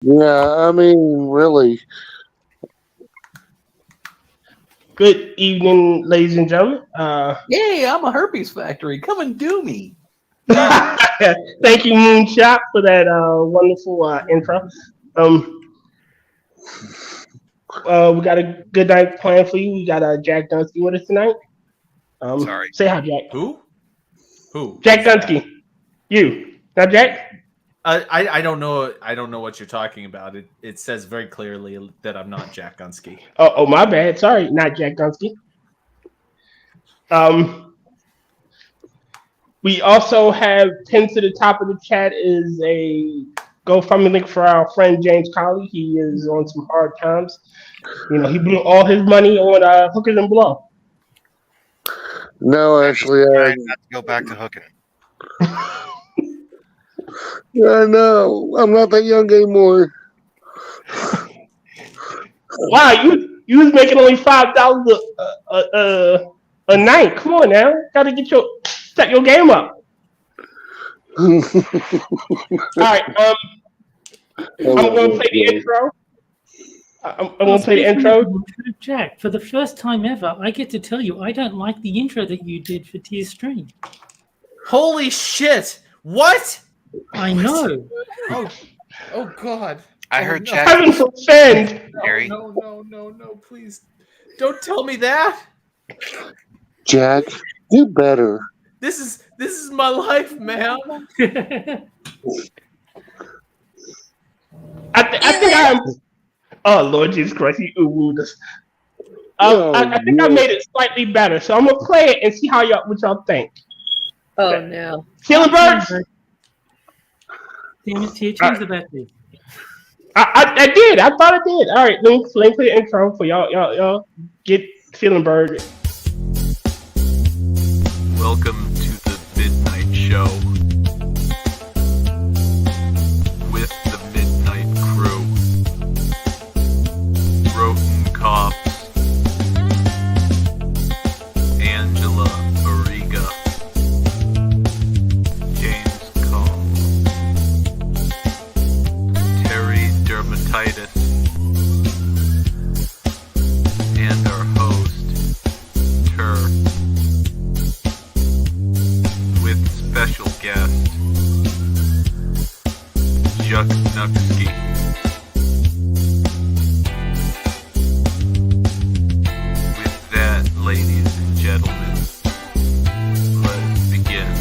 Yeah, I mean, really. Good evening, ladies and gentlemen. Yay, I'm a herpes factory. Come and do me. Thank you, Moonshot, for that wonderful intro. Um, we got a good night planned for you. We got Jack Dunsky with us tonight. Sorry. Say hi, Jack. Who? Who? Jack Who's that? Dunsky. You. Not Jack? I don't know. I don't know what you're talking about. It says very clearly that I'm not Jack Gunski. Oh, my bad. Sorry, not Jack Dunsky. We also have pinned to the top of the chat is a GoFundMe link for our friend James Colley. He is on some hard times. You know, he blew all his money on hookers and blow. No, actually, Trying not to go back to hooking. I know. I'm not that young anymore. Wow, you was making only $5 a night. Come on now, gotta set your game up. All right, I'm gonna play the intro. I'm gonna play the intro. Jack, for the first time ever, I get to tell you I don't like the intro that you did for Tears Stream. Holy shit! What? I know. Oh God! I heard no. Jack. Heaven forfend. Harry. No! Please, don't tell me that. Jack, do better. This is my life, man. I think I'm. Oh Lord Jesus Christ, you wooed us. I think I made it slightly better, so I'm gonna play it and see what y'all think. Oh no! Killing birds. Damn it, Tear, change the battery. I did. I thought I did. All right, let me play the intro for y'all. Y'all get feeling bird. Welcome to the Midnight Show with the Midnight Crew. Rotncorpse, Angela Arrega, James Call, Terry Dermatitis, and our host, Tur, with special guest, Junski. With that, ladies and gentlemen, let's begin.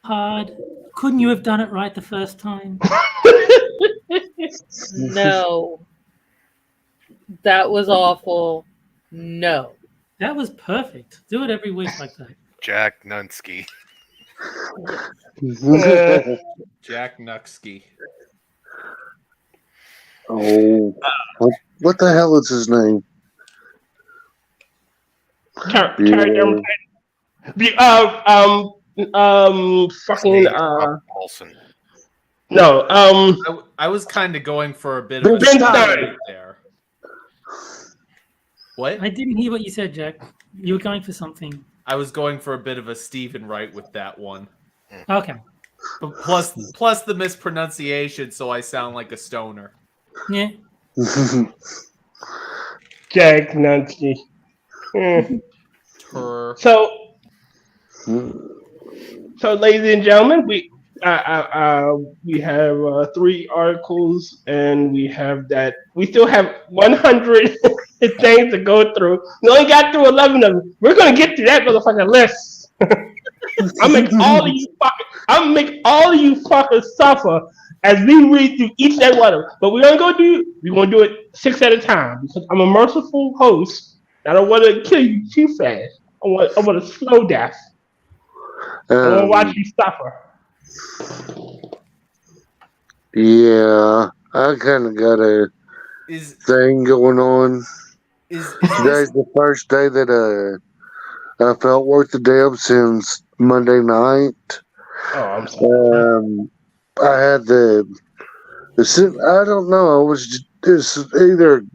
Hard. Couldn't you have done it right the first time? No, that was awful. No. That was perfect. Do it every week like that. Jack Nunsky. Jack Nuxky. Oh, what the hell is his name? Fucking Olsen. no. I was kind of going for a bit of a Ben Stein. there. What? I didn't hear what you said, Jack. You were going for something. I was going for a bit of a Stephen Wright with that one. Okay. But plus the mispronunciation, so I sound like a stoner. Yeah. Jack Nunsky. So, ladies and gentlemen, we have 3 articles, and we still have 100 things to go through. We only got through 11 of them. We're gonna get to that motherfucking list. I'll make all of you fuckers suffer as we read through each and every one of them. But we're gonna do it 6 at a time because I'm a merciful host. I don't want to kill you too fast. I want a slow death. I want to watch you suffer. Yeah, I kind of got a thing going on. Today's the first day that I felt worth the damn since Monday night. Oh, I'm sorry. I had I don't know. It's either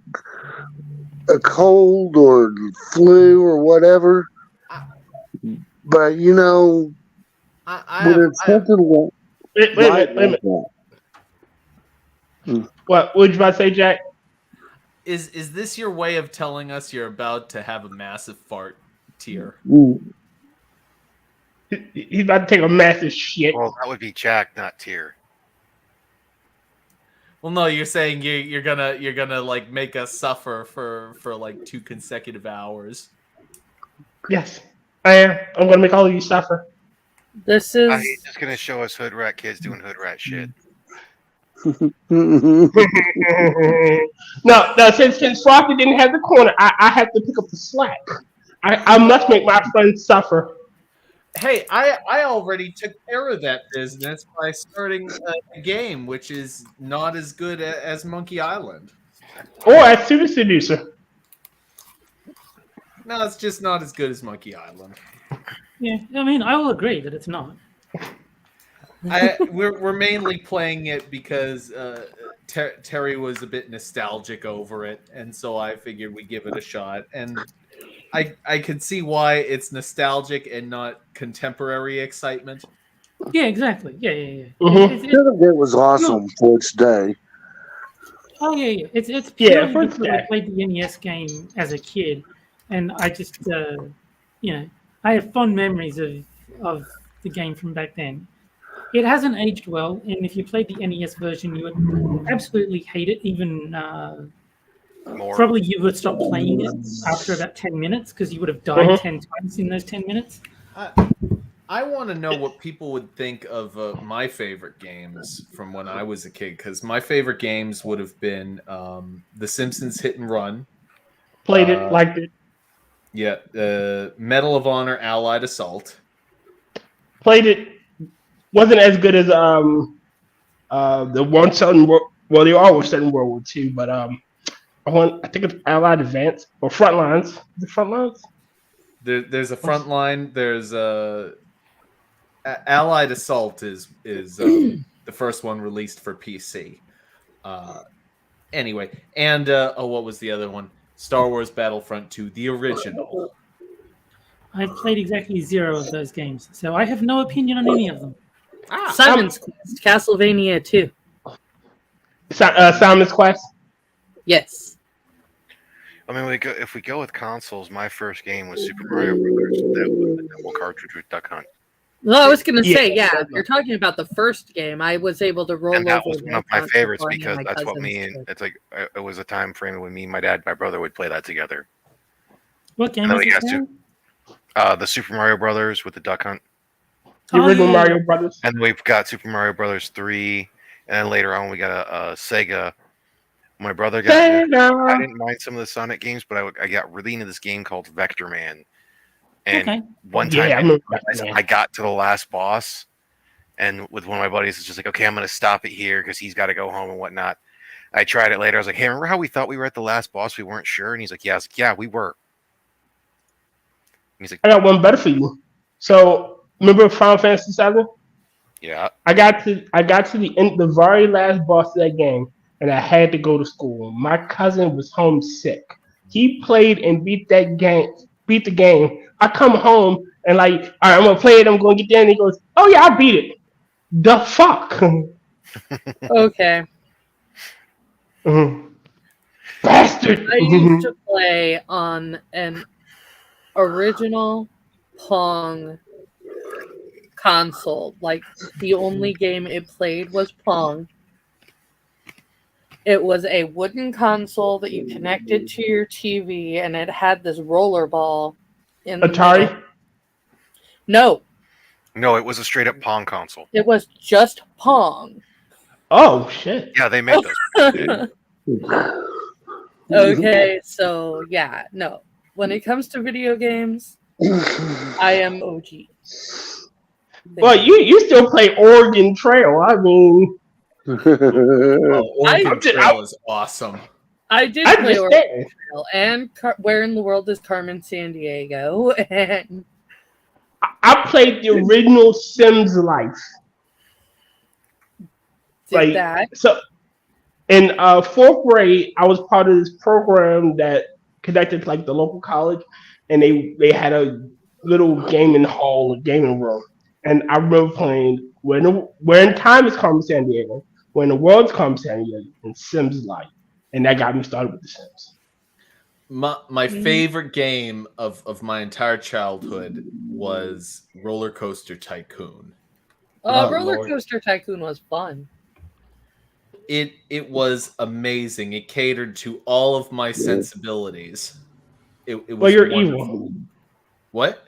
a cold or flu or whatever. But But it's something like Wait a minute. What would you about to say, Jack? Is this your way of telling us you're about to have a massive fart tier? He's about to take a massive shit. Well, that would be Jack, not Tier. Well, no, you're saying you're gonna like make us suffer for like 2 consecutive hours. Yes, I am. I'm gonna make all of you suffer. This is. He's just gonna show us hood rat kids doing hood rat shit. No, since Frosty didn't have the corner, I have to pick up the slack. I must make my friends suffer. Hey, I already took care of that business by starting a game, which is not as good as Monkey Island. Or as Super Seducer. No, it's just not as good as Monkey Island. Yeah, I mean, I will agree that it's not. We're mainly playing it because Terry was a bit nostalgic over it, and so I figured we'd give it a shot. And I could see why it's nostalgic and not contemporary excitement. Yeah, exactly. Yeah. Mm-hmm. It was awesome for its day. Oh yeah. It's Yeah, purely for its because day. I played the NES game as a kid, and I just I have fond memories of the game from back then. It hasn't aged well, and if you played the NES version, you would absolutely hate it. Even probably you would stop playing it after about 10 minutes because you would have died 10 times in those 10 minutes. I want to know what people would think of my favorite games from when I was a kid, because my favorite games would have been The Simpsons Hit and Run. Played it, liked it. Yeah, Medal of Honor Allied Assault. Played it. Wasn't as good as the one set in well, they all were set in World War II, but I think it's Allied Advance or Frontlines. Is it Frontlines? There's a Frontline. There's Allied Assault is the first one released for PC. Anyway, and what was the other one? Star Wars Battlefront 2, the original. I've played exactly 0 of those games, so I have no opinion on any of them. Simon's Quest, Castlevania 2. Simon's Quest? Yes. I mean, if we go with consoles, my first game was Super Mario Brothers. That was the double cartridge with Duck Hunt. Well, I was going to say, if you're talking about the first game, I was able to roll over. And that was one of my favorites before any of because my that's what cousins did. it's like. It was a time frame when me, my dad, my brother would play that together. What game And then is we this got now? the Super Mario Brothers with the Duck Hunt. The original yeah. Mario Brothers. And we've got Super Mario Brothers 3, and then later on we got a Sega. My brother got. I didn't mind some of the Sonic games, but I got really into this game called Vector Man. And one time I got to the last boss, and with one of my buddies, it's just like, okay, I'm going to stop it here because he's got to go home and whatnot. I tried it later. I was like, hey, remember how we thought we were at the last boss? We weren't sure. And he's like, yeah. I was like, yeah, we were. And he's like, I got one better for you. So remember Final Fantasy VII? yeah. I got to the very last boss of that game, and I had to go to school. My cousin was homesick. He played and beat the game. I come home and like, all right, I'm gonna play it. I'm gonna get there, and he goes, "Oh yeah, I beat it." The fuck. Okay. Bastard. I used to play on an original Pong console. Like, the only game it played was Pong. It was a wooden console that you connected to your TV, and it had this roller ball in the Atari? middle. No, No, it was a straight up Pong console. it was just Pong. Oh shit. Yeah, they made those. Okay, so yeah, no. When it comes to video games, I am OG. Well, you still play Oregon Trail. I mean, Oregon Trail is awesome. I did I play understand. Oregon Trail and Where in the World is Carmen Sandiego? And I played the original Sims Life. did that. So in 4th grade, I was part of this program that connected to like the local college, and they had a little gaming hall, a gaming room, and I remember playing when Time is Carmen San Diego, when the world's Carmen San Diego, and Sims Life, and that got me started with The Sims. My favorite game of my entire childhood was Roller Coaster Tycoon. Roller Coaster Tycoon was fun. It was amazing. It catered to all of my sensibilities. It was Well, you're wonderful. evil. What?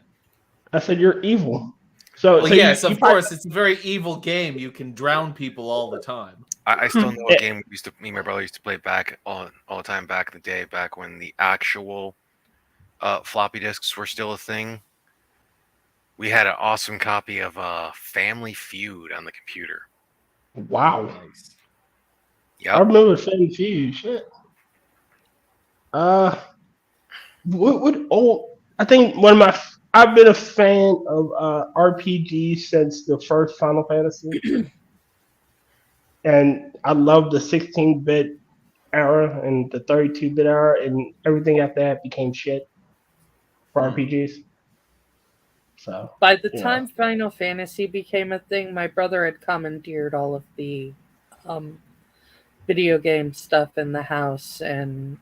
I said you're evil. So yes, of course, it's a very evil game. You can drown people all the time. I still know a game me and my brother used to play back all the time back in the day, back when the actual floppy disks were still a thing. We had an awesome copy of Family Feud on the computer. Wow. Nice. I Yep. remember Family Feud. Shit. What old? I think I've been a fan of RPGs since the first Final Fantasy, and I love the 16-bit era and the 32-bit era, and everything after that became shit for RPGs. So By the time Final Fantasy became a thing, my brother had commandeered all of the video game stuff in the house, and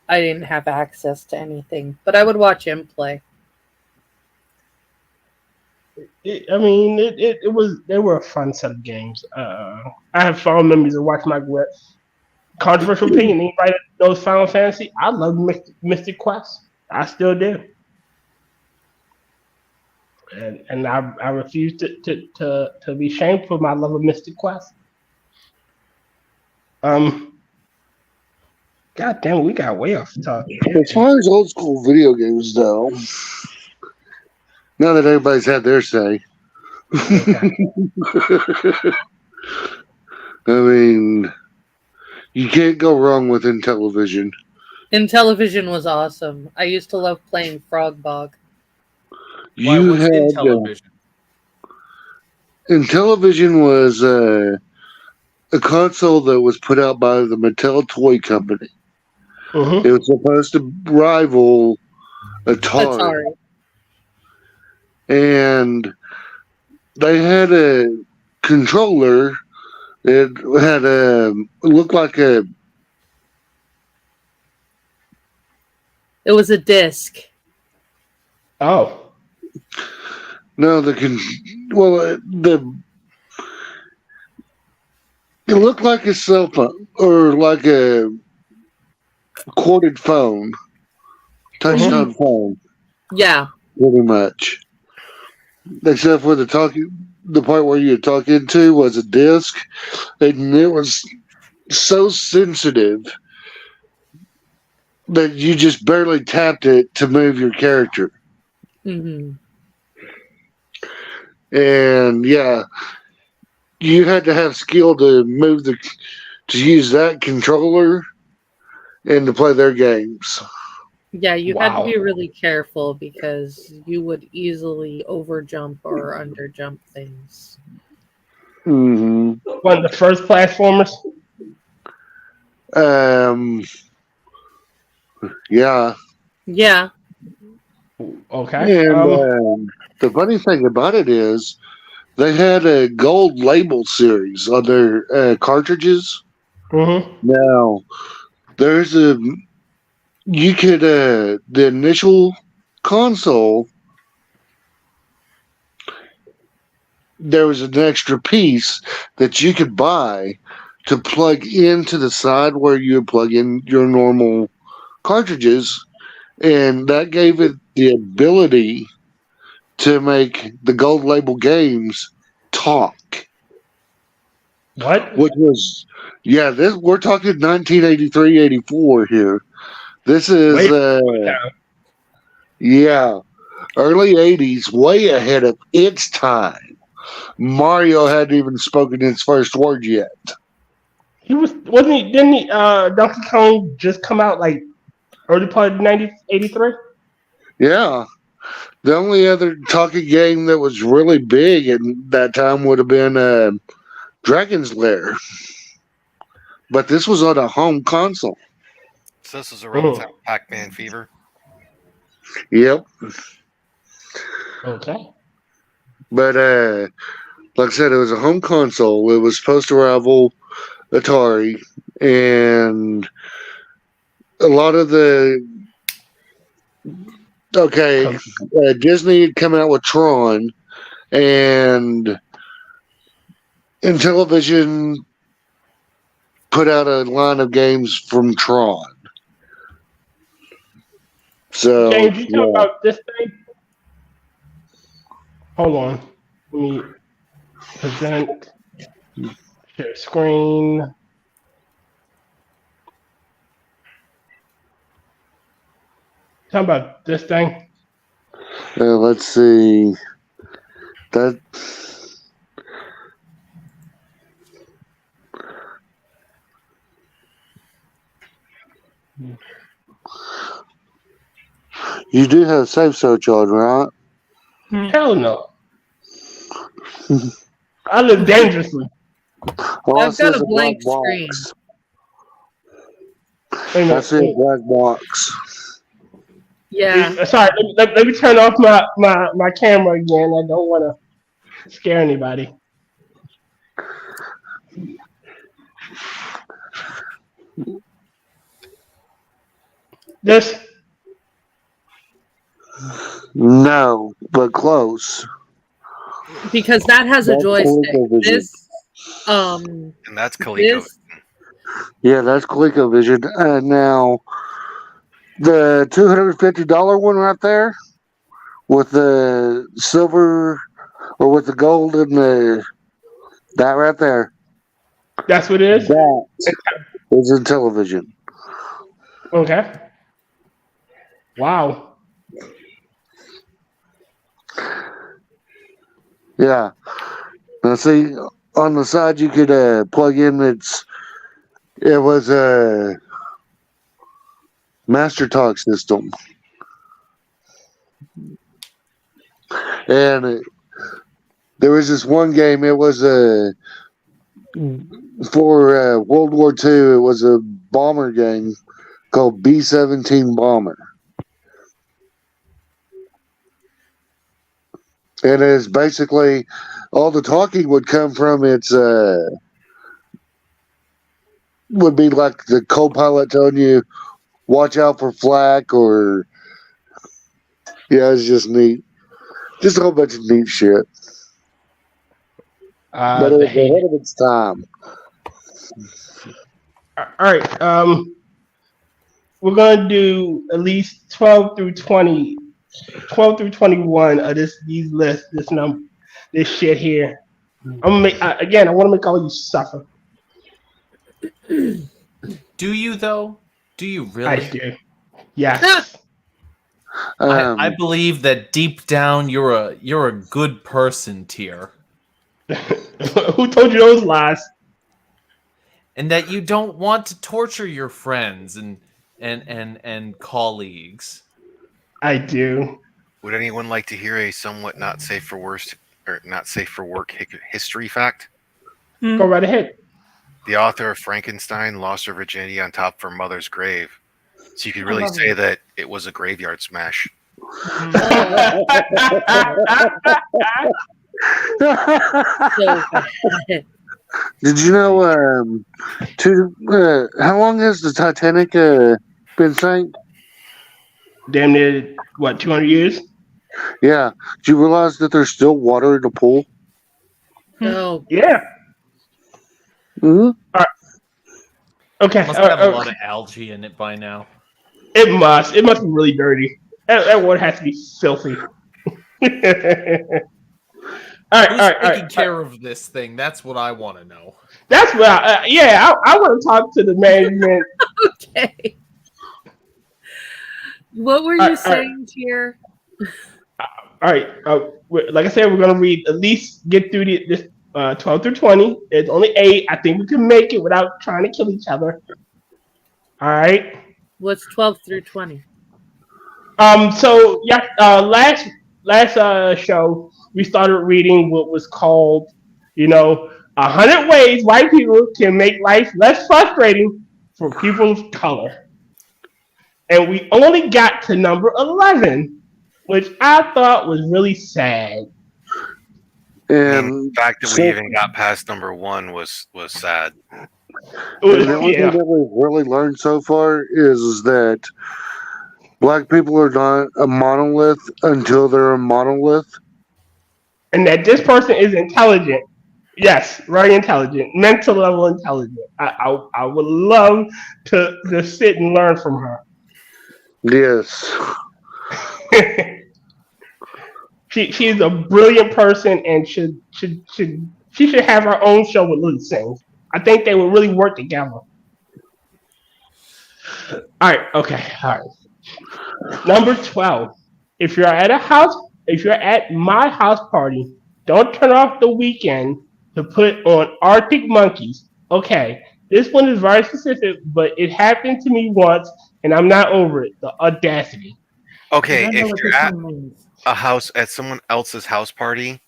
I didn't have access to anything, but I would watch him play. they were a fun set of games. I have fond memories of watching my controversial opinion. Anybody that knows Final Fantasy, I love Mystic Quest. I still do. And I refuse to be shamed for my love of Mystic Quest. God damn it, we got way off the topic. As far as old school video games, though, now that everybody's had their say, I mean, you can't go wrong with Intellivision. Intellivision was awesome. I used to love playing Frog Bog. You had Intellivision? Intellivision was a console that was put out by the Mattel Toy Company. Mm-hmm. It was supposed to rival Atari. And they had a controller. It had it looked like a. It was a disc. Oh. No, it looked like a cell phone or like a corded phone, touch-tone phone. Yeah, pretty much. Except for the part where you talk into was a disc, and it was so sensitive that you just barely tapped it to move your character. Mm-hmm. And yeah, you had to have skill to use that controller and to play their games. Yeah, you had to be really careful because you would easily overjump or underjump things. Mm-hmm. One of the first platformers? Yeah. Yeah. Okay. And the funny thing about it is they had a gold label series on their cartridges. Mm-hmm. Now, the initial console, there was an extra piece that you could buy to plug into the side where you would plug in your normal cartridges, and that gave it the ability to make the gold label games talk. What? Which was, we're talking 1983, 84 here. This is, early 80s, way ahead of its time. Mario hadn't even spoken his first word yet. Didn't Donkey Kong just come out like early part of 1983? Yeah. The only other talking game that was really big in that time would have been Dragon's Lair. But this was on a home console. So this is around the time of Pac-Man Fever? Yep. Okay. But like I said, it was a home console. It was supposed to rival Atari, and a lot of the Disney had come out with Tron, and Intellivision put out a line of games from Tron. So, James, you talk about this thing? Hold on. Let me present, share screen. Talk about this thing. Let's see. That. You do have safe search on, right? Hell no. I live dangerously. Well, I've got a blank screen. I see a black box. Yeah. Sorry, let me turn off my camera again. I don't want to scare anybody. This? No, but close. Because that has a joystick. This, and that's ColecoVision. Yeah, that's ColecoVision. Now, the $250 one right there, with the silver or with the gold and that right there. That's what it is? That is Intellivision. Okay. Wow. Yeah. Now see, on the side you could plug in it was a Master Talk system. And there was this one game, it was for World War II, it was a bomber game called B-17 Bomber. And it's basically all the talking would come from its would be like the co-pilot telling you watch out for flak, or it's just neat. Just a whole bunch of neat shit. But it was ahead of its time. All right. We're gonna do at least 12 through 21 of these lists, this shit here. I'm gonna make I want to make all you suffer. Do you though? Do you really? I do. Yes. I believe that deep down you're a good person, Tier. Who told you those lies? And that you don't want to torture your friends and colleagues. I do. Would anyone like to hear a somewhat not safe for work history fact? Go right ahead. The author of Frankenstein lost her virginity on top of her mother's grave. So you could really say that it was a graveyard smash. Did you know how long has the Titanic been sank? Damn near, 200 years? Yeah. Did you realize that there's still water in the pool? No. Yeah. Mm-hmm. All right. Okay. Must have a lot of algae in it by now. It must. It must be really dirty. That water has to be filthy. Who's taking care of this thing? That's what I want to know. That's what I want to talk to the management. Okay. What were you saying, Tier? All right. Like I said, we're going to at least get through this 12 through 20. It's only 8. I think we can make it without trying to kill each other. All right. What's 12 through 20? So last show we started reading what was called, 100 ways white people can make life less frustrating for people of color. And we only got to number 11, which I thought was really sad. And the fact that we even got past number 1 was sad. And the only thing that we've really learned so far is that black people are not a monolith until they're a monolith. And that this person is intelligent. Yes, very intelligent. Mental level intelligent. I would love to sit and learn from her. Yes. She's a brilliant person and she should have her own show with Lily Sings. I think they would really work together. Alright. Number 12. If you're at my house party, don't turn off the weekend to put on Arctic Monkeys. Okay, this one is very specific, but it happened to me once, and I'm not over it. The audacity. Okay, if you're at someone else's house party,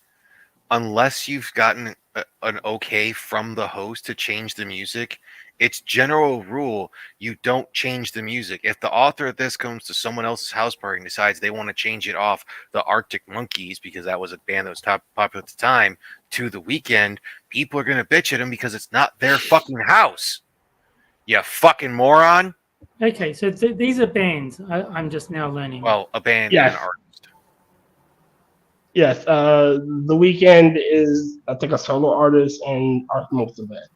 unless you've gotten an okay from the host to change the music, it's general rule you don't change the music. If the author of this comes to someone else's house party and decides they want to change it off the Arctic Monkeys because that was a band that was top popular at the time to The Weeknd, people are going to bitch at them because it's not their fucking house. You fucking moron. Okay, so these are bands. I'm just now learning. Well, a band and an artist. Yes, The Weeknd is, I think, a solo artist and most of it.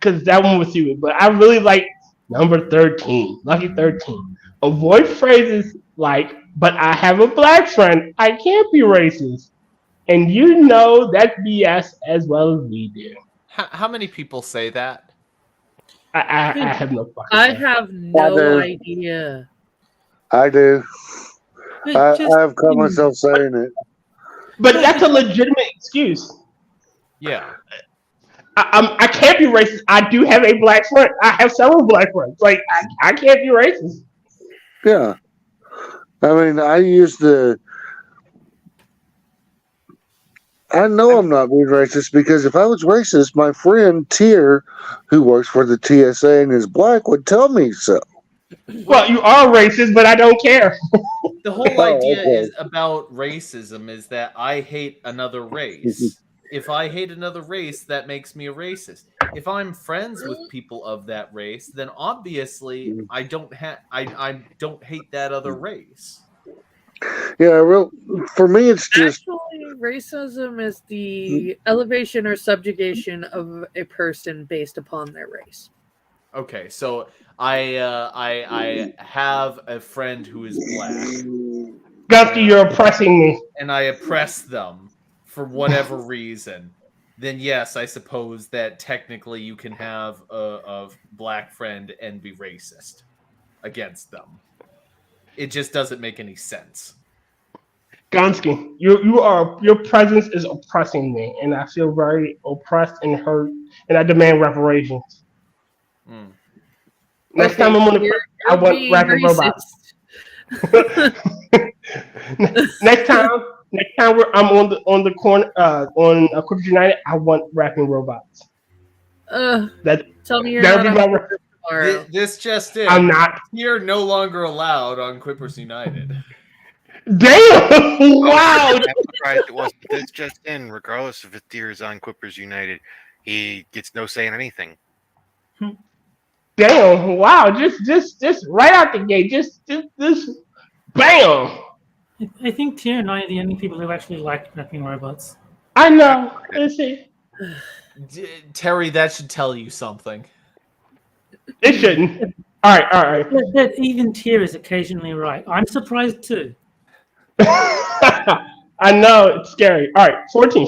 Because that one was you, but I really like number 13, Lucky 13. Avoid phrases like, but I have a black friend, I can't be racist. And you know that's BS as well as we do. How many people say that? I have no fucking I have no idea. I do. I've caught myself saying it. But that's a legitimate excuse. Yeah. I can't be racist. I do have a black friend. I have several black friends. Like, I can't be racist. Yeah. I mean, I know I'm not being racist because if I was racist, my friend Tier, who works for the TSA and is black, would tell me so. Well, you are racist, but I don't care. The whole idea is about racism is that I hate another race. If I hate another race, that makes me a racist. If I'm friends with people of that race, then obviously I don't hate that other race. Yeah, for me, it's just actually racism is the elevation or subjugation of a person based upon their race. Okay, so I have a friend who is black. Gunski, you're oppressing me. And I oppress them for whatever reason. Then yes, I suppose that technically you can have a black friend and be racist against them. It just doesn't make any sense. Gunski, your presence is oppressing me, and I feel very oppressed and hurt, and I demand reparations. Next time I'm on the I want rapping robots. next time I'm on the corner on Quippers United, I want rapping robots. Tell me you're not tomorrow. This just in. I'm not. You're no longer allowed on Quippers United. Damn! Wow! It was this just in. Regardless if Tier is on Quippers United, he gets no say in anything. Damn! Wow! Just right out the gate, just bam! I think Tier and I are the only people who actually like rapping robots. I know. Let's see. Terry, that should tell you something. It shouldn't. All right. But even Tier is occasionally right. I'm surprised too. I know, it's scary. All right, 14.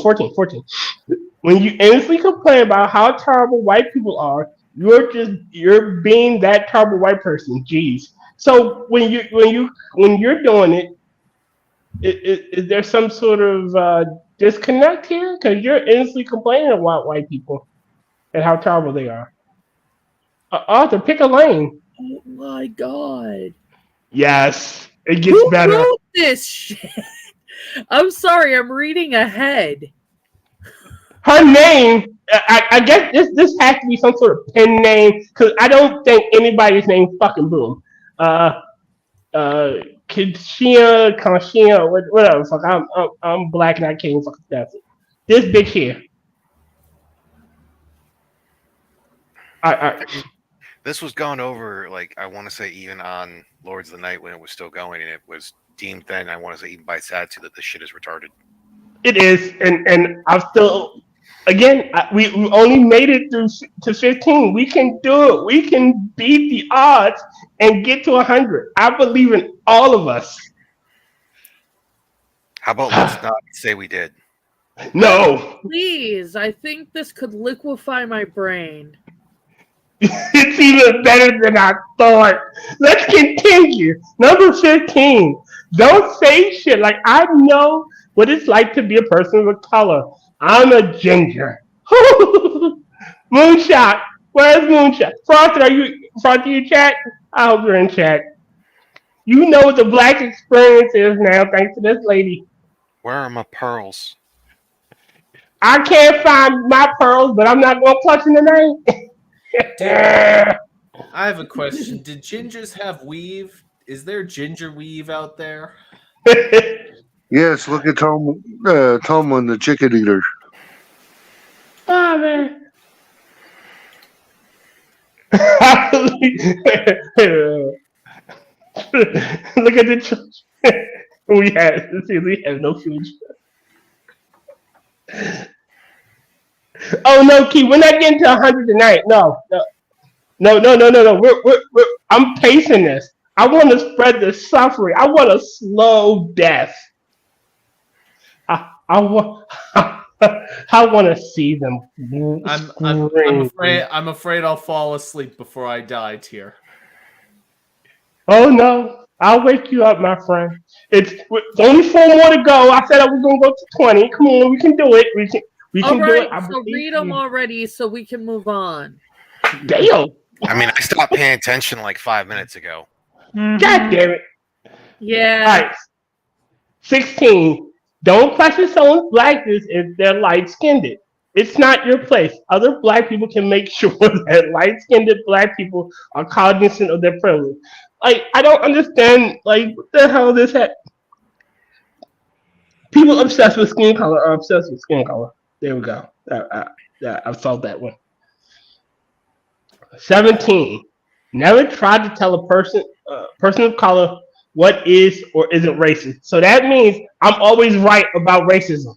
When you endlessly complain about how terrible white people are, you're being that terrible white person. Jeez. So when you're doing it, is there some sort of disconnect here? Because you're endlessly complaining about white people and how terrible they are. Arthur, pick a lane. Oh my god. Yes, it gets better. Who wrote this shit? I'm sorry, I'm reading ahead. Her name, I guess this has to be some sort of pen name because I don't think anybody's name fucking Boom. Kashia, whatever. Fuck, I'm black and I can't fucking pronounce it. This bitch here. All right. This was gone over, like, I want to say even on Lords of the Night when it was still going, and it was deemed then, I want to say even by Satsu, that this shit is retarded. It is, and I'm still, again, we only made it through to 15. We can do it. We can beat the odds and get to 100. I believe in all of us. How about let's not say we did? No. Please, I think this could liquefy my brain. It's even better than I thought. Let's continue. Number 15. Don't say shit like I know what it's like to be a person of color. I'm a ginger. Moonshot. Where's Moonshot? Frosty, you chat? I hope you're in chat. You know what the black experience is now, thanks to this lady. Where are my pearls? I can't find my pearls, but I'm not going to clutch in the name. I have a question. Did gingers have weave? Is there ginger weave out there? Yes, look at Tom and the chicken eater. Oh, man. Look at the children. We have no future. Oh no, Key, we're not getting to 100 tonight. No. I'm pacing this. I want to spread the suffering. I want a slow death. I want to see them. I'm afraid I'll fall asleep before I die, Tier. Oh no, I'll wake you up, my friend. It's only 4 more to go. I said I was gonna go to 20. Come on, we can do it. We can do it. So read them already so we can move on. Damn. I mean, I stopped paying attention like 5 minutes ago. God damn it. Yeah. All right. 16. Don't question someone's blackness if they're light-skinned. It's not your place. Other black people can make sure that light-skinned black people are cognizant of their privilege. Like, I don't understand, like, what the hell this had. People obsessed with skin color are obsessed with skin color. There we go. I solved that one. 17. Never try to tell a person of color what is or isn't racist. So that means I'm always right about racism.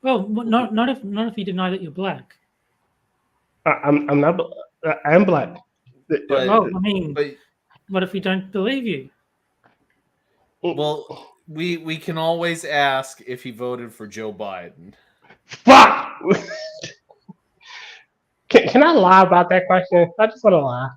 Well, not if you deny that you're black. I'm not. I am black. Well, I mean, what if we don't believe you? Well, we can always ask if he voted for Joe Biden. Fuck! Can I lie about that question? I just want to lie.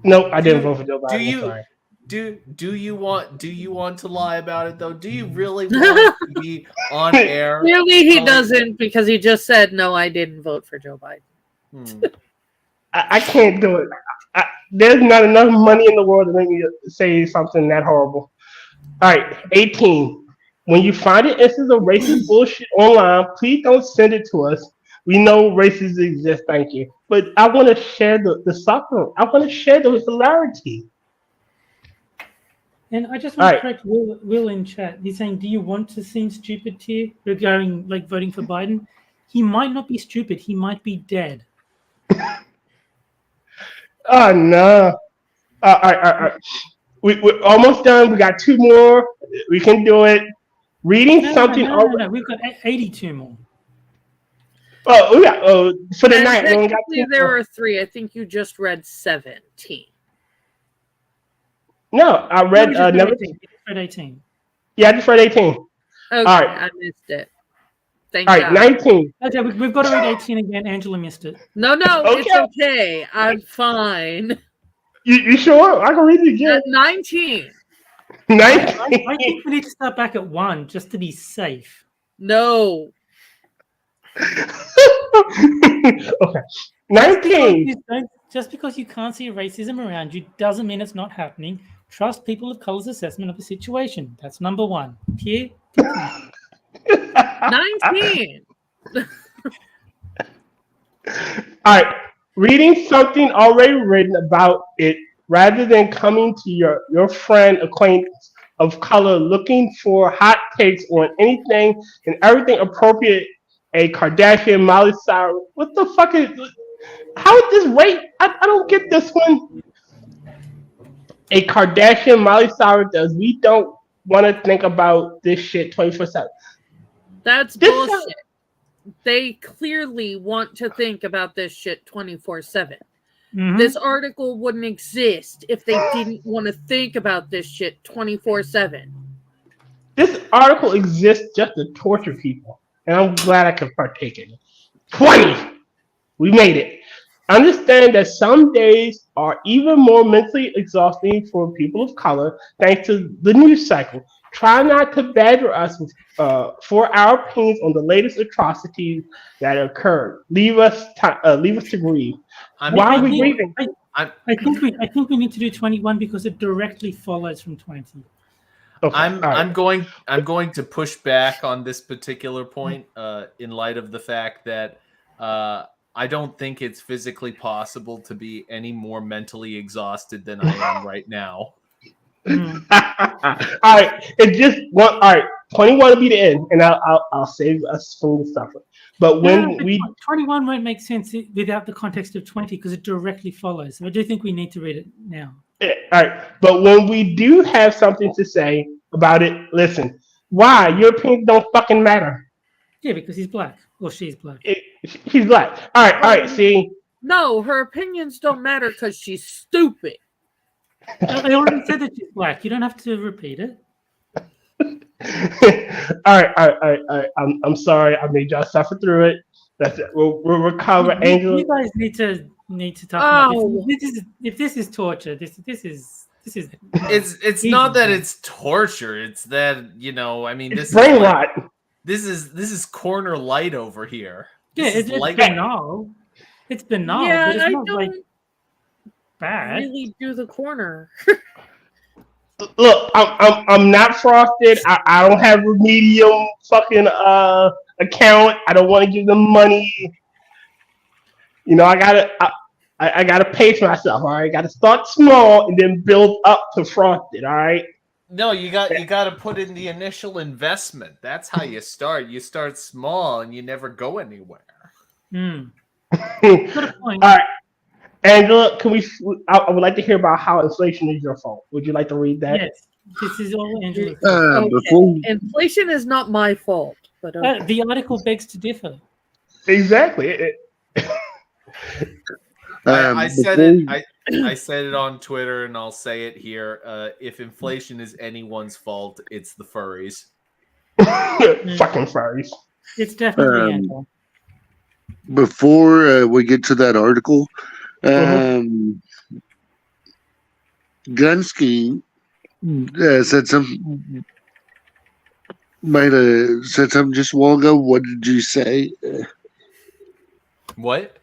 No, I didn't vote for Joe Biden. Do you want to lie about it though? Do you really want to be on air? Clearly he doesn't, because he just said no, I didn't vote for Joe Biden. I can't do it. There's not enough money in the world to make me say something that horrible. All right, 18. When you find an instance of racist bullshit online, please don't send it to us. We know racism exists, thank you. But I want to share the suffering. I want to share the hilarity. And I just want to correct Will in chat. He's saying, do you want to seem stupid to you regarding like voting for Biden? He might not be stupid. He might be dead. Oh, no. All right. We're almost done. We got 2 more. We can do it. Reading something. No. We've got 82 more. Oh, yeah. For the night. There are 3. I think you just read 17. No, I read never. 18. Yeah, I just read 18. Okay, all right. I missed it. Thank all right, 19. Okay, we've got to read 18 again. Angela missed it. No, it's okay. I'm fine. You sure? I can read it again. 19. 19. I think we need to start back at 1 just to be safe. No. Okay. 19. Just because you can't see racism around you doesn't mean it's not happening. Trust people of color's assessment of the situation. That's number 1. Here. 19. All right. reading something already written about it rather than coming to your friend acquaintance of color looking for hot takes on anything and everything appropriate. A Kardashian, Miley Cyrus. What the fuck is? How is this rate? I don't get this one. A Kardashian, Miley Cyrus does. We don't want to think about this shit 24/7. That's bullshit. They clearly want to think about this shit 24/7. Mhm. This article wouldn't exist if they didn't want to think about this shit 24/7. This article exists just to torture people, and I'm glad I could partake in it. 20! We made it. Understand that some days are even more mentally exhausting for people of color thanks to the news cycle. Try not to badger us for our opinions on the latest atrocities that occurred. Leave us to grieve. Why are we grieving? I think we need to do 21 because it directly follows from 20. Okay, I'm going to push back on this particular point in light of the fact that I don't think it's physically possible to be any more mentally exhausted than I am right now. All right, it just one. All right, 21 will be the end, and I'll save us from the stuff. But when 21 won't make sense without the context of 20 because it directly follows. So I do think we need to read it now. All right, but when we do have something to say about it, listen. Why? Your opinions don't fucking matter. Yeah, because he's black or she's black. He's black. All right. See. No, her opinions don't matter because she's stupid. I already said that she's black. You don't have to repeat it. All right. I'm sorry. I made y'all suffer through it. That's it. We'll recover. Angela, you guys need to talk about if this is torture. This is. It's not that it's torture. It's that I mean, this brain is rot. This is corner light over here. Yeah, it's banal. It's banal, Yeah, but it's I not don't like bad. really do the corner. Look, I'm not frosted. I don't have a medium fucking account. I don't want to give them money. I gotta pace myself. All right, got to start small and then build up to frosted. All right. No, you got to put in the initial investment. That's how you start. You start small and you never go anywhere. Good point. All right, Angela, I would like to hear about how inflation is your fault. Would you like to read that? Yes, this is all Angela. Inflation is not my fault, but the article begs to differ. Exactly. I said it. I said it on Twitter, and I'll say it here. If inflation is anyone's fault, it's the furries. Fucking furries. It's definitely Angela. Before we get to that article, Gunski said something just a while ago. What did you say? What?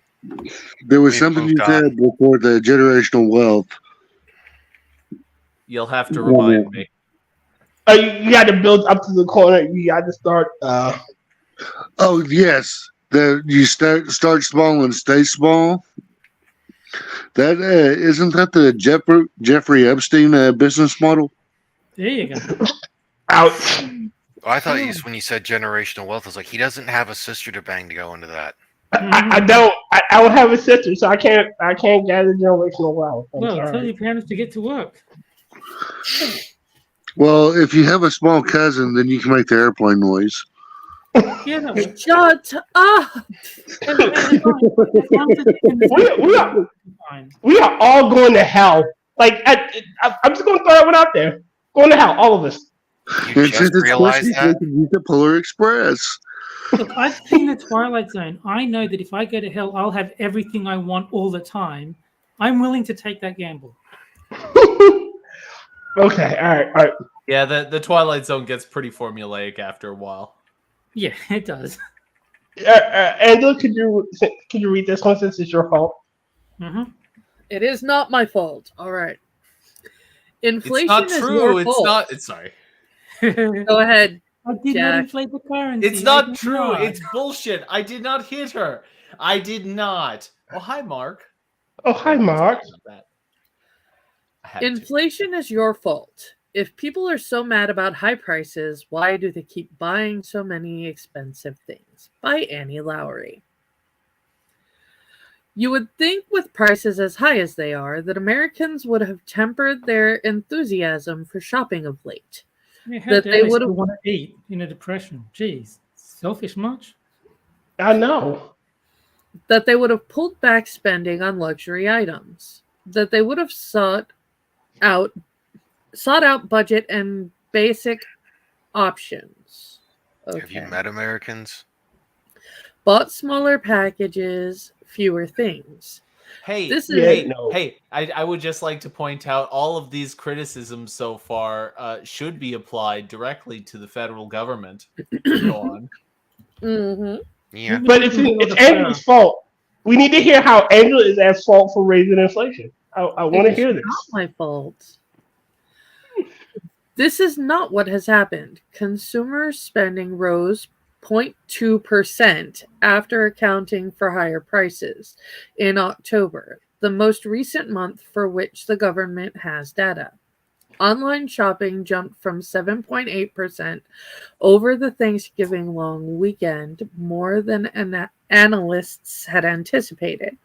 There was something you said before the generational wealth. You'll have to remind me. You got to build up to the corner. You got to start. Oh yes, you start small and stay small. That isn't that the Jeffrey Epstein business model? There you go. Ouch. I thought when you said generational wealth, I was like, he doesn't have a sister to bang to go into that. I don't. I don't have a sister, so I can't gather generational wealth. Tell your parents to get to work. Well, if you have a small cousin, then you can make the airplane noise. Shut up! We are all going to hell. Like I'm just going to throw that one out there. Going to hell, all of us. You just realized that? Use the Polar Express. Look, I've seen the Twilight Zone. I know that if I go to hell, I'll have everything I want all the time. I'm willing to take that gamble. Okay, all right. Yeah, the Twilight Zone gets pretty formulaic after a while. Yeah, it does. Angela, could you read this one since it's your fault? Mm-hmm. It is not my fault. All right. Inflation it's not true. Is your fault. It's sorry. Go ahead. I did not inflate the currency. It's not true. It's bullshit. I did not hit her. I did not. Oh, hi, Mark. Oh, hi, Mark. Inflation is your fault. If people are so mad about high prices, why do they keep buying so many expensive things? By Annie Lowry. You would think with prices as high as they are that Americans would have tempered their enthusiasm for shopping of late. Yeah, how dare they still want to eat in a depression? Jeez, selfish much? I know. That they would have pulled back spending on luxury items. That they would have sought out budget and basic options. Okay. Have you met Americans? Bought smaller packages, fewer things. Hey, I would just like to point out all of these criticisms so far should be applied directly to the federal government. Go on. Mm-hmm. Yeah. But it's Angela's fault. We need to hear how Angela is at fault for raising inflation. I want to hear this. It's not my fault. This is not what has happened. Consumer spending rose 0.2% after accounting for higher prices in October, the most recent month for which the government has data. Online shopping jumped from 7.8% over the Thanksgiving long weekend, more than analysts had anticipated.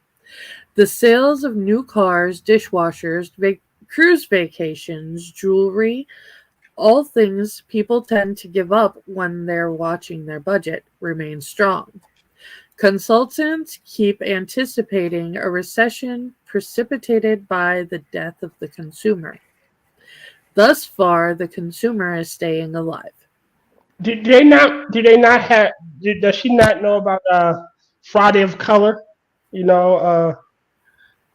The sales of new cars, dishwashers, cruise vacations, jewelry, all things people tend to give up when they're watching their budget, remain strong. Consultants keep anticipating a recession precipitated by the death of the consumer. Thus far, the consumer is staying alive. Does she not know about Friday of Color? You know,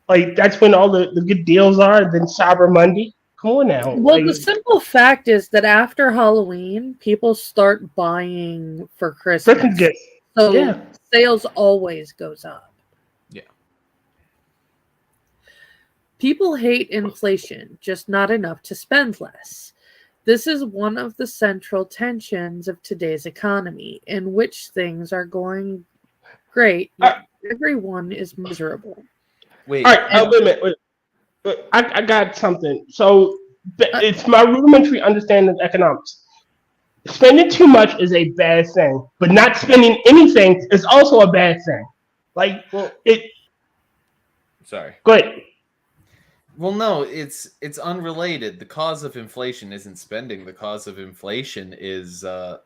like that's when all the good deals are. Then Cyber Monday. Come on now. Well, the simple fact is that after Halloween, people start buying for Christmas. Gifts. So sales always goes up. Yeah. People hate inflation, just not enough to spend less. This is one of the central tensions of today's economy, in which things are going great, yet everyone is miserable. Wait. All right, wait a minute. I got something. So it's my rudimentary understanding of economics. Spending too much is a bad thing, but not spending anything is also a bad thing. Like, Sorry. Go ahead. Well, no, it's unrelated. The cause of inflation isn't spending. The cause of inflation is the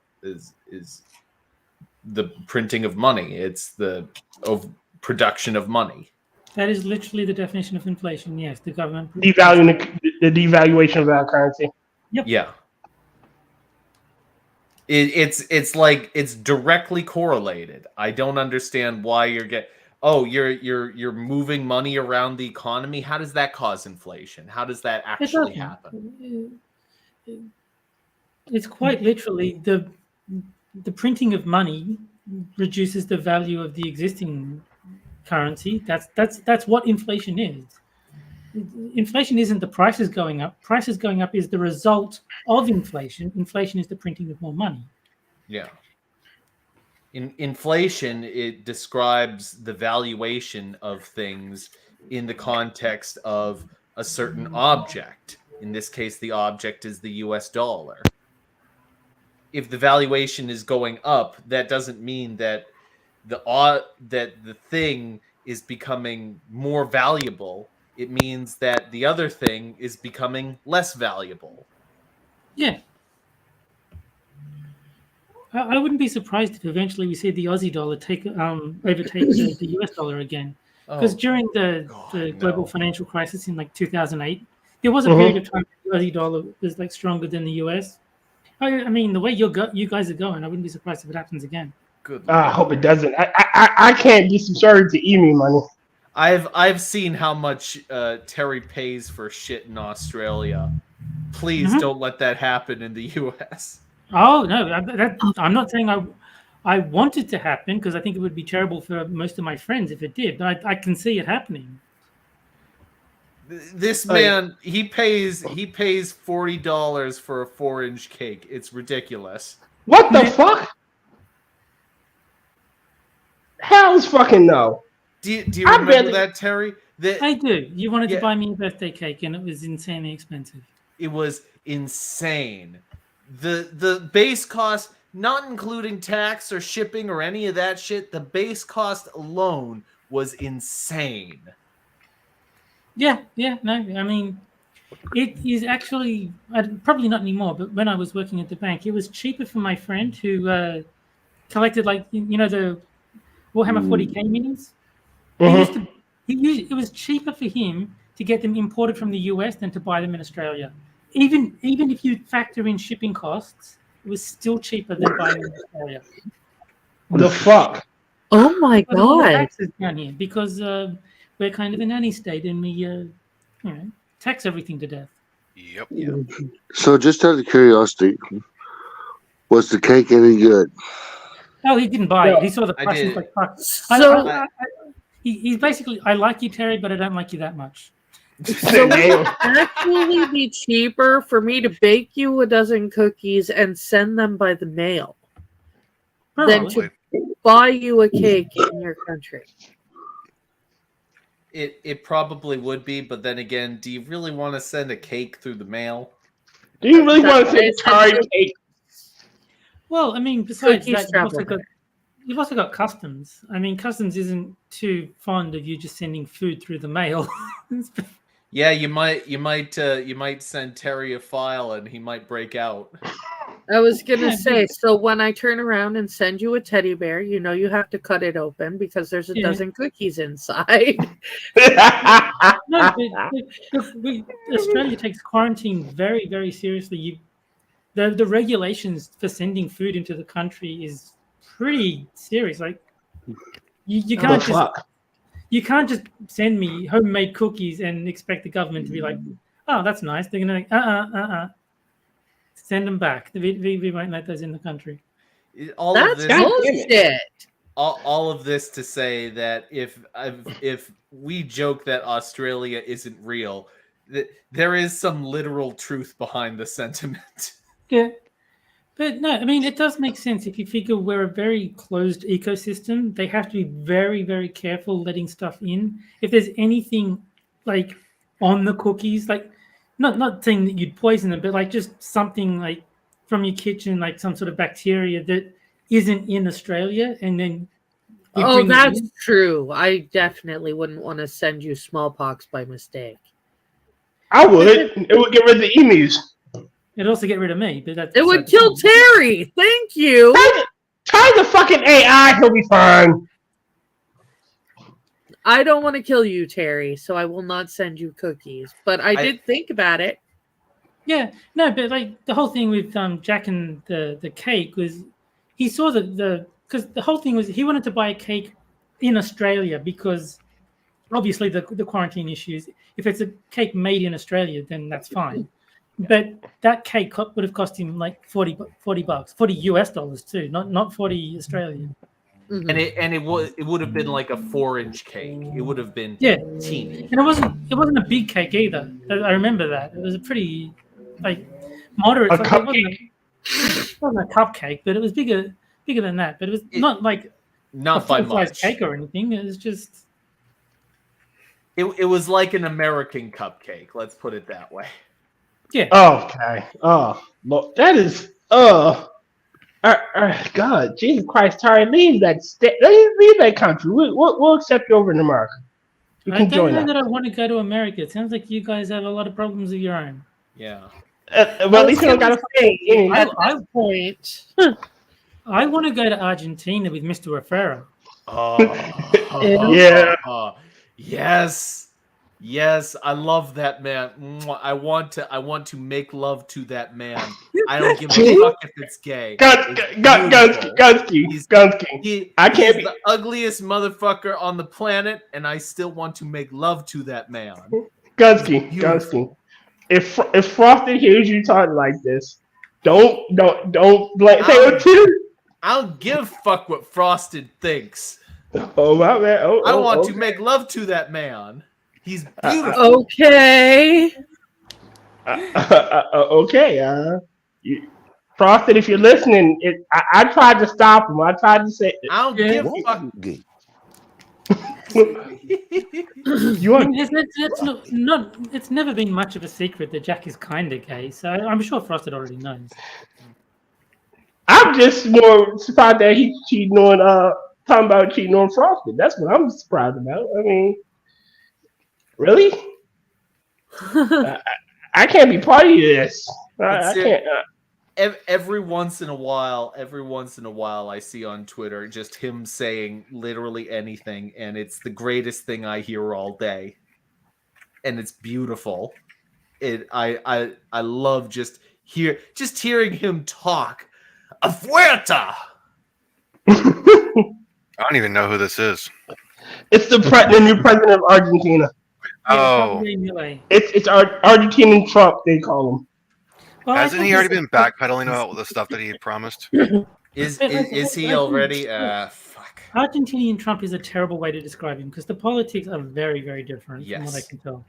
printing of money. It's the production of money. That is literally the definition of inflation. Yes, the government devaluing the devaluation of our currency. Yep. Yeah. It's like it's directly correlated. I don't understand why you're moving money around the economy. How does that cause inflation? How does that actually happen? It's quite literally the printing of money reduces the value of the existing currency. That's what inflation is. Inflation isn't the prices going up. Prices going up is the result of inflation. Inflation is the printing of more money. Yeah. Inflation, it describes the valuation of things in the context of a certain object. In this case, the object is the US dollar. If the valuation is going up, that doesn't mean that the thing is becoming more valuable. It means that the other thing is becoming less valuable. Yeah. I wouldn't be surprised if eventually we see the Aussie dollar overtake the US dollar again. Because during the global financial crisis in like 2008, there was a period of time the Aussie dollar was like stronger than the US. I mean, the way you guys are going, I wouldn't be surprised if it happens again. Good. I hope it doesn't. I can't be subservient to e-me money. I've seen how much Terry pays for shit in Australia. Please don't let that happen in the US. Oh no, I'm not saying I want it to happen because I think it would be terrible for most of my friends if it did. But I can see it happening. This man, he pays $40 for a 4-inch cake. It's ridiculous. What the fuck? Hell's fucking no. Do you remember that, Terry? I do. You wanted to buy me a birthday cake, and it was insanely expensive. It was insane. The base cost, not including tax or shipping or any of that shit, the base cost alone was insane. Yeah, no, I mean, it is actually probably not anymore. But when I was working at the bank, it was cheaper for my friend who collected the Warhammer 40k minis. It was cheaper for him to get them imported from the US than to buy them in Australia. Even if you factor in shipping costs, it was still cheaper than buying them in Australia. The fuck? Oh my god! Taxes down here because we're kind of a nanny state and we tax everything to death. Yep. So, just out of curiosity, was the cake any good? Oh, he didn't buy it. He saw the price. He's like, fuck. He's basically, I like you, Terry, but I don't like you that much. So would it actually be cheaper for me to bake you a dozen cookies and send them by the mail than to buy you a cake in your country? It probably would be, but then again, do you really want to send a cake through the mail? Do you really want to send a card cake? Well, I mean, besides that, you've also got customs. I mean, customs isn't too fond of you just sending food through the mail. Yeah, you might send Terry a file and he might break out. I was gonna say, so when I turn around and send you a teddy bear, you know you have to cut it open because there's a dozen cookies inside. No, Australia takes quarantine very, very seriously. The regulations for sending food into the country is pretty serious. Like you can't you can't just send me homemade cookies and expect the government to be like, oh, that's nice. They're gonna like, send them back. We won't let those in the country. That's bullshit. All of this to say that if we joke that Australia isn't real, there is some literal truth behind the sentiment. Yeah. But no, I mean, it does make sense if you figure we're a very closed ecosystem. They have to be very, very careful letting stuff in. If there's anything like on the cookies, like not saying that you'd poison them, but like just something like from your kitchen, like some sort of bacteria that isn't in Australia, and then that's true. I definitely wouldn't want to send you smallpox by mistake. I would. It would get rid of the emus. It'd also get rid of me, but it would kill Terry. Thank you. Try the fucking AI. He'll be fine. I don't want to kill you, Terry, so I will not send you cookies. But I did think about it. Yeah, no, but like the whole thing with Jack and the cake was he saw because the whole thing was he wanted to buy a cake in Australia because obviously the quarantine issues. If it's a cake made in Australia, then that's fine. But that cake would have cost him like $40 US dollars too, not 40 Australian. Mm-hmm. And it would have been like a 4-inch cake. It would have been teeny. And it wasn't a big cake either. I remember that. It was a pretty like moderate. A cupcake. It wasn't a cupcake, but it was bigger than that. But it was not like not by much cake or anything. It was just. It was like an American cupcake. Let's put it that way. Yeah. Okay. Oh, look, that is. God, Jesus Christ, Terry, leave that leave that country. We'll accept you over in America. You can join us. I don't know that I want to go to America. It sounds like you guys have a lot of problems of your own. Yeah. Well, at least you don't got to stay. At that point, I want to go to Argentina with Mr. Raffaello. Yeah. Yes, I love that man. I want to make love to that man. I don't give a fuck if it's gay. Gunski. He's the ugliest motherfucker on the planet, and I still want to make love to that man. Gunski. If Frosted hears you talking like this, don't blame. I don't give a fuck what Frosted thinks. Oh my man. I want to make love to that man. He's beautiful. Okay. Okay. Frosted, if you're listening, I tried to stop him. I tried to say. I don't give a fuck. You want? It's never been much of a secret that Jack is kind of gay, so I'm sure Frosted already knows. I'm just more surprised that he's cheating on talking about cheating on Frosted. That's what I'm surprised about. I mean, really? I can't be part of this. I can't. Every once in a while, I see on Twitter just him saying literally anything, and it's the greatest thing I hear all day, and it's beautiful. I love just hearing him talk. Afuerta. I don't even know who this is. It's the new president of Argentina. Oh, it's Argentinian Trump. They call him. Well, hasn't he already been backpedaling about the stuff that he had promised? Is he already? Fuck. Argentinian Trump is a terrible way to describe him because the politics are very, very different from what I can tell.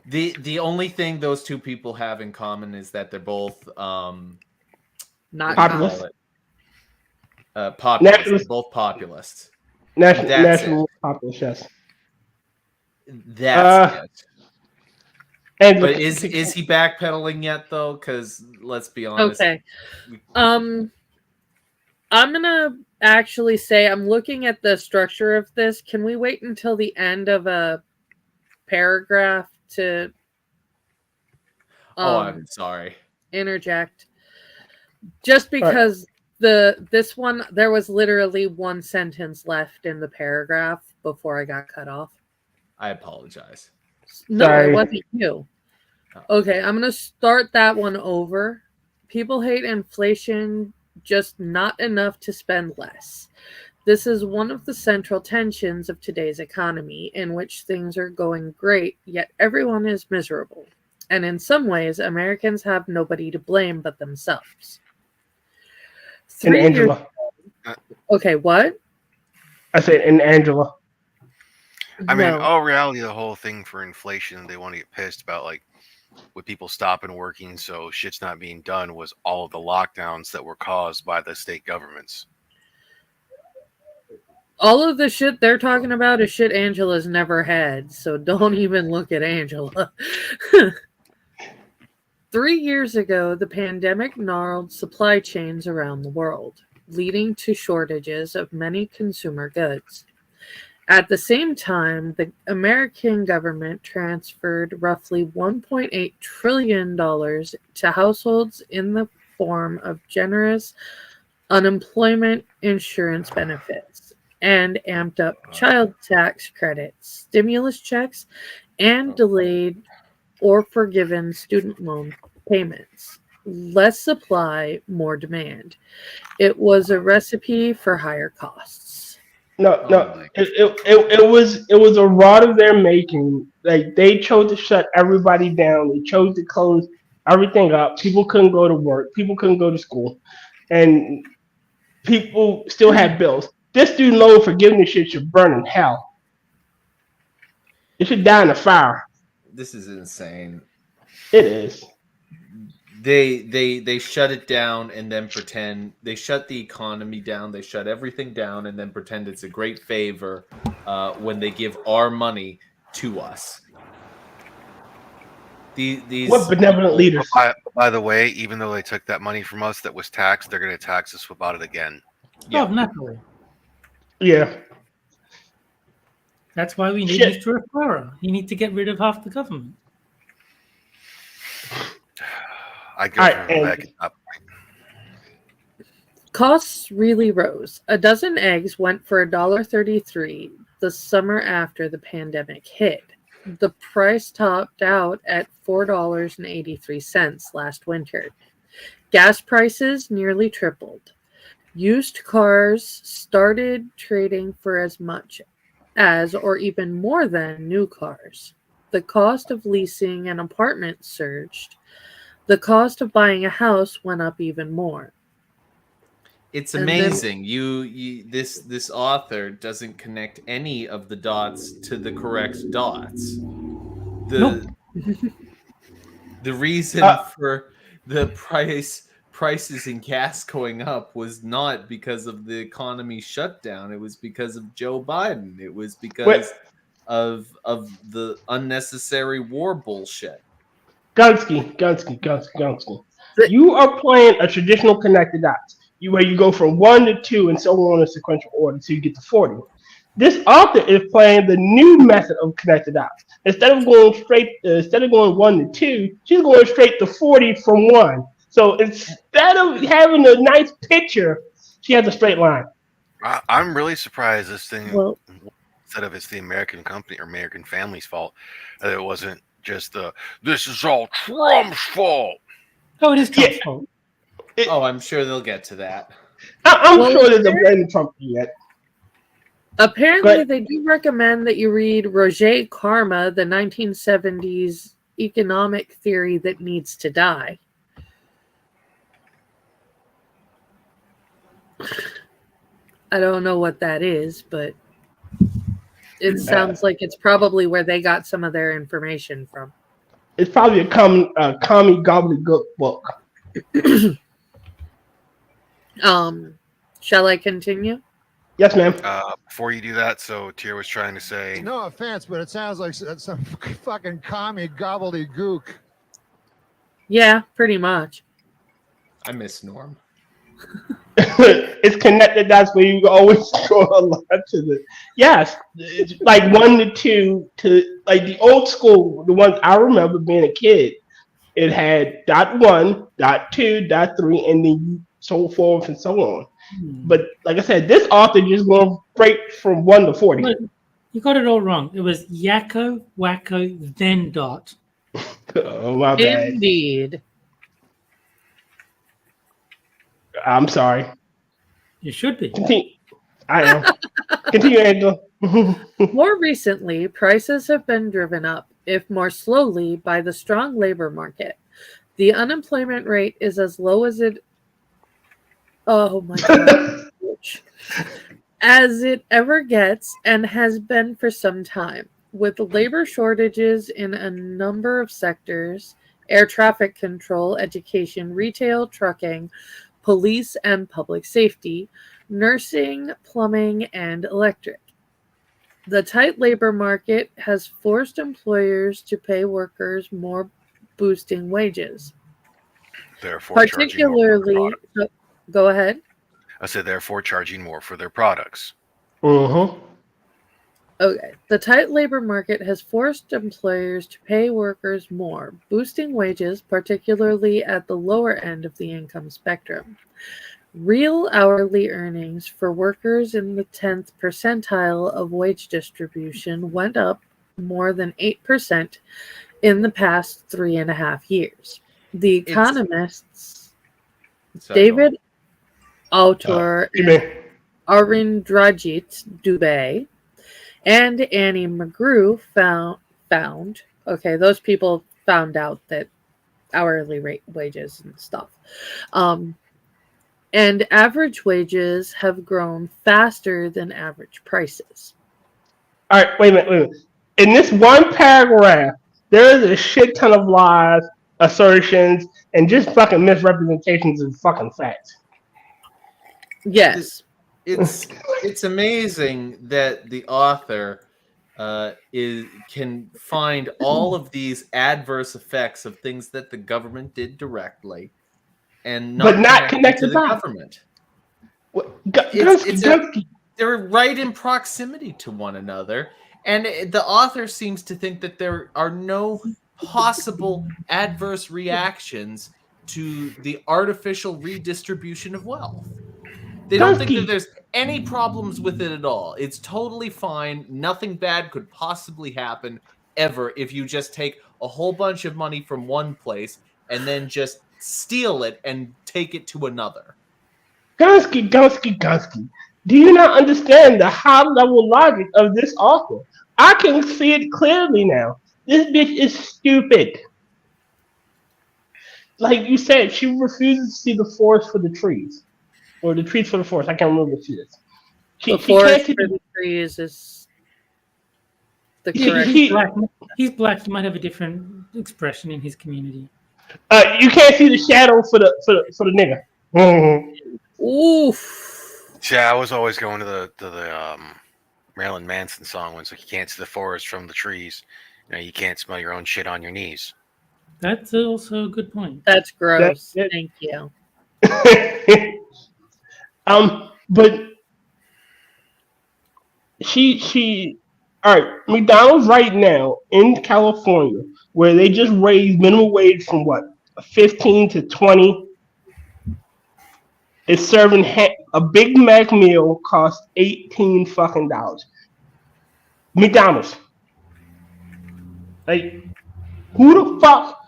The only thing those two people have in common is that they're both Not populist. Populist. They're both populists. National populist. Yes. That's it. And but is he backpedaling yet though? Because let's be honest. Okay. I'm gonna actually say I'm looking at the structure of this. Can we wait until the end of a paragraph to I'm sorry. Interject? Just because this one there was literally one sentence left in the paragraph before I got cut off. I apologize. No, Sorry. it wasn't you. Okay, I'm going to start that one over. People hate inflation, just not enough to spend less. This is one of the central tensions of today's economy, in which things are going great, yet everyone is miserable. And in some ways, Americans have nobody to blame but themselves. and Angela. Okay, what? I said, and Angela. I mean, No. all reality, the whole thing for inflation, they want to get pissed about, like, with people stopping working, so shit's not being done, was all of the lockdowns that were caused by the state governments. All of the shit they're talking about is shit Angela's never had, so don't even look at Angela. 3 years ago, the pandemic gnarled supply chains around the world, leading to shortages of many consumer goods. At the same time, the American government transferred roughly $1.8 trillion to households in the form of generous unemployment insurance benefits and amped up child tax credits, stimulus checks, and delayed or forgiven student loan payments. Less supply, more demand. It was a recipe for higher costs. No. It was a rod of their making. Like, they chose to shut everybody down. They chose to close everything up. People couldn't go to work. People couldn't go to school, and people still had bills. This student loan forgiveness shit should burn in hell. It should die in a fire. This is insane. It is. They shut it down and then pretend they shut the economy down. They shut everything down and then pretend it's a great favor when they give our money to us. These What benevolent leaders? By the way, even though they took that money from us that was taxed, they're going to tax us about it again. Yeah. Oh, naturally. Yeah. That's why we need Mr. Afuera. You need to get rid of half the government. I go back up. Costs really rose. A dozen eggs went for $1.33 the summer after the pandemic hit. The price topped out at $4.83 last winter. Gas prices nearly tripled. Used cars started trading for as much as or even more than new cars. The cost of leasing an apartment surged. The cost of buying a house went up even more. It's amazing. This author doesn't connect any of the dots to the correct dots. The reason for the price prices in gas going up was not because of the economy shutdown. It was because of Joe Biden. It was because of the unnecessary war bullshit. Gunski. You are playing a traditional connected dots, where you go from 1 to 2 and so on in sequential order until you get to 40. This author is playing the new method of connected dots. Instead of going 1 to 2, she's going straight to 40 from 1. So instead of having a nice picture, she has a straight line. I'm really surprised this thing, instead of it's the American company or American family's fault, that it wasn't just this is all Trump's fault. Oh, it is Trump's fault. I'm sure they'll get to that. I'm sure there's a blame Trump yet. Apparently, they do recommend that you read Roger Karma, the 1970s economic theory that needs to die. I don't know what that is, but it sounds like it's probably where they got some of their information from. It's probably a commie gobbledygook book. Shall I continue? Yes, ma'am. Before you do that, so Tier was trying to say... No offense, but it sounds like some fucking commie gobbledygook. Yeah, pretty much. I miss Norm. It's connected. That's where you always go a lot to the. Yes, it's like 1 to 2 to like the old school, the ones I remember being a kid. It had .1, .2, .3, and then so forth and so on. But like I said, this author just going straight from 1 to 40. Look, you got it all wrong. It was Yakko, Wacko, then dot. Oh, my bad. Indeed. I'm sorry. You should be. Continue. I am. Continue, Angela. More recently, prices have been driven up, if more slowly, by the strong labor market. The unemployment rate is as low as it... Oh my God. As it ever gets and has been for some time. With labor shortages in a number of sectors, air traffic control, education, retail, trucking, police and public safety, nursing, plumbing, and electric. The tight labor market has forced employers to pay workers more, boosting wages. Therefore, particularly, go ahead. I said, therefore, charging more for their products. Okay. The tight labor market has forced employers to pay workers more, boosting wages, particularly at the lower end of the income spectrum. Real hourly earnings for workers in the 10th percentile of wage distribution went up more than 8% in the past 3.5 years. The economists David Autor and Arindrajit Dubey and Annie McGrew found okay, those people found out that hourly rate wages and stuff. And average wages have grown faster than average prices. All right, wait a minute. In this one paragraph, there is a shit ton of lies, assertions, and just fucking misrepresentations of fucking facts. Yes. It's amazing that the author can find all of these adverse effects of things that the government did directly, and not connect to the government. They're right in proximity to one another, and the author seems to think that there are no possible adverse reactions to the artificial redistribution of wealth. They don't think that there's any problems with it at all. It's totally fine. Nothing bad could possibly happen ever if you just take a whole bunch of money from one place and then just steal it and take it to another. Gunski. Do you not understand the high-level logic of this author? I can see it clearly now. This bitch is stupid. Like you said, she refuses to see the forest for the trees. Or the trees for the forest. I can't remember what she is. The forest for the trees is the correct. He's black. He might have a different expression in his community. You can't see the shadow for the nigga. Oof. Yeah, I was always going to the Marilyn Manson song when it's like you can't see the forest from the trees. You can't smell your own shit on your knees. That's also a good point. That's gross. That- Thank you. But she all right, McDonald's right now in California, where they just raised minimum wage from what 15 to 20, is serving a Big Mac meal costs $18 fucking dollars. McDonald's, like, who the fuck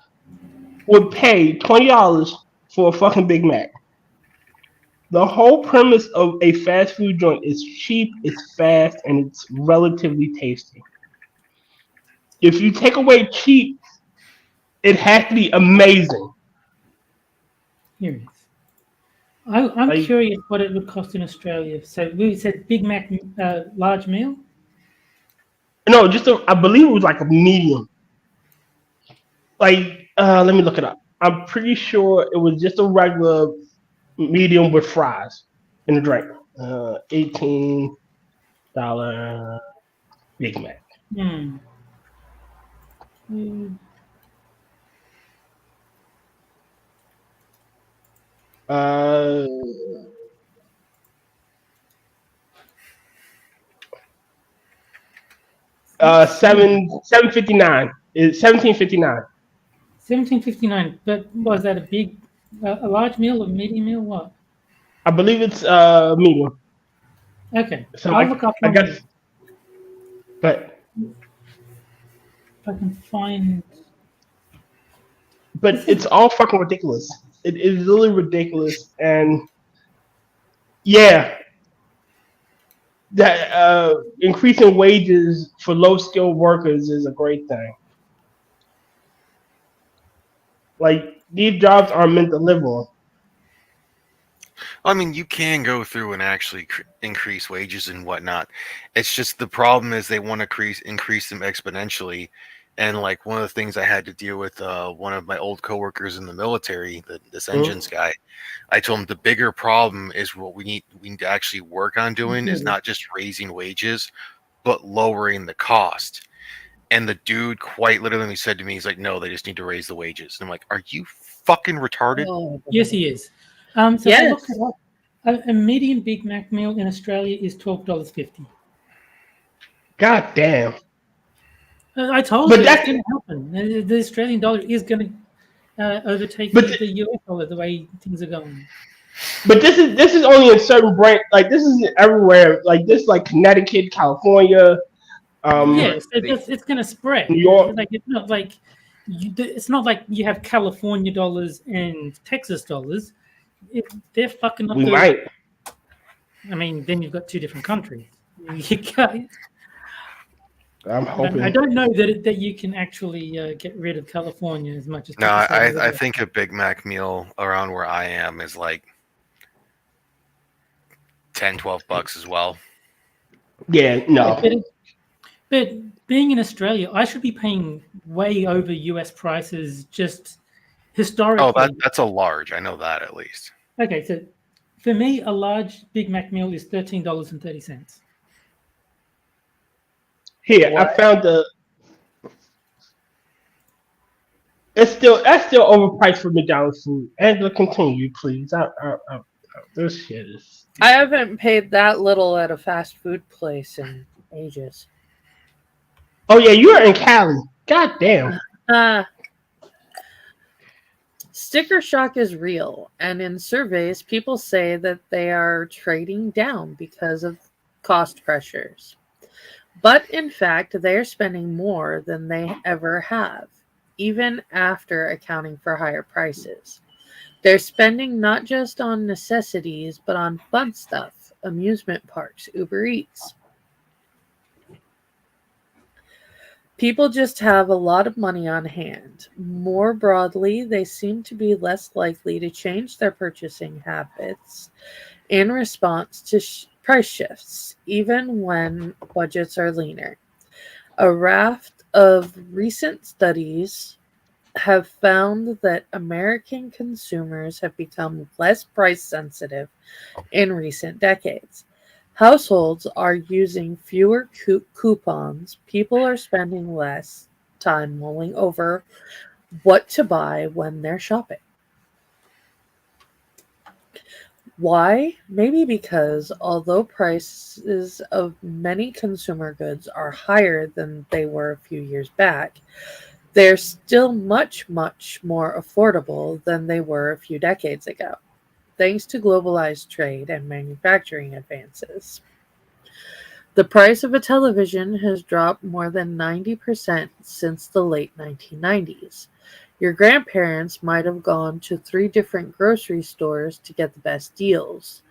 would pay $20 for a fucking Big Mac? The whole premise of a fast food joint is cheap, it's fast, and it's relatively tasty. If you take away cheap, it has to be amazing. Here it is. I'm Like- curious what it would cost in Australia. So we said Big Mac large meal. No, I believe it was like a medium. Like, let me look it up. I'm pretty sure it was just a regular medium with fries in the drink. $18 Big Mac. Uh, $7.59. It's $17.59. 17.59. But was that a large meal or medium meal? What? I believe it's medium. Okay. So I'll look up. I guess. But if I can find. But it's all fucking ridiculous. It is really ridiculous, and yeah, that increasing wages for low skilled workers is a great thing. Like, these jobs are meant to live on. I mean, you can go through and actually increase wages and whatnot. It's just the problem is they want to increase them exponentially. And like one of the things I had to deal with one of my old coworkers in the military, this engines guy, I told him the bigger problem is what we need to actually work on doing is not just raising wages, but lowering the cost. And the dude quite literally said to me, he's like, no, they just need to raise the wages. And I'm like, are you fucking retarded? Oh. Yes, he is. So Yes. I looked it up. A medium Big Mac meal in Australia is $12.50. God damn. I told But you that's- it's going to happen. The Australian dollar is going to overtake But the US dollar the way things are going. But this is only in certain branch. Like, this isn't everywhere. Like, this, like Connecticut, California. Yeah, so it's going to spread. New York. Like, it's not like you have California dollars and Texas dollars. They're fucking up. We might. I mean, then you've got two different countries. You can't, I'm hoping. I don't know that you can actually get rid of California as much as. No, people say I think a Big Mac meal around where I am is like $10-12 as well. Yeah, no. But being in Australia, I should be paying way over US prices just historically. Oh, that's a large. I know that at least. Okay, so for me, a large Big Mac meal is $13.30. Here, I found that's still overpriced for McDonald's food. Angela, continue, please. This shit is. I haven't paid that little at a fast food place in ages. Oh yeah, you are in Cali. God damn. Sticker shock is real, and in surveys, people say that they are trading down because of cost pressures. But in fact, they are spending more than they ever have, even after accounting for higher prices. They're spending not just on necessities, but on fun stuff, amusement parks, Uber Eats. People just have a lot of money on hand. More broadly, they seem to be less likely to change their purchasing habits in response to price shifts, even when budgets are leaner. A raft of recent studies have found that American consumers have become less price sensitive in recent decades. Households are using fewer coupons. People are spending less time mulling over what to buy when they're shopping. Why? Maybe because although prices of many consumer goods are higher than they were a few years back, they're still much, much more affordable than they were a few decades ago, thanks to globalized trade and manufacturing advances. The price of a television has dropped more than 90% since the late 1990s. Your grandparents might have gone to 3 different grocery stores to get the best deals.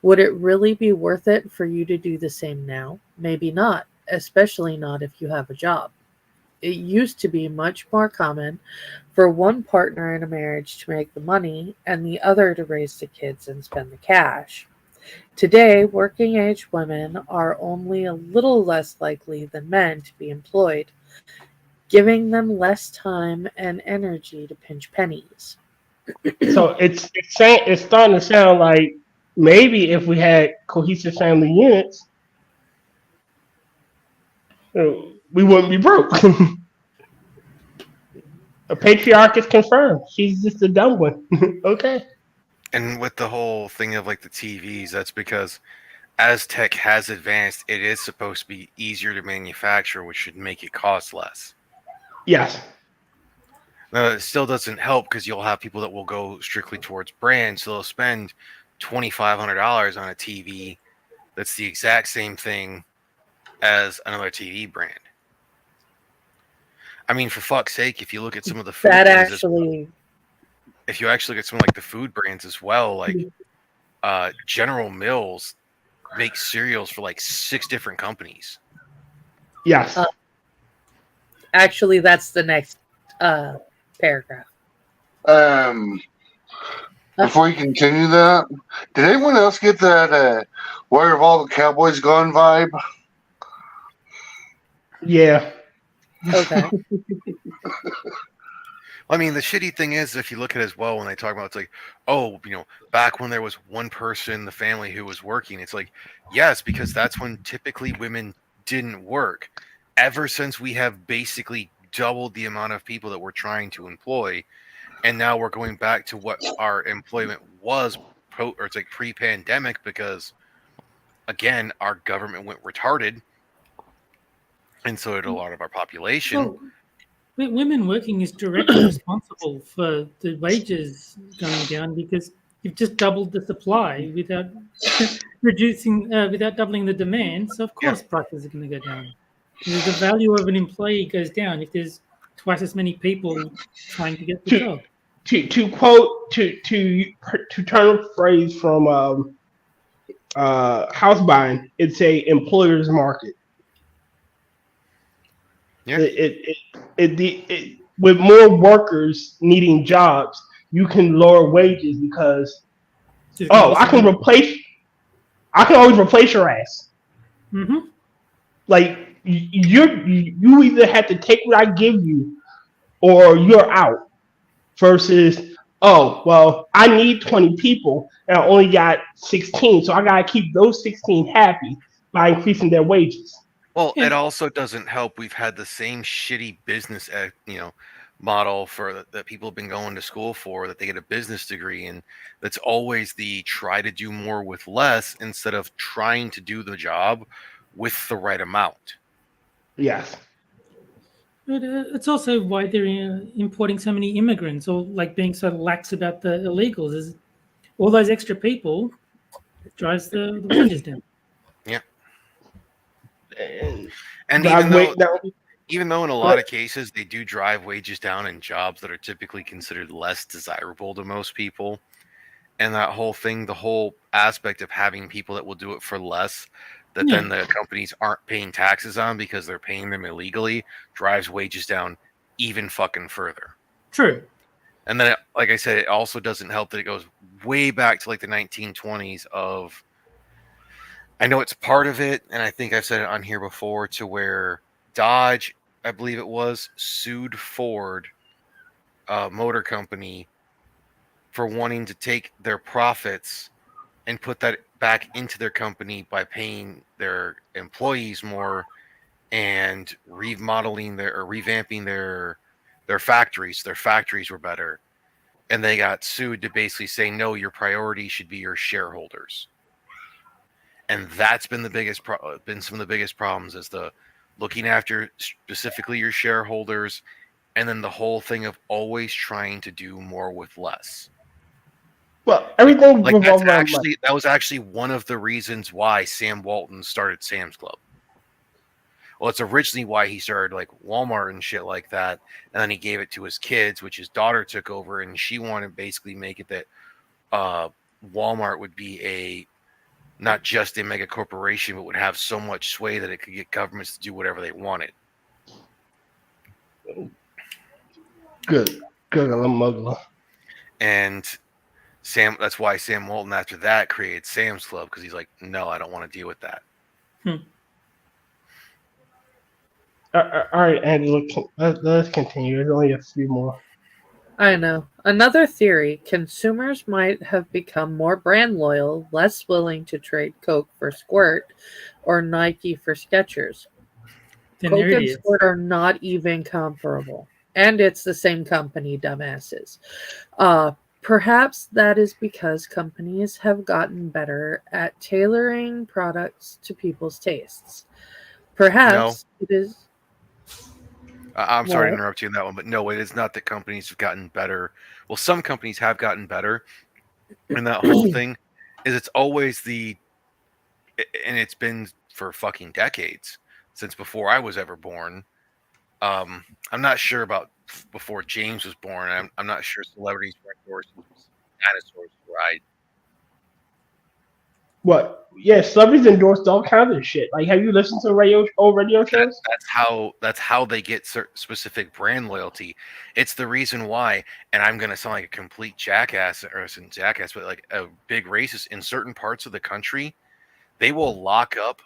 Would it really be worth it for you to do the same now? Maybe not, especially not if you have a job. It used to be much more common for one partner in a marriage to make the money and the other to raise the kids and spend the cash. Today, working age women are only a little less likely than men to be employed, giving them less time and energy to pinch pennies. So it's starting to sound like maybe if we had cohesive family units, we wouldn't be broke. A patriarch is confirmed. She's just a dumb one. Okay. And with the whole thing of like the TVs, that's because as tech has advanced, it is supposed to be easier to manufacture, which should make it cost less. Yes. Now, it still doesn't help because you'll have people that will go strictly towards brands, so they'll spend $2,500 on a TV that's the exact same thing as another TV brand. I mean, for fuck's sake, if you look at some of the food That brands, actually, if you actually look at some like the food brands as well, like General Mills makes cereals for like 6 different companies. Yes. actually, that's the next paragraph. Before you continue that, did anyone else get that Where Have All the Cowboys Gone vibe? Yeah. Okay. I mean, the shitty thing is, if you look at it as well, when they talk about it's like, oh, back when there was one person in the family who was working, it's like, yes, because that's when typically women didn't work. Ever since we have basically doubled the amount of people that we're trying to employ, and now we're going back to what our employment was, or it's like pre-pandemic, because again, our government went retarded, and so did a lot of our population. Well, women working is directly responsible for the wages going down because you've just doubled the supply without without doubling the demand. So of course prices are going to go down. The value of an employee goes down if there's twice as many people trying to get the job. To quote to turn a phrase from house buying, it's a employer's market. Yeah. With more workers needing jobs, you can lower wages because I can always replace your ass. Mm-hmm. Like you either have to take what I give you or you're out. Versus, I need 20 people and I only got 16, so I gotta keep those 16 happy by increasing their wages. Well, it also doesn't help. We've had the same shitty business, model that people have been going to school for, that they get a business degree, and that's always the try to do more with less instead of trying to do the job with the right amount. Yes. But it's also why they're importing so many immigrants, or like being so lax about the illegals. Is all those extra people drives the wages down. Yeah. And even though in a lot of cases they do drive wages down in jobs that are typically considered less desirable to most people, and that whole thing, the whole aspect of having people that will do it for less, that then the companies aren't paying taxes on because they're paying them illegally, drives wages down even fucking further. True. And then, like I said, it also doesn't help that it goes way back to like the 1920s of, I know it's part of it, and I think I've said it on here before, to where Dodge, I believe it was, sued Ford motor company for wanting to take their profits and put that back into their company by paying their employees more and remodeling revamping their factories. Their factories were better, and they got sued to basically say, no, your priority should be your shareholders. And that's been been some of the biggest problems, is the looking after specifically your shareholders, and then the whole thing of always trying to do more with less. Well, everything Like revolves around money. that was actually one of the reasons why Sam Walton started Sam's Club. Well, it's originally why he started like Walmart and shit like that, and then he gave it to his kids, which his daughter took over, and she wanted to basically make it that Walmart would be not just a mega corporation, but would have so much sway that it could get governments to do whatever they wanted. Good, mugler. And that's why Sam Walton after that created Sam's Club, because he's like, no, I don't want to deal with that. All right, Angela, let's continue. There's only a few more. I know. Another theory, consumers might have become more brand loyal, less willing to trade Coke for Squirt or Nike for Skechers. Then Coke there it and is. Squirt are not even comparable. And it's the same company, dumbasses. Perhaps that is because companies have gotten better at tailoring products to people's tastes. Perhaps it is... I'm sorry to interrupt you on that one, but no, it is not that companies have gotten better. Well, some companies have gotten better, and that whole thing is it's always and it's been for fucking decades, since before I was ever born. I'm not sure about before James was born. I'm not sure celebrities were endorsing dinosaurs, right? What? Yeah, celebrities endorsed all kinds of shit. Like, have you listened to old radio shows? That's how they get specific brand loyalty. It's the reason why, and I'm gonna sound like a complete jackass, but like a big racist in certain parts of the country, they will lock up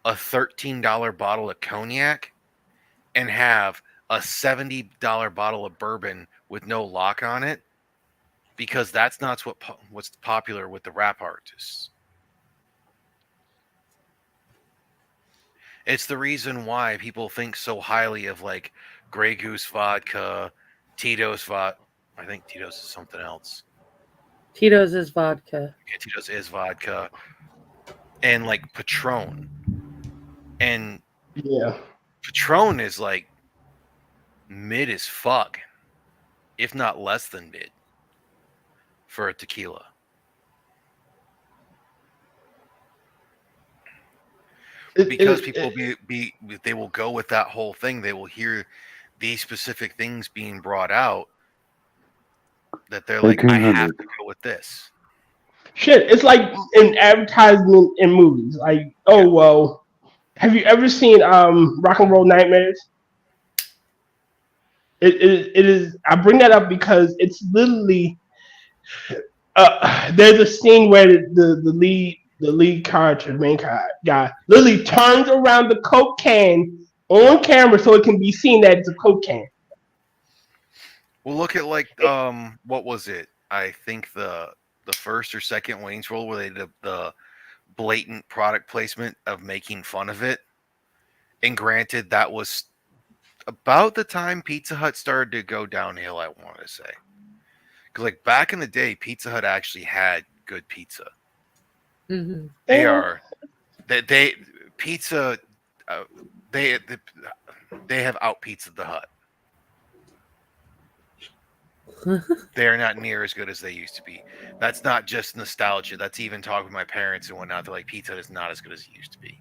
a $13 bottle of cognac and have a $70 bottle of bourbon with no lock on it, because that's not what's popular with the rap artists. It's the reason why people think so highly of like Grey Goose vodka, Tito's vodka. I think Tito's is something else. Tito's is vodka. Yeah, Tito's is vodka. And like Patron. And yeah, Patron is like mid as fuck, if not less than mid, for a tequila. Because people they will go with that whole thing. They will hear these specific things being brought out that they're like, I have to go with this. Shit, it's like an advertisement in movies. Like, oh well, have you ever seen Rock and Roll Nightmares? It is. I bring that up because it's literally there's a scene where the lead character, the main guy, literally turns around the Coke can on camera so it can be seen that it's a Coke can. Well, look at like what was it? I think the first or second Wayne's World, where they did the blatant product placement of making fun of it. And granted, that was about the time Pizza Hut started to go downhill, I want to say. Because like back in the day, Pizza Hut actually had good pizza. Mm-hmm. They have out pizzaed the Hut. They are not near as good as they used to be. That's not just nostalgia. That's even talking with my parents and whatnot. They're like, Pizza Hut is not as good as it used to be.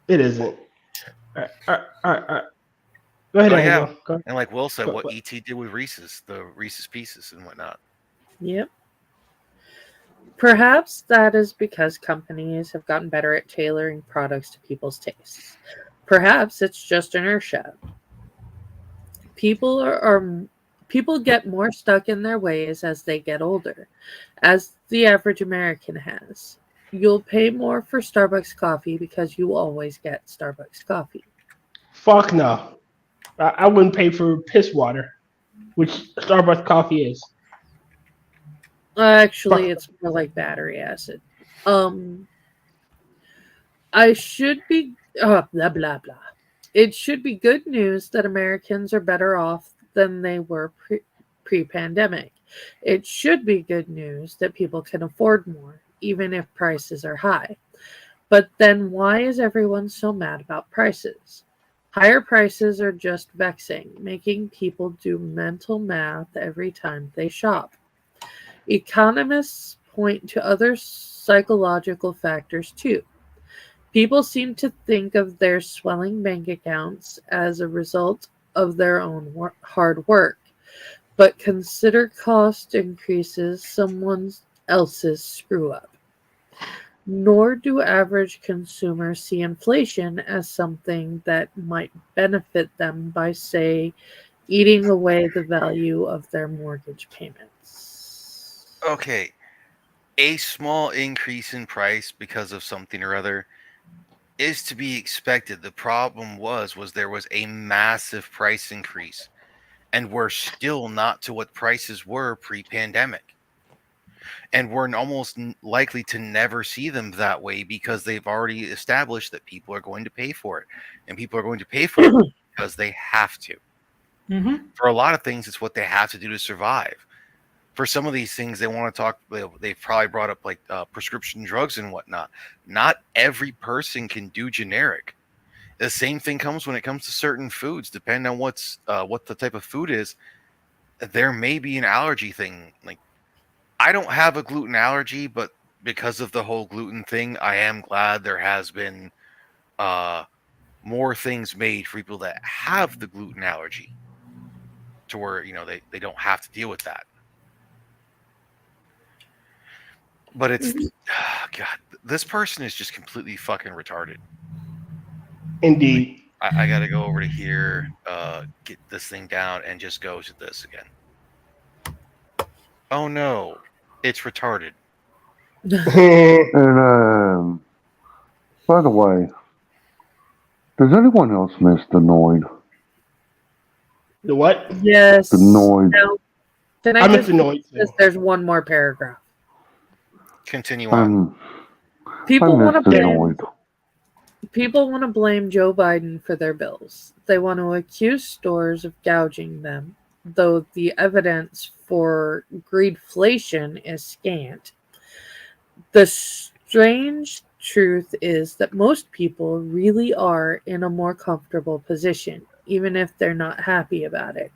It isn't. All right. Go ahead. Go ahead. And like Will said, what ET did with Reese's, the Reese's Pieces and whatnot. Yep. Perhaps that is because companies have gotten better at tailoring products to people's tastes. Perhaps it's just inertia. People get more stuck in their ways as they get older, as the average American has. You'll pay more for Starbucks coffee because you always get Starbucks coffee. Fuck no. I wouldn't pay for piss water. which Starbucks coffee is. Actually, it's more like battery acid. I should be blah blah blah. It should be good news that Americans are better off than they were pre-pandemic. It should be good news that people can afford more, even if prices are high. But then why is everyone so mad about prices? Higher prices are just vexing, making people do mental math every time they shop. Economists point to other psychological factors too. People seem to think of their swelling bank accounts as a result of their own hard work, but consider cost increases someone else's screw up. Nor do average consumers see inflation as something that might benefit them by, say, eating away the value of their mortgage payments. Okay, a small increase in price because of something or other is to be expected. The problem was there was a massive price increase, and we're still not to what prices were pre-pandemic. And we're almost likely to never see them that way because they've already established that people are going to pay for it. And people are going to pay for it because they have to. Mm-hmm. For a lot of things, it's what they have to do to survive. For some of these things, they want to talk, they've probably brought up like prescription drugs and whatnot. Not every person can do generic. The same thing comes when it comes to certain foods. Depending on what the type of food is, there may be an allergy thing. Like, I don't have a gluten allergy, but because of the whole gluten thing, I am glad there has been more things made for people that have the gluten allergy, to where they don't have to deal with that. But it's God, this person is just completely fucking retarded. Indeed. I gotta go over to here, get this thing down, and just go to this again. Oh no, it's retarded. And by the way, does anyone else miss the Noid? The what? Yes. The Noid. Now, can I I miss just the noise. there's one more paragraph. Continue on. People I want miss to the blame Noid. People want to blame Joe Biden for their bills. They want to accuse stores of gouging them, though the evidence for greedflation is scant. The strange truth is that most people really are in a more comfortable position, even if they're not happy about it.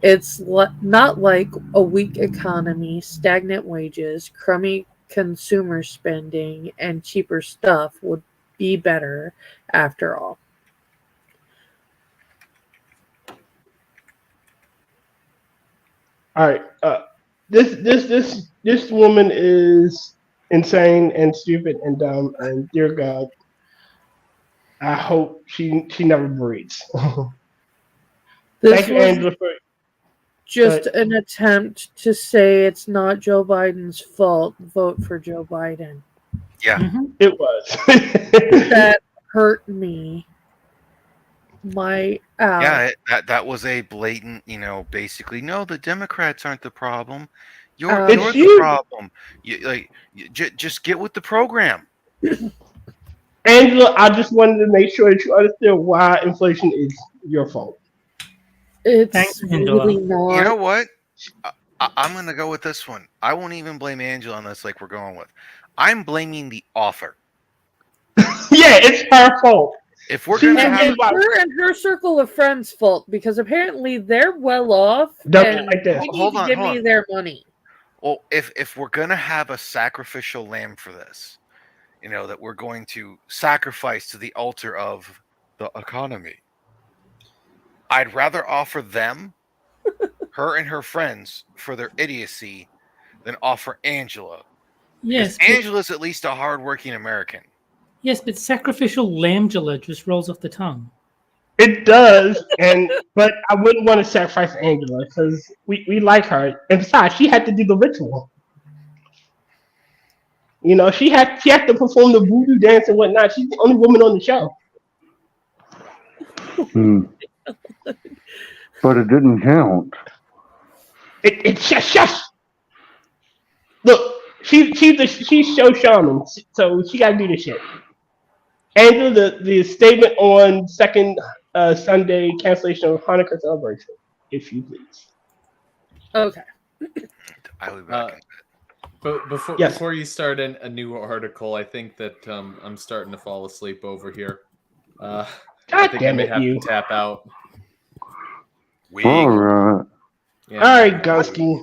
It's not like a weak economy, stagnant wages, crummy consumer spending, and cheaper stuff would be better after all. All right. This woman is insane and stupid and dumb, and dear God, I hope she never breathes. This Thank you, was Angela, for just an attempt to say it's not Joe Biden's fault. Vote for Joe Biden. Yeah, it was. That hurt me. Yeah, that was a blatant, basically, no, the Democrats aren't the problem. You're the problem. Just get with the program. Angela, I just wanted to make sure that you understood why inflation is your fault. It's really not. You know what? I'm going to go with this one. I won't even blame Angela on this like we're going with. I'm blaming the author. Yeah, it's her fault. If we're going to have her and her circle of friends' fault, because apparently they're well off. Don't like this. They need to give me their money. Well, if we're going to have a sacrificial lamb for this, that we're going to sacrifice to the altar of the economy, I'd rather offer them, her and her friends, for their idiocy than offer Angela. Yes. Angela's at least a hardworking American. Yes, but sacrificial lambula just rolls off the tongue. It does, but I wouldn't want to sacrifice Angela because we like her. And besides, she had to do the ritual. She had to perform the voodoo dance and whatnot. She's the only woman on the show. But it didn't count. It's shush. Look, she's show shaman, so she gotta do this shit. And do the statement on second Sunday cancellation of Hanukkah celebration, if you please. Okay. I will be back. But before you start a new article, I think that I'm starting to fall asleep over here. I think damn I may it, have you. to tap out. All right. Yeah. All right, Gunski.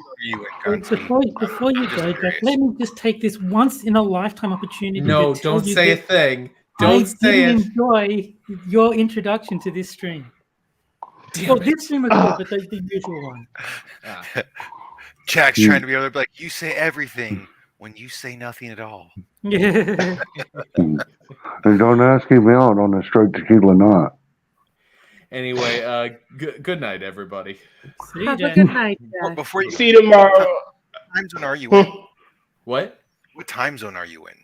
Before you go, Jack, let me just take this once in a lifetime opportunity. No, to tell don't you say a that thing. I Don't say didn't it. enjoy your introduction to this stream. Damn it. This stream was good, but the usual one. Jack's trying to be able to be like, you say everything when you say nothing at all. Yeah. And don't ask him out on a straight tequila night. Anyway, good night, everybody. See you, Have a Jack. good night, Jack. Before you See you tomorrow. what time zone are you in? What? What time zone are you in?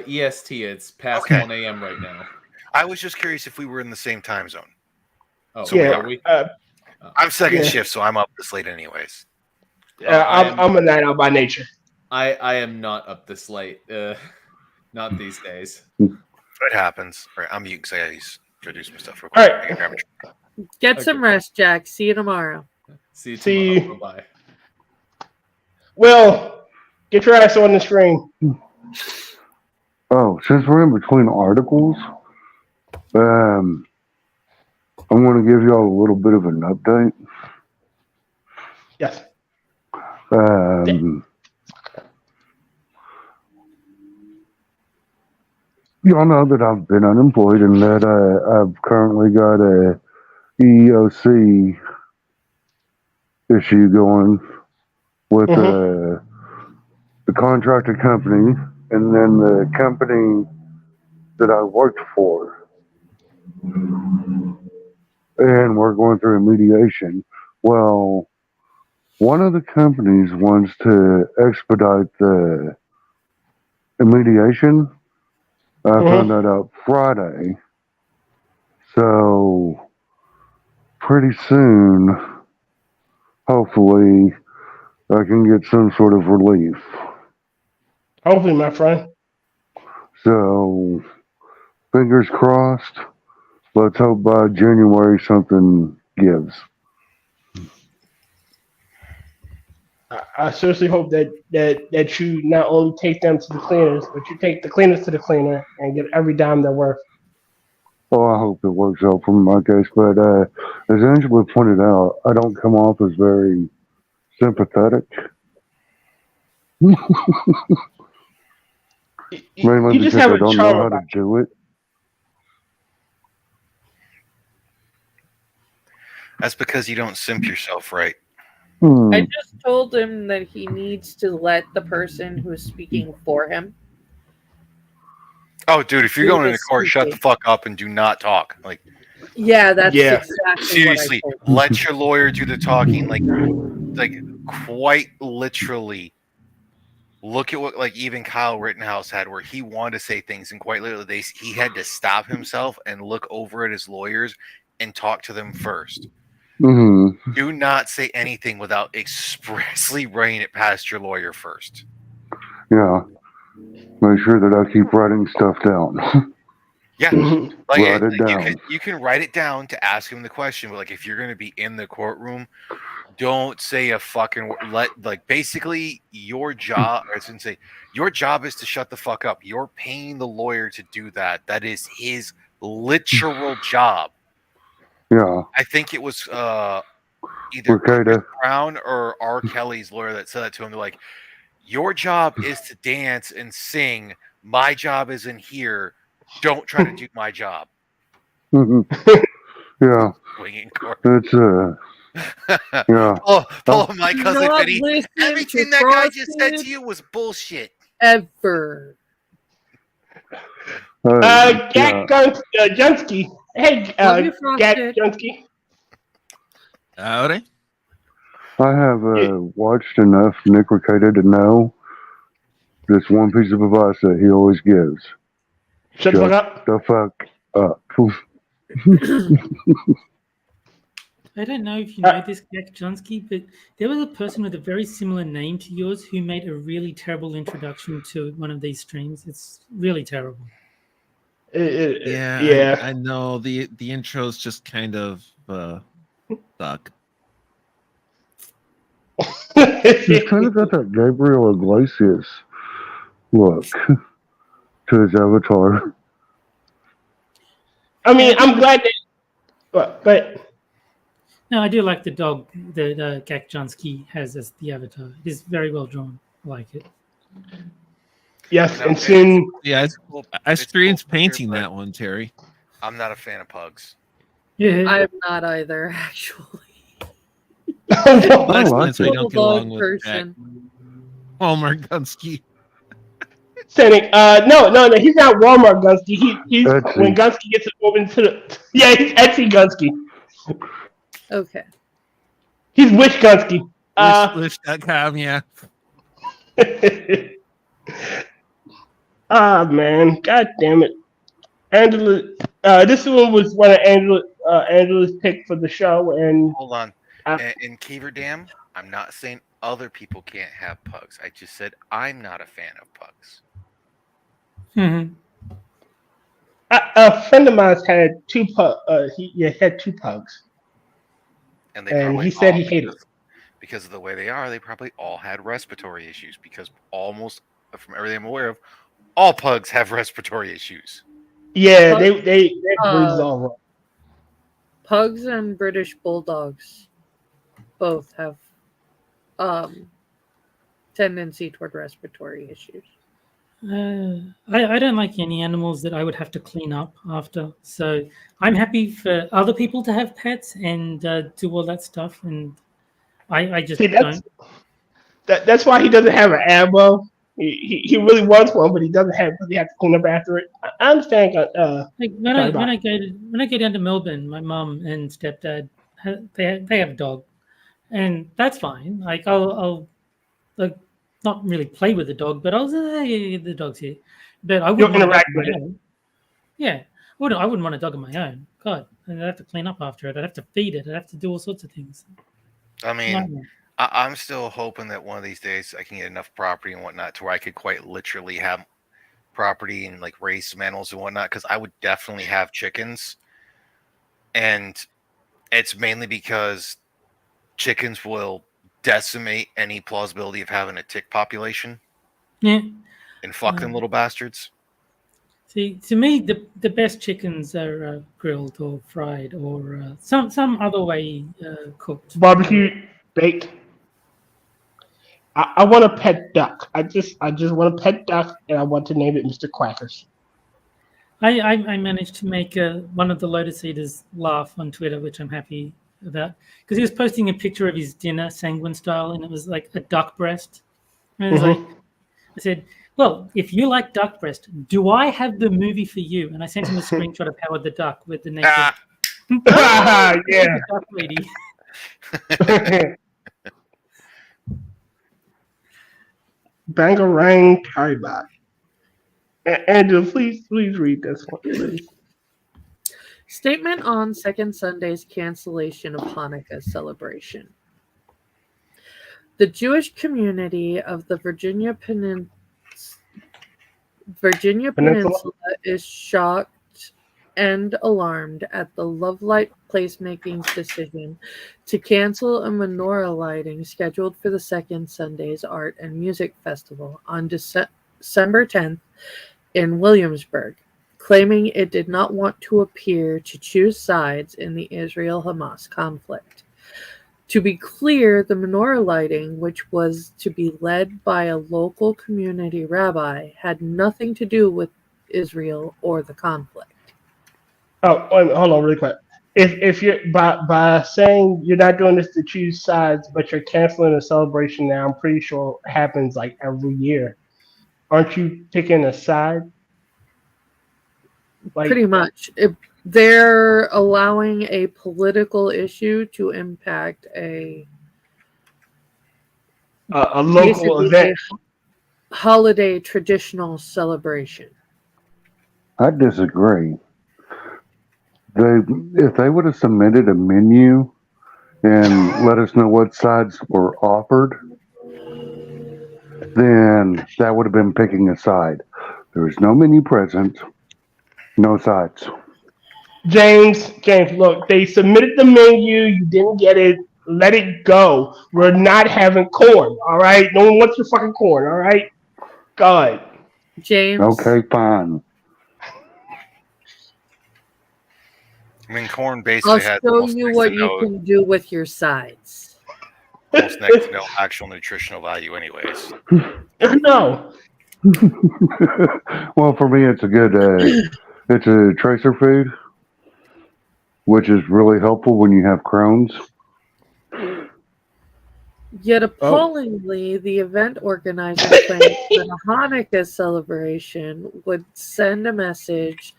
EST. It's past Okay. 1 a.m. right now. I was just curious if we were in the same time zone. Oh, So Yeah. are we? I'm second Yeah. shift, so I'm up this late anyways. I'm a night out by nature. I am not up this late. Not these days. It happens. All right, I'm mute because I gotta introduce myself real All quick. right. I gotta grab a drink. Get some rest, Jack. See you tomorrow. See you See tomorrow. Bye. Will, get your ass on the stream. Oh, since we're in between articles, I'm going to give y'all a little bit of an update. Yes. Y'all know that I've been unemployed and that I've currently got a EEOC issue going with the contracted company and then the company that I worked for. And we're going through a mediation. Well, one of the companies wants to expedite the mediation. I found that out Friday. So, pretty soon, hopefully, I can get some sort of relief. Hopefully, my friend. So, fingers crossed. Let's hope by January something gives. I seriously hope that you not only take them to the cleaners, but you take the cleaners to the cleaner and get every dime they're worth. Oh, I hope it works out for my case. But as Angela pointed out, I don't come off as very sympathetic. Mainly You just because have I a don't charm know how to about do it. That's because you don't simp yourself right. I just told him that he needs to let the person who's speaking for him. Oh, dude, if you're Do going the into court, shut the speaking. fuck up and do not talk. Like, Yeah, that's Yeah. exactly seriously, what I told him. let your lawyer do the talking. Like quite literally. Look at what like even Kyle Rittenhouse had, where he wanted to say things, and quite literally, he had to stop himself and look over at his lawyers and talk to them first. Mm-hmm. Do not say anything without expressly running it past your lawyer first. Yeah. Make sure that I keep writing stuff down. Yeah, like, Write it down. You can write it down to ask him the question, but like if you're going to be in the courtroom, don't say a fucking basically your job. I shouldn't say your job is to shut the fuck up. You're paying the lawyer to do that. That is his literal job. Yeah. I think it was either Ricada. Chris Brown or R. Kelly's lawyer that said that to him. They're like, your job is to dance and sing. My job is in here. Don't try to do my job. Yeah. It's yeah. Follow my cousin Not Benny. listen Everything to that guy just said CrossFit to you was bullshit. ever. Gack Junski. Hey, Love you, Gack Frosted. Junski. Howdy. I have watched enough Nick Ricada to know this one piece of advice that he always gives. Shut the fuck up. The fuck up. I don't know if you know this, Gack Junski, but there was a person with a very similar name to yours who made a really terrible introduction to one of these streams. It's really terrible. Yeah. I know the intro's just kind of suck. He's kind of got that Gabriel Iglesias look to his avatar. I mean, I'm glad that. But No, I do like the dog that Gack Junski has as the avatar. It is very well drawn. I like it. yes, and soon. Yeah, I experienced cool painting here, that one, Terry. I'm not a fan of pugs. Yeah, I'm not either, actually. That's like so I don't get along with person. Walmart Gunski. Saying, no, he's not Walmart Gunski. He's Etsy. when Gunski gets moved into the. Yeah, he's Etsy Gunski. Okay. He's Wish Gunski. Wish.com, yeah. Man, god damn it, Angela. This one was one of Angela's pick for the show, and Hold on. In Kyivedam, I'm not saying other people can't have pugs. I just said I'm not a fan of pugs. Mhm. a friend of mine had two had two pugs, And they and probably he said all, he hated it. because of the way they are, they probably all had respiratory issues because almost from everything I'm aware of, all pugs have respiratory issues. Yeah, Pug- they breeds all wrong. Pugs and British Bulldogs both have tendency toward respiratory issues. I don't like any animals that I would have to clean up after. So I'm happy for other people to have pets and do all that stuff. And I just See, don't. that's why he doesn't have an ammo. He really wants one, but he doesn't have because he has to clean up after it. I understand. Like when I go down to Melbourne, my mum and stepdad they have a dog, and that's fine. Like I'll like not really play with the dog, but I'll say, hey, the dog's here. But I wouldn't You'll want a dog interact of with my it. own. Yeah, I wouldn't want a dog of my own. God, I'd have to clean up after it. I'd have to feed it. I'd have to do all sorts of things. I mean, Nightmare. I'm still hoping that one of these days I can get enough property and whatnot to where I could quite literally have property and like raise some animals and whatnot, because I would definitely have chickens. And it's mainly because chickens will decimate any plausibility of having a tick population Yeah. and fuck them little bastards. See, to me, the best chickens are grilled or fried or some other way cooked. Barbecue, baked. I want a pet duck. I just want a pet duck, and I want to name it Mr. Quackers. I managed to make one of the Lotus Eaters laugh on Twitter, which I'm happy about, because he was posting a picture of his dinner, sanguine style, and it was like a duck breast. And it was like, I said, well, if you like duck breast, do I have the movie for you? And I sent him a screenshot of Howard the Duck with the naked Yeah. duck lady. Bangarang Kaibai. Andrew, please read this one, please. Statement on Second Sunday's cancellation of Hanukkah celebration. The Jewish community of the Virginia Peninsula is shocked and alarmed at the Lovelight Placemaking's decision to cancel a menorah lighting scheduled for the Second Sunday's Art and Music Festival on December 10th in Williamsburg, claiming it did not want to appear to choose sides in the Israel-Hamas conflict. To be clear, the menorah lighting, which was to be led by a local community rabbi, had nothing to do with Israel or the conflict. Oh, wait, hold on, really quick. If you're by saying you're not doing this to choose sides, but you're canceling a celebration now, I'm pretty sure it happens like every year. Aren't you picking a side? Like, Pretty much. They're allowing a political issue to impact a local basically event. a holiday traditional celebration. I disagree. If they would have submitted a menu and let us know what sides were offered, then that would have been picking a side. There was no menu present, no sides. James, look, they submitted the menu. You didn't get it. Let it go. We're not having corn, all right? No one wants your fucking corn, all right? God. James. Okay, fine. I mean, corn I'll basically has show almost you next what to you no, can do with your sides. almost next to no actual nutritional value, anyways. No. Well, for me, it's a good. It's a tracer food, which is really helpful when you have Crohn's. Yet appallingly, the event organizers claimed that a Hanukkah celebration would send a message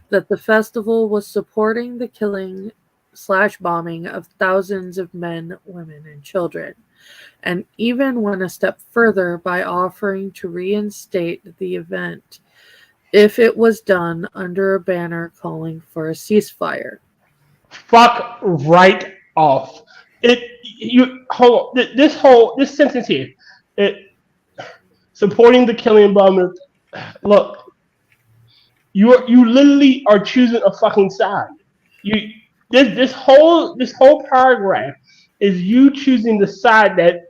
that the festival was supporting the killing / bombing of thousands of men, women, and children, and even went a step further by offering to reinstate the event if it was done under a banner calling for a ceasefire. Fuck right off. You hold on. This sentence here. Supporting the killing bomb. Look, you literally are choosing a fucking side. This whole paragraph is you choosing the side that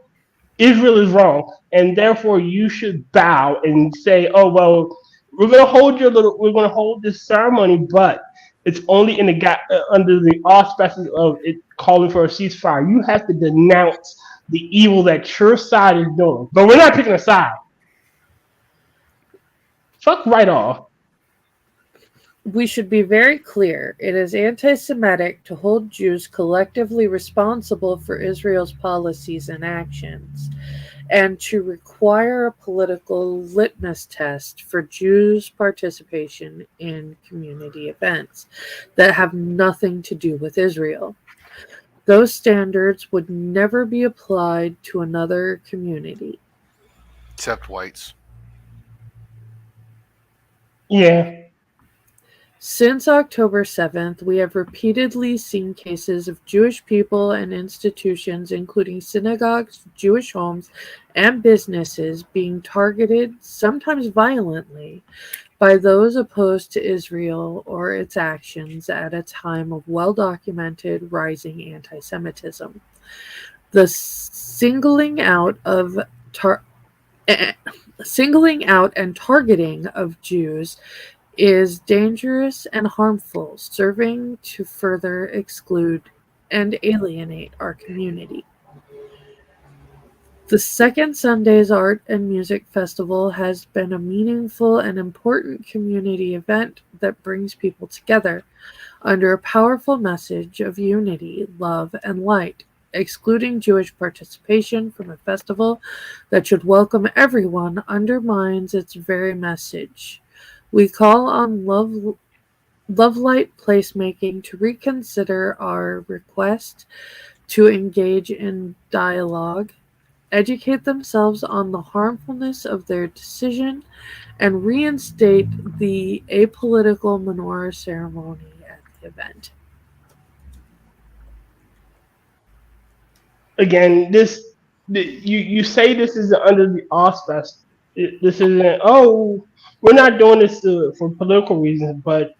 Israel is wrong, and therefore you should bow and say, "Oh well, we're gonna hold this ceremony, but it's only under the auspices of it calling for a ceasefire. You have to denounce the evil that your side is doing, but we're not picking a side. Fuck right off." We should be very clear. It is anti-Semitic to hold Jews collectively responsible for Israel's policies and actions, and to require a political litmus test for Jews' participation in community events that have nothing to do with Israel. Those standards would never be applied to another community. Except whites. Yeah. Since October 7th, we have repeatedly seen cases of Jewish people and institutions, including synagogues, Jewish homes, and businesses, being targeted, sometimes violently, by those opposed to Israel or its actions at a time of well-documented rising anti-Semitism. The singling out and targeting of Jews is dangerous and harmful, serving to further exclude and alienate our community. The Second Sunday's Art and Music Festival has been a meaningful and important community event that brings people together under a powerful message of unity, love, and light. Excluding Jewish participation from a festival that should welcome everyone undermines its very message. We call on Lovelight Placemaking to reconsider our request to engage in dialogue, educate themselves on the harmfulness of their decision, and reinstate the apolitical menorah ceremony at the event. Again, you say this is under the auspices. This isn't. Oh, we're not doing this for political reasons, but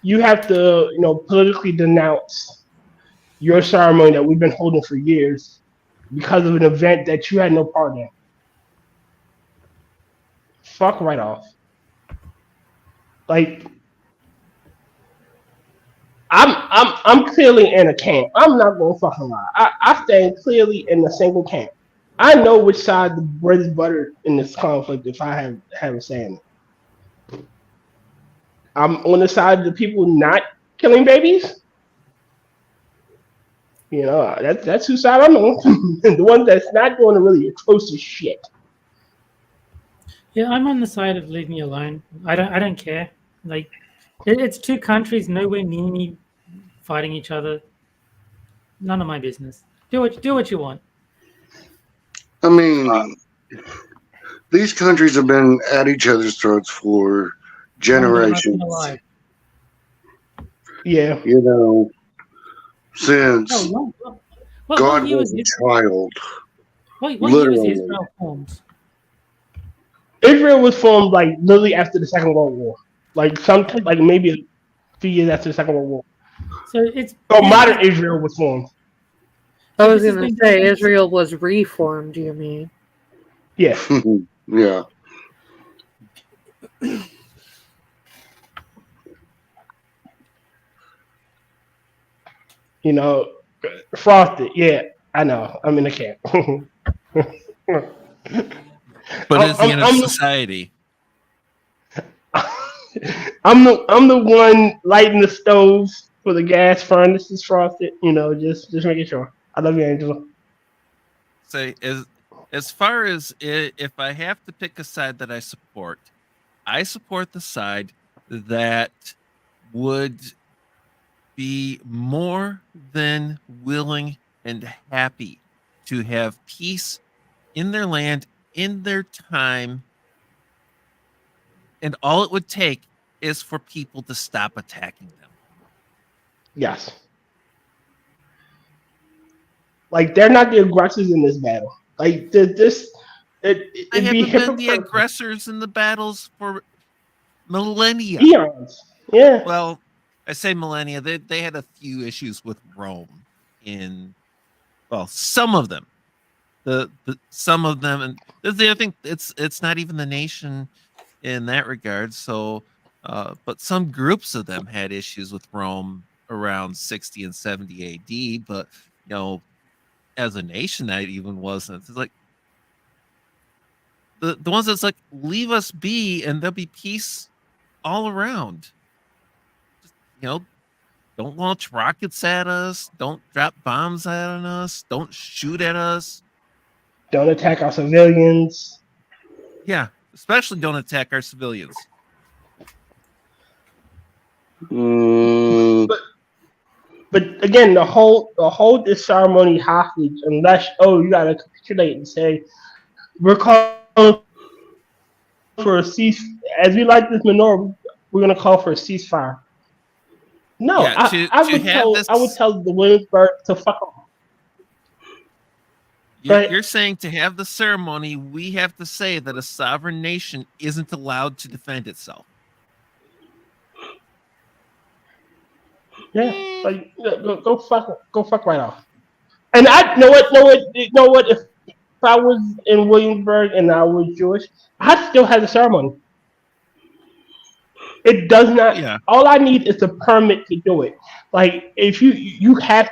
you have to, politically denounce your ceremony that we've been holding for years because of an event that you had no part in. Fuck right off. Like, I'm clearly in a camp. I'm not gonna fucking lie. I stand clearly in a single camp. I know which side the bread is buttered in this conflict if I have a say in it. I'm on the side of the people not killing babies. That's whose side I'm on. The one that's not doing the really atrocious shit. Yeah, I'm on the side of leave me alone. I don't care. Like, it's two countries nowhere near me fighting each other. None of my business. Do what you want. I mean, these countries have been at each other's throats for generations. Yeah. Since. Oh, God year was was a Israel? child. What year was Literally. Israel formed? Israel was formed like literally after the Second World War, like maybe a few years after the Second World War. So it's So modern Israel was formed. I So was this has going to been say going on- Israel was reformed, you mean? Yeah. Yeah. You know, frosted. Yeah, I know. I'm in the camp. But it's the end of I'm society. I'm the one lighting the stoves for the gas furnaces, frosted. You know, just making sure. I love you, Angela. Say as far as if I have to pick a side that I support the side that would be more than willing and happy to have peace in their land, in their time, and all it would take is for people to stop attacking them. Yes. Like they're not the aggressors in this battle. Like They it'd be haven't been the hypocritical. aggressors in the battles for millennia. Eons. Yeah. Well, I say millennia. They had a few issues with Rome some of them. The some of them, and I think it's not even the nation in that regard. So, but some groups of them had issues with Rome around 60 and 70 AD. But as a nation, that even wasn't. It's like the ones that's like, leave us be, and there'll be peace all around. Don't launch rockets at us. Don't drop bombs on us. Don't shoot at us. Don't attack our civilians. Yeah, especially don't attack our civilians. But again, the whole this ceremony hostage, unless you gotta capitulate and say we're calling for a cease. As we like this menorah, we're gonna call for a ceasefire. No, Yeah, I would tell the Williamsburg to fuck off. You're saying to have the ceremony, we have to say that a sovereign nation isn't allowed to defend itself. Yeah, like go fuck right off. And I know what. If I was in Williamsburg and I was Jewish, I still have the ceremony. It does not. Yeah. All I need is a permit to do it. Like if you have,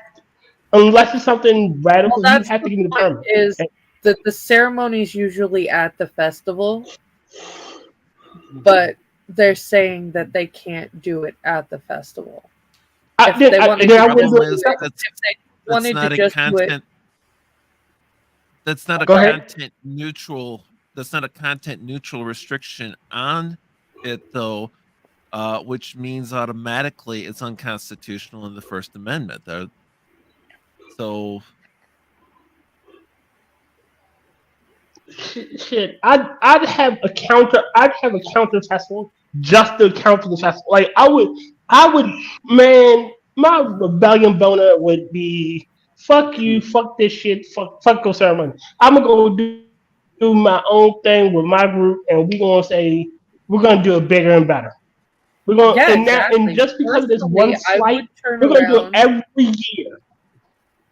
unless it's something radical, you have to give me the permit. Is that the ceremony's usually at the festival, but they're saying that they can't do it at the festival. If they wanted to just do it. That's not a content neutral. That's not a content neutral restriction on it, though, which means automatically it's unconstitutional in the First Amendment. So, shit, I'd have a counter festival just to counter the festival. Like I would, man. My rebellion boner would be fuck you, fuck this shit, fuck your ceremony. I'm gonna go do my own thing with my group, and we're gonna do it bigger and better. We're gonna and just because there's one slight, we're gonna do it every year.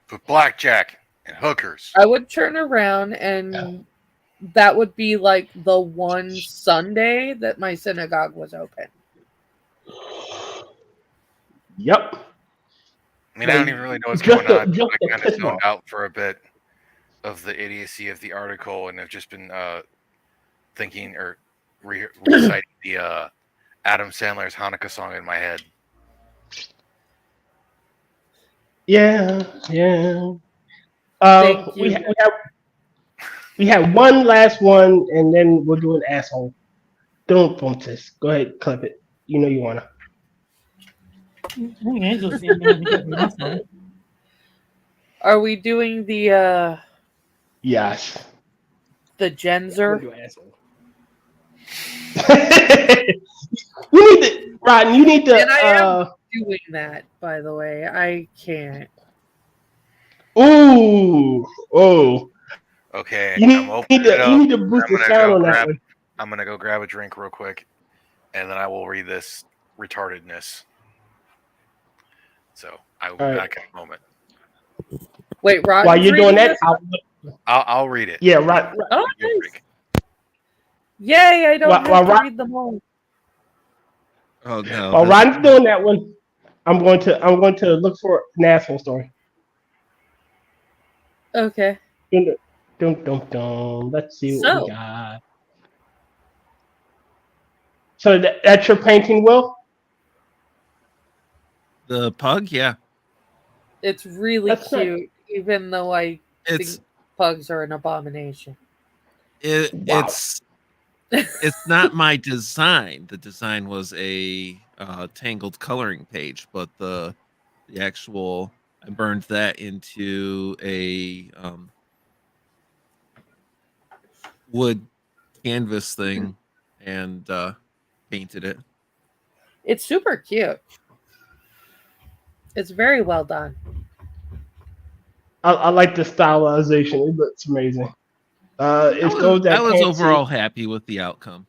With blackjack and hookers. I would turn around and that would be like the one Sunday that my synagogue was open. Yep. I mean, I don't even really know what's going on. I kind of zoned out for a bit of the idiocy of the article, and I've just been thinking or reciting the Adam Sandler's Hanukkah song in my head. Yeah. We have one last one, and then we'll do an asshole. Don't bump this. Go ahead, clip it. You know you wanna. Are we doing the Yes. The Genzer? You need to, Rodden. You need to. And I am doing that, by the way. I can't. Ooh, oh. Okay, You I'm need opening to it up. boost I'm the gonna sound go on that grab. one. I'm gonna go grab a drink real quick, and then I will read this retardedness. So I will be All right. back in a moment. Wait, While Rotten's you're doing reading that, this? I'll read it. yeah, right. Oh, Give me a nice. break. Yay, I don't While have to Rod- read them all. Oh no. While this- Rod's doing that one, I'm going to look for an asshole story. Okay. Dun, dun, dun, dun. Let's see what we So, got. So that's your painting, Will? The pug, yeah. it's really That's nice. cute, even though I It's think pugs are an abomination. Wow. it's not my design. The design was a tangled coloring page, but the actual I burned that into a wood canvas thing and painted it. It's super cute. It's very well done. I like the stylization. It looks amazing. It's those I that was can't overall happy with the outcome.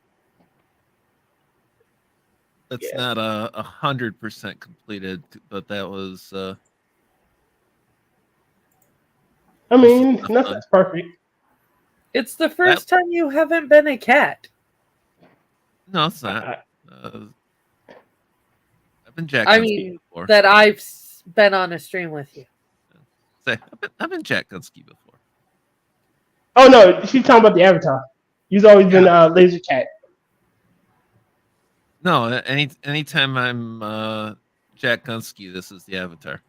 It's Yeah. not 100% completed, but that was see. I mean, enough nothing's perfect. It's the first time you haven't been a cat. No, it's not. I've been Jack I Gunski mean, before. that I've been on a stream with you. I've been Jack Gunski before. Oh no, she's talking about the avatar. You've always been Laser Cat. No, anytime I'm Jack Gunski, this is the avatar.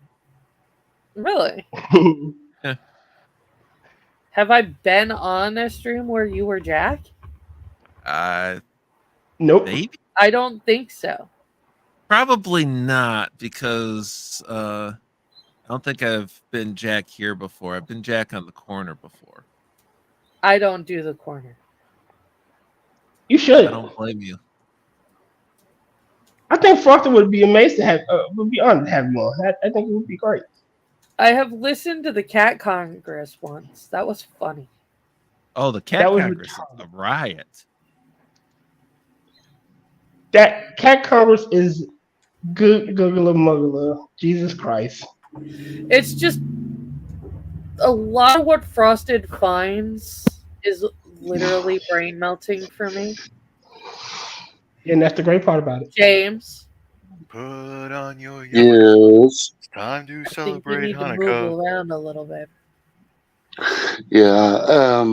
Really? Yeah. Have I been on a stream where you were Jack? Nope. Maybe? I don't think so. Probably not, because I don't think I've been Jack here before. I've been Jack on the corner before. I don't do the corner. You should. I don't blame you. I think Frosty would be amazed to have, would be honored to have you on. I think it would be great. I have listened to the Cat Congress once. That was funny. Oh, the Cat That was Congress is a riot. That Cat Congress is good, Googler Muggler. Jesus Christ. It's just a lot of what Frosted finds is literally brain melting for me. Yeah, and that's the great part about it. James. Put on your yarmulke. Yes. It's time to I think you celebrate need to move Hanukkah. around a little bit. Yeah.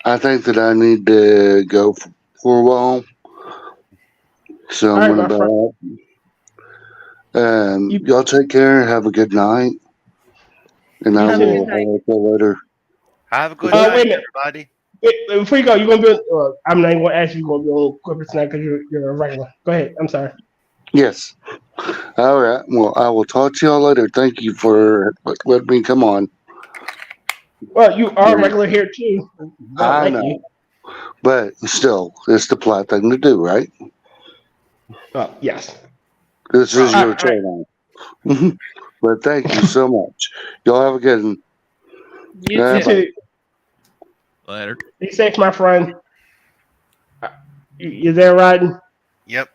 I think that I need to go for a while. So I'm All right, gonna back. Y'all take care. Have a good night. And I You too. will holler at you later. Have a good wait a night, minute. everybody. Wait, before you go, you're gonna be. I'm not even gonna ask you. You're gonna be on Quippers tonight because you're a regular. Go ahead. I'm sorry. Yes. All right. Well, I will talk to y'all later. Thank you for letting me come on. Well, you are a regular here too. I know. But still, it's the polite thing to do, right? Yes. This is your channel. But thank you so much. Y'all have a good one. You too. Later. Be safe, my friend. You there, Rodden? Yep.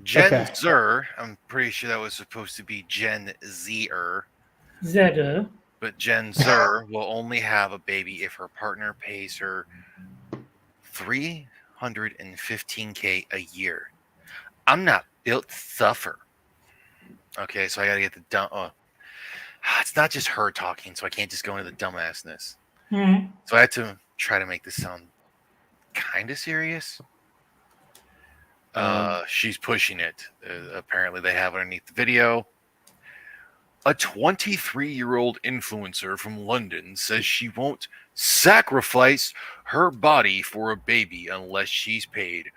Gen Okay. Zer, I'm pretty sure that was supposed to be Gen Zer. Zeta. But Gen Zer will only have a baby if her partner pays her $315K a year. I'm not built to suffer. Okay, so I gotta get the dumb. It's not just her talking, so I can't just go into the dumbassness. Mhm. So I had to try to make this sound kind of serious. She's pushing it. Apparently, they have it underneath the video. A 23-year-old influencer from London says she won't sacrifice her body for a baby unless she's paid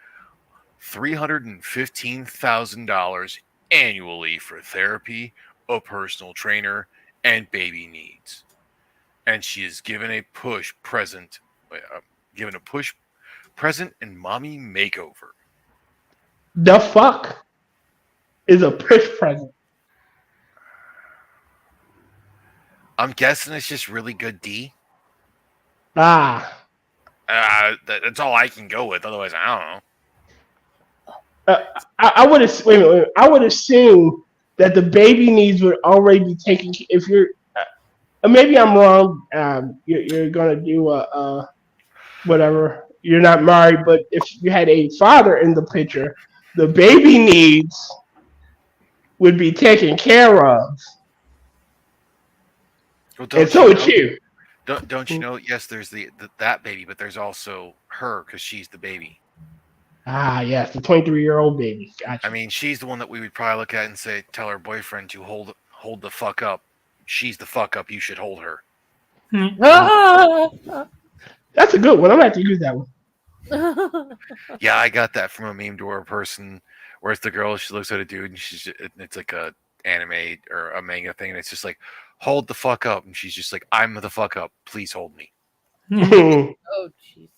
$315,000 annually for therapy, a personal trainer, and baby needs. And she is given a push present and mommy makeover. The fuck is a push present? I'm guessing it's just really good D. Ah. That's all I can go with. Otherwise, I don't know. I would wait a minute. I would assume that the baby needs would already be taken. If you're, maybe I'm wrong. You're gonna do whatever. You're not married, but if you had a father in the picture, the baby needs would be taken care of. Well, And so would you. Don't you know? Yes, there's that baby, but there's also her because she's the baby. Ah, yes, the 23-year-old baby. Gotcha. I mean, she's the one that we would probably look at and say, tell her boyfriend to hold the fuck up. She's the fuck up. You should hold her. That's a good one. I'm gonna have to use that one. Yeah, I got that from a meme to a person where it's the girl. She looks at a dude and it's like a anime or a manga thing, and it's just like, hold the fuck up, and she's just like, I'm the fuck up. Please hold me. Oh, jeez.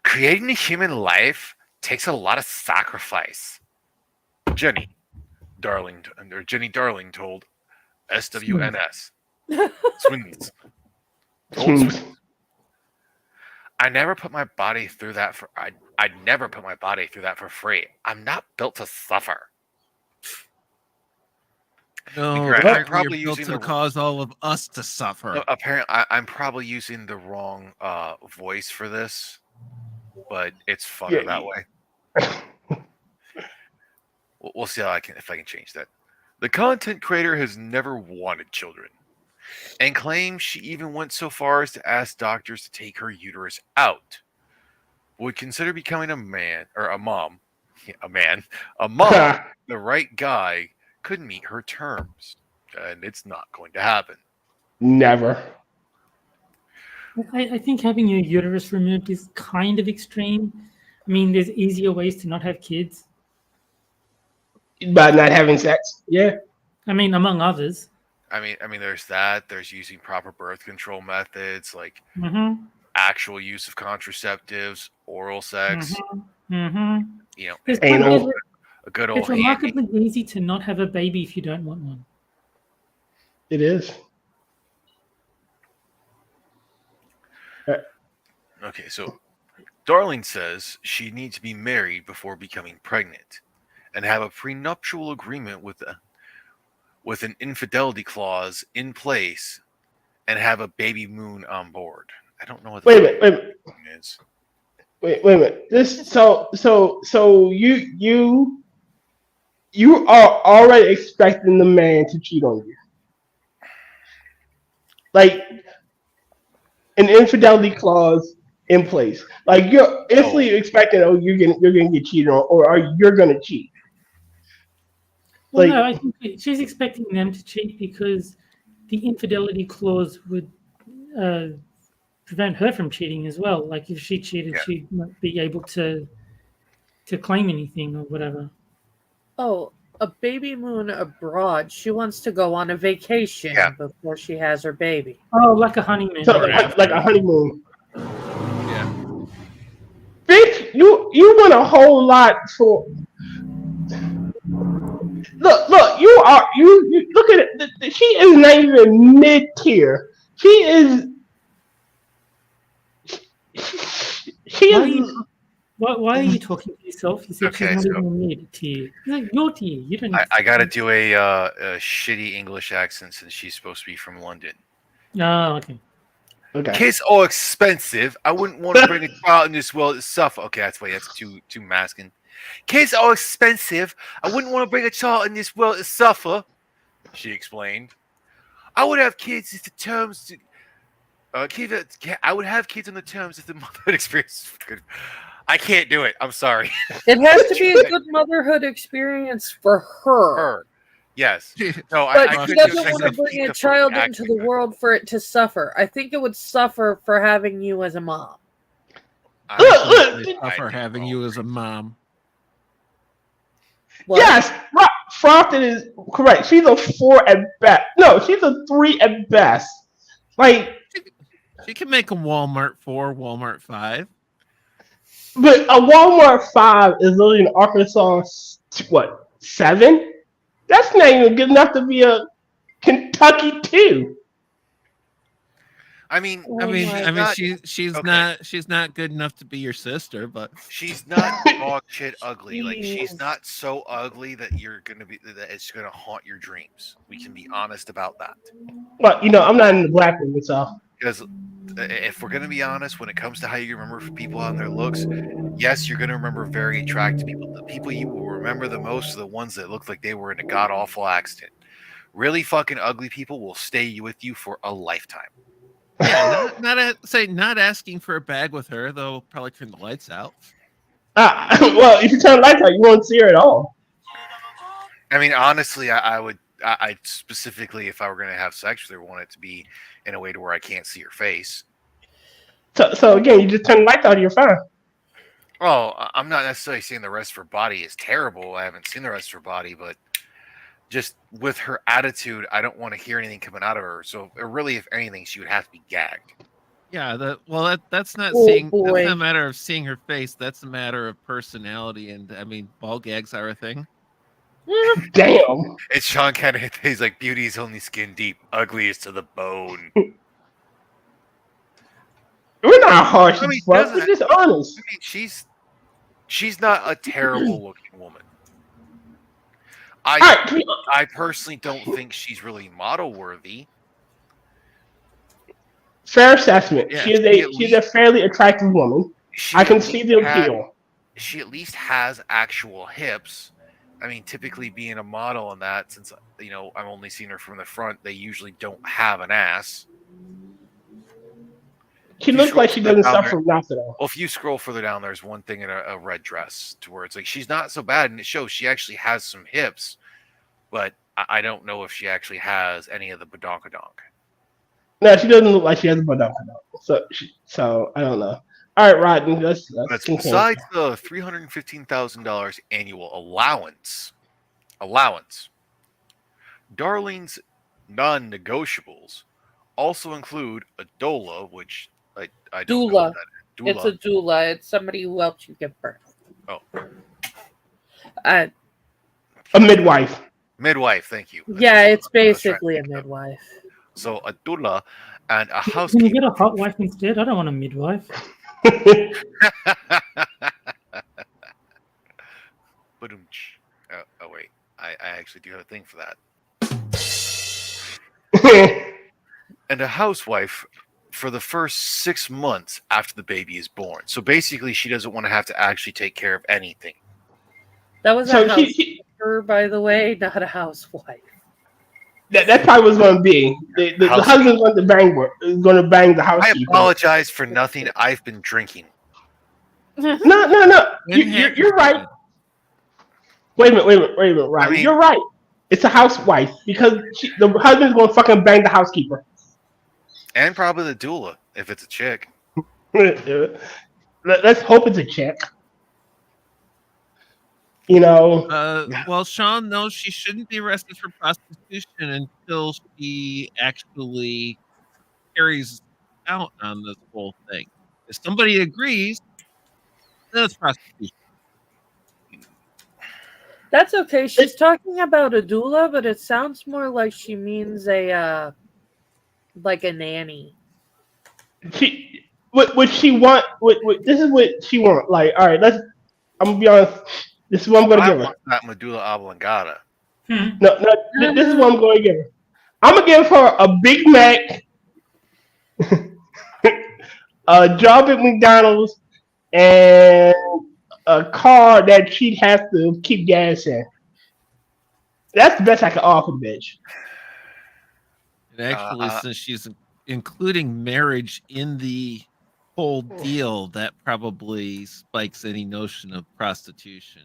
Creating a human life takes a lot of sacrifice. Jenny Darling told SWNS. Swins. I never put my body through that for I'd never put my body through that for free. I'm not built to suffer. No, I'm probably you're built using to cause all of us to suffer. Apparently, I'm probably using the wrong voice for this, but it's funner that way. We'll see if I can change that. The content creator has never wanted children, and claims she even went so far as to ask doctors to take her uterus out. Would consider becoming a mom. The right guy could meet her terms, and it's not going to happen. Never. I think having your uterus removed is kind of extreme. I mean, there's easier ways to not have kids. By not having sex, yeah. I mean, among others. I mean, there's that. There's using proper birth control methods, like actual use of contraceptives, oral sex. You know, a good old. It's remarkably easy to not have a baby if you don't want one. It is. Okay, so Darling says she needs to be married before becoming pregnant, and have a prenuptial agreement with an infidelity clause in place, and have a baby moon on board. I don't know what. Wait a minute. Wait a minute. This so you are already expecting the man to cheat on you, like an infidelity clause in place. Like you're instantly expecting, you're gonna get cheated on, or you're gonna cheat. Well, no, I think she's expecting them to cheat because the infidelity clause would prevent her from cheating as well. Like if she cheated, she'd not be able to claim anything or whatever. Oh, a baby moon abroad. She wants to go on a vacation before she has her baby. Oh, like a honeymoon. So, like a honeymoon. Yeah. Bitch, you want a whole lot for. Look, you look at it. She is not even mid tier. She is. Why are you talking to yourself? You said she's not even mid tier. Your tier. You don't. I got to do a shitty English accent since she's supposed to be from London. Oh, okay. Kids are expensive. I wouldn't want to bring a child in this world to suffer. Okay, that's too masculine. Kids are expensive. I wouldn't want to bring a child in this world to suffer, she explained. I would have kids if the terms I would have kids on the terms if the motherhood experience was good. I can't do it. I'm sorry. It has to be a good motherhood experience for her. Yes. No, but she doesn't want to bring a child into the world for it to suffer. I think it would suffer for having you as a mom. Suffer having you as a mom. What? Yes, Frosted is correct. She's a 4 at best. No, she's a 3 at best. Like she can make a Walmart 4, Walmart 5. But a Walmart 5 is literally in Arkansas. What 7? That's not even good enough to be a Kentucky too. I mean, she's okay. not good enough to be your sister, but she's not dog shit ugly. Like she's not so ugly that that it's gonna haunt your dreams. We can be honest about that. Well, I'm not in the black women, so. Because if we're gonna be honest, when it comes to how you remember people on their looks, yes, you're gonna remember very attractive people. The people you will remember the most are the ones that look like they were in a god awful accident. Really fucking ugly people will stay with you for a lifetime. Yeah, not asking for a bag with her. They'll probably turn the lights out. Well, if you turn the lights out, you won't see her at all. I mean, honestly, I would. I specifically, if I were going to have sex with her, want it to be in a way to where I can't see her face. So again, you just turn the lights out, you're fine. Oh, I'm not necessarily saying the rest of her body is terrible. I haven't seen the rest of her body, but just with her attitude, I don't want to hear anything coming out of her. So really, if anything, she would have to be gagged. Yeah, that's not seeing. Boy. That's not a matter of seeing her face. That's a matter of personality, and I mean, ball gags are a thing. Damn. It's Sean Kennedy. He's like, beauty is only skin deep, ugly is to the bone. We're not harsh. We're just honest. I mean, she's not a terrible looking woman. I personally don't think she's really model worthy. Fair assessment. Yeah, she's a fairly attractive woman. I can see the appeal. She at least has actual hips. I mean, typically being a model in that, since I've only seen her from the front, they usually don't have an ass. She looks like she doesn't suffer from nothing. Well, if you scroll further down, there's one thing in a red dress to where it's like she's not so bad, and it shows she actually has some hips, but I don't know if she actually has any of the badonkadonk. No, she doesn't look like she has a badonkadonk. So I don't know. All right, Rodney, let's besides the $315,000 annual allowance, Darlene's non-negotiables also include a doula, which I don't know what that is. It's a doula. It's somebody who helps you give birth. Oh. A midwife. Midwife, thank you. Yeah, it's basically a midwife. So a doula and a housekeeper. Can you get a hot wife instead? I don't want a midwife. Oh wait, I actually do have a thing for that. And a housewife for the first 6 months after the baby is born. So basically, she doesn't want to have to actually take care of anything. That was a housekeeper, by the way, not a housewife. That probably was going to be the husband's going to bang the housekeeper. I apologize for nothing. I've been drinking. No. You're right. Wait a minute, right? I mean, you're right. It's a housewife because the husband's going to fucking bang the housekeeper. And probably the doula if it's a chick. Let's hope it's a chick. Well, Sean knows she shouldn't be arrested for prostitution until she actually carries out on this whole thing. If somebody agrees, then it's prostitution. That's okay. She's talking about a doula, but it sounds more like she means a nanny. What she want? This is what she want. Like, all right, I'm gonna be honest. This is what I'm gonna give her. Not medulla oblongata. No, this is what I'm gonna give her. I'm gonna give her a Big Mac, a job at McDonald's, and a car that she'd have to keep gas in. That's the best I can offer, bitch. And actually, since she's including marriage in the whole deal, that probably spikes any notion of prostitution.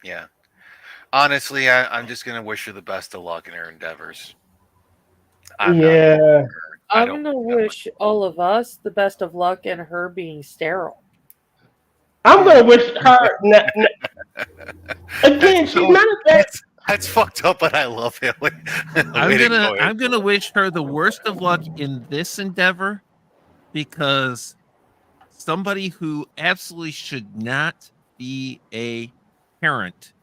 Yeah. Honestly, I'm just going to wish her the best of luck in her endeavors. I'm going to wish all of us the best of luck in her being sterile. I'm going to wish her... Again, she's not a bad... That's fucked up, but I love it. I'm gonna wish her the worst of luck in this endeavor, because somebody who absolutely should not be a parent.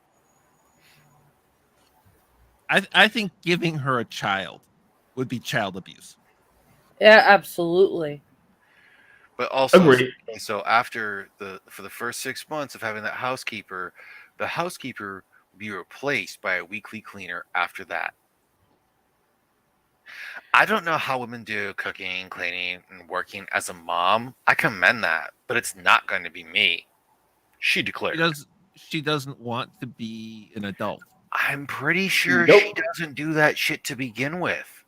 I think giving her a child would be child abuse. Yeah, absolutely. But also, Agreed. so for the first 6 months of having that housekeeper, the housekeeper will be replaced by a weekly cleaner after that. I don't know how women do cooking, cleaning, and working as a mom. I commend that, but it's not going to be me. She declared. She doesn't want to be an adult. I'm pretty sure Nope. she doesn't do that shit to begin with.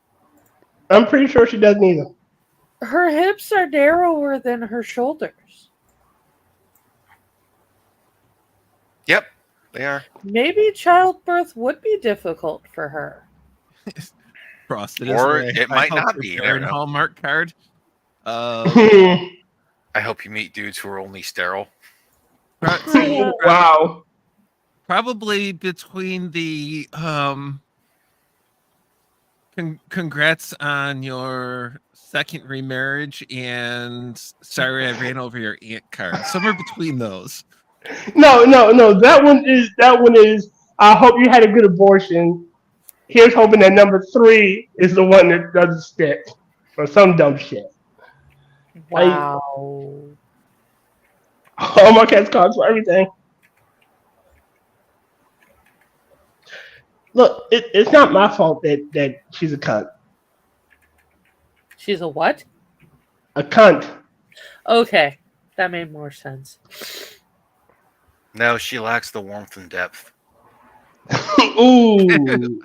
I'm pretty sure she doesn't either. Her hips are narrower than her shoulders. Yep, they are. Maybe childbirth would be difficult for her. Frosted Or is it might not be, you never An know. Hallmark card. I hope you meet dudes who are only sterile. Wow. Probably between the congrats on your second remarriage and sorry I ran over your aunt card. Somewhere between those. No. That one is. I hope you had a good abortion. Here's hoping that number 3 is the one that doesn't stick, or some dumb shit. Wow. Hallmark has cards for everything. Look, it's not my fault that she's a cunt. She's a what? A cunt. Okay, that made more sense. No, she lacks the warmth and depth. Ooh.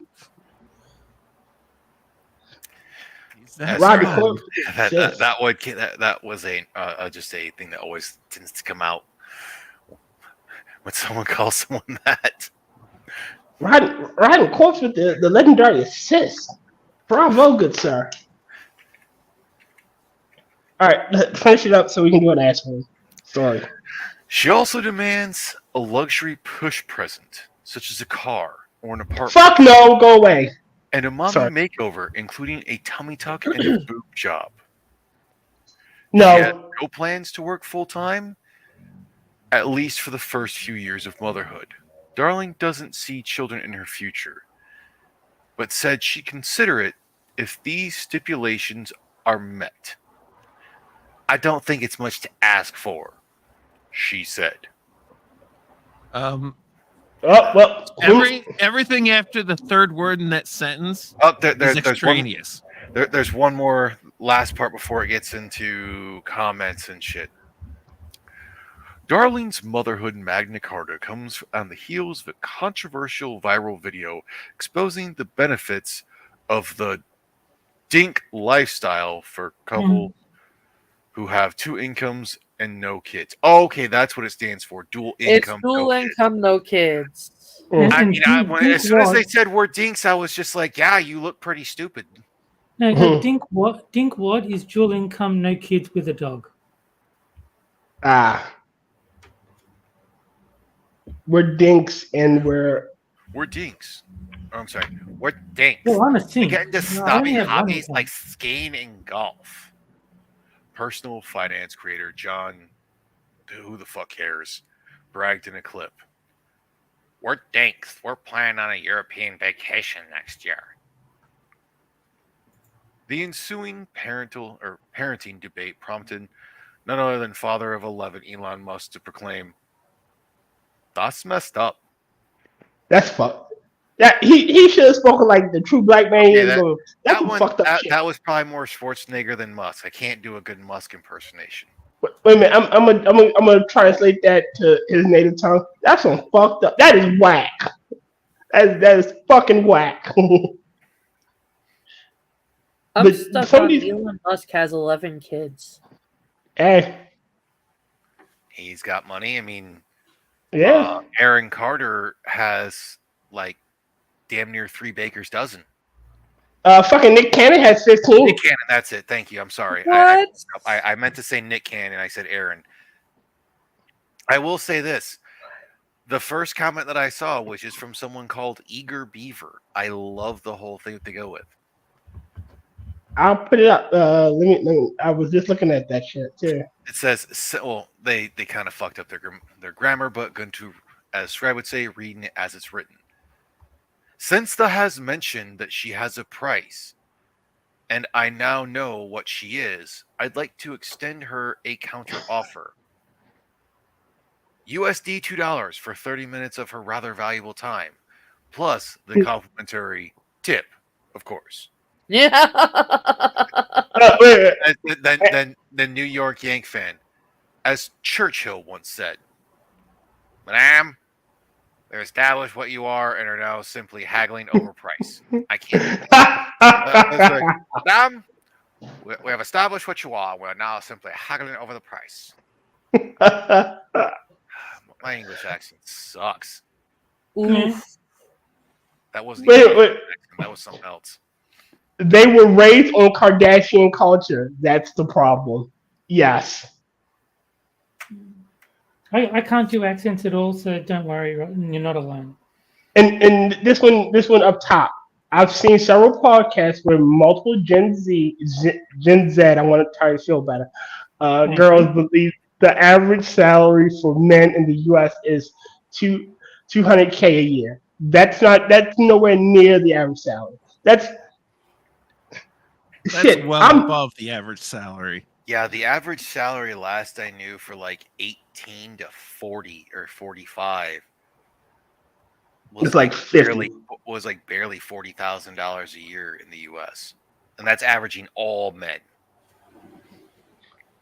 Roddy Close. That was just a thing that always tends to come out when someone calls someone that. Riding Corpse with the legendary assist. Bravo, good sir. All right, let's finish it up so we can do an asshole. Sorry. She also demands a luxury push present, such as a car or an apartment. Fuck no, go away. And a mommy makeover, including a tummy tuck and a boob job. No. She had no plans to work full time, at least for the first few years of motherhood. Darling doesn't see children in her future, but said she'd consider it if these stipulations are met. I don't think it's much to ask for, she said. Everything after the third word in that sentence is extraneous. There's one more last part before it gets into comments and shit. Darling's motherhood Magna Carta comes on the heels of a controversial viral video exposing the benefits of the dink lifestyle for couples who have 2 incomes and no kids. Oh, okay, that's what it stands for. Dual income. It's dual income, no kids. As soon as they said we're dinks, I was just like, yeah, you look pretty stupid. No, dink what is dual income, no kids with a dog. We're dinks and we're dinks. Oh, I'm sorry. We're dinks. Well, I'm a We dink. get into snobby hobbies like skiing and golf. Personal finance creator John, who the fuck cares, bragged in a clip. We're dinks. We're planning on a European vacation next year. The ensuing parenting debate prompted none other than father of 11 Elon Musk to proclaim, "That's messed up." That's fucked. That he should have spoken like the true black man. That's fucked up shit. That was probably more Schwarzenegger than Musk. I can't do a good Musk impersonation. Wait a minute, I'm gonna translate that to his native tongue. That's some fucked up. That is whack. That is fucking whack. I'm stuck on Elon Musk has 11 kids. Hey. He's got money. I mean, yeah. Aaron Carter has like damn near 3 baker's dozen. Fucking Nick Cannon has 15. Nick Cannon, that's it. Thank you. I'm sorry. What? I meant to say Nick Cannon. I said Aaron. I will say this. The first comment that I saw, which is from someone called Eager Beaver. I love the whole thing to go with. I'll put it up. Let me. I was just looking at that shit too. It says, well, they kind of fucked up their grammar, but going to, as I would say, reading it as it's written. Since the has mentioned that she has a price, and I now know what she is, I'd like to extend her a counter offer. USD $2 for 30 minutes of her rather valuable time, plus the complimentary tip, of course. Yeah. Wait. Then New York Yank fan, as Churchill once said, "Madame, they've established what you are and are now simply haggling over price." I can't. Madame, we have established what you are. We're now simply haggling over the price. My English accent sucks. Oof. That wasn't Wait. accent, that was something else. They were raised on Kardashian culture. That's the problem. Yes. I can't do accents at all, so don't worry. You're not alone. And this one up top. I've seen several podcasts where multiple Gen Z, I want to try to feel better. Girls believe the average salary for men in the U.S. is $200K a year. That's nowhere near the average salary. That's shit. Well above the average salary. Yeah, the average salary last I knew for like 18 to 40 or 45 was like 50. Was like barely $40,000 a year in the U.S. and that's averaging all men.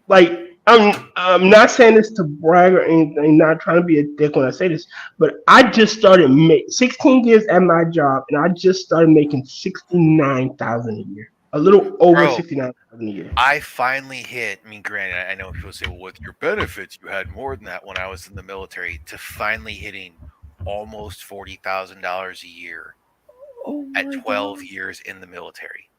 Like I'm not saying this to brag or anything, not trying to be a dick when I say this, but I just started 16 years at my job, and I just started making $69,000 a year, a little over $69,000 a year. I finally hit. I mean, granted, I know people say, "Well, with your benefits, you had more than that." When I was in the military, to finally hitting almost $40,000 a year at 12 years in the military.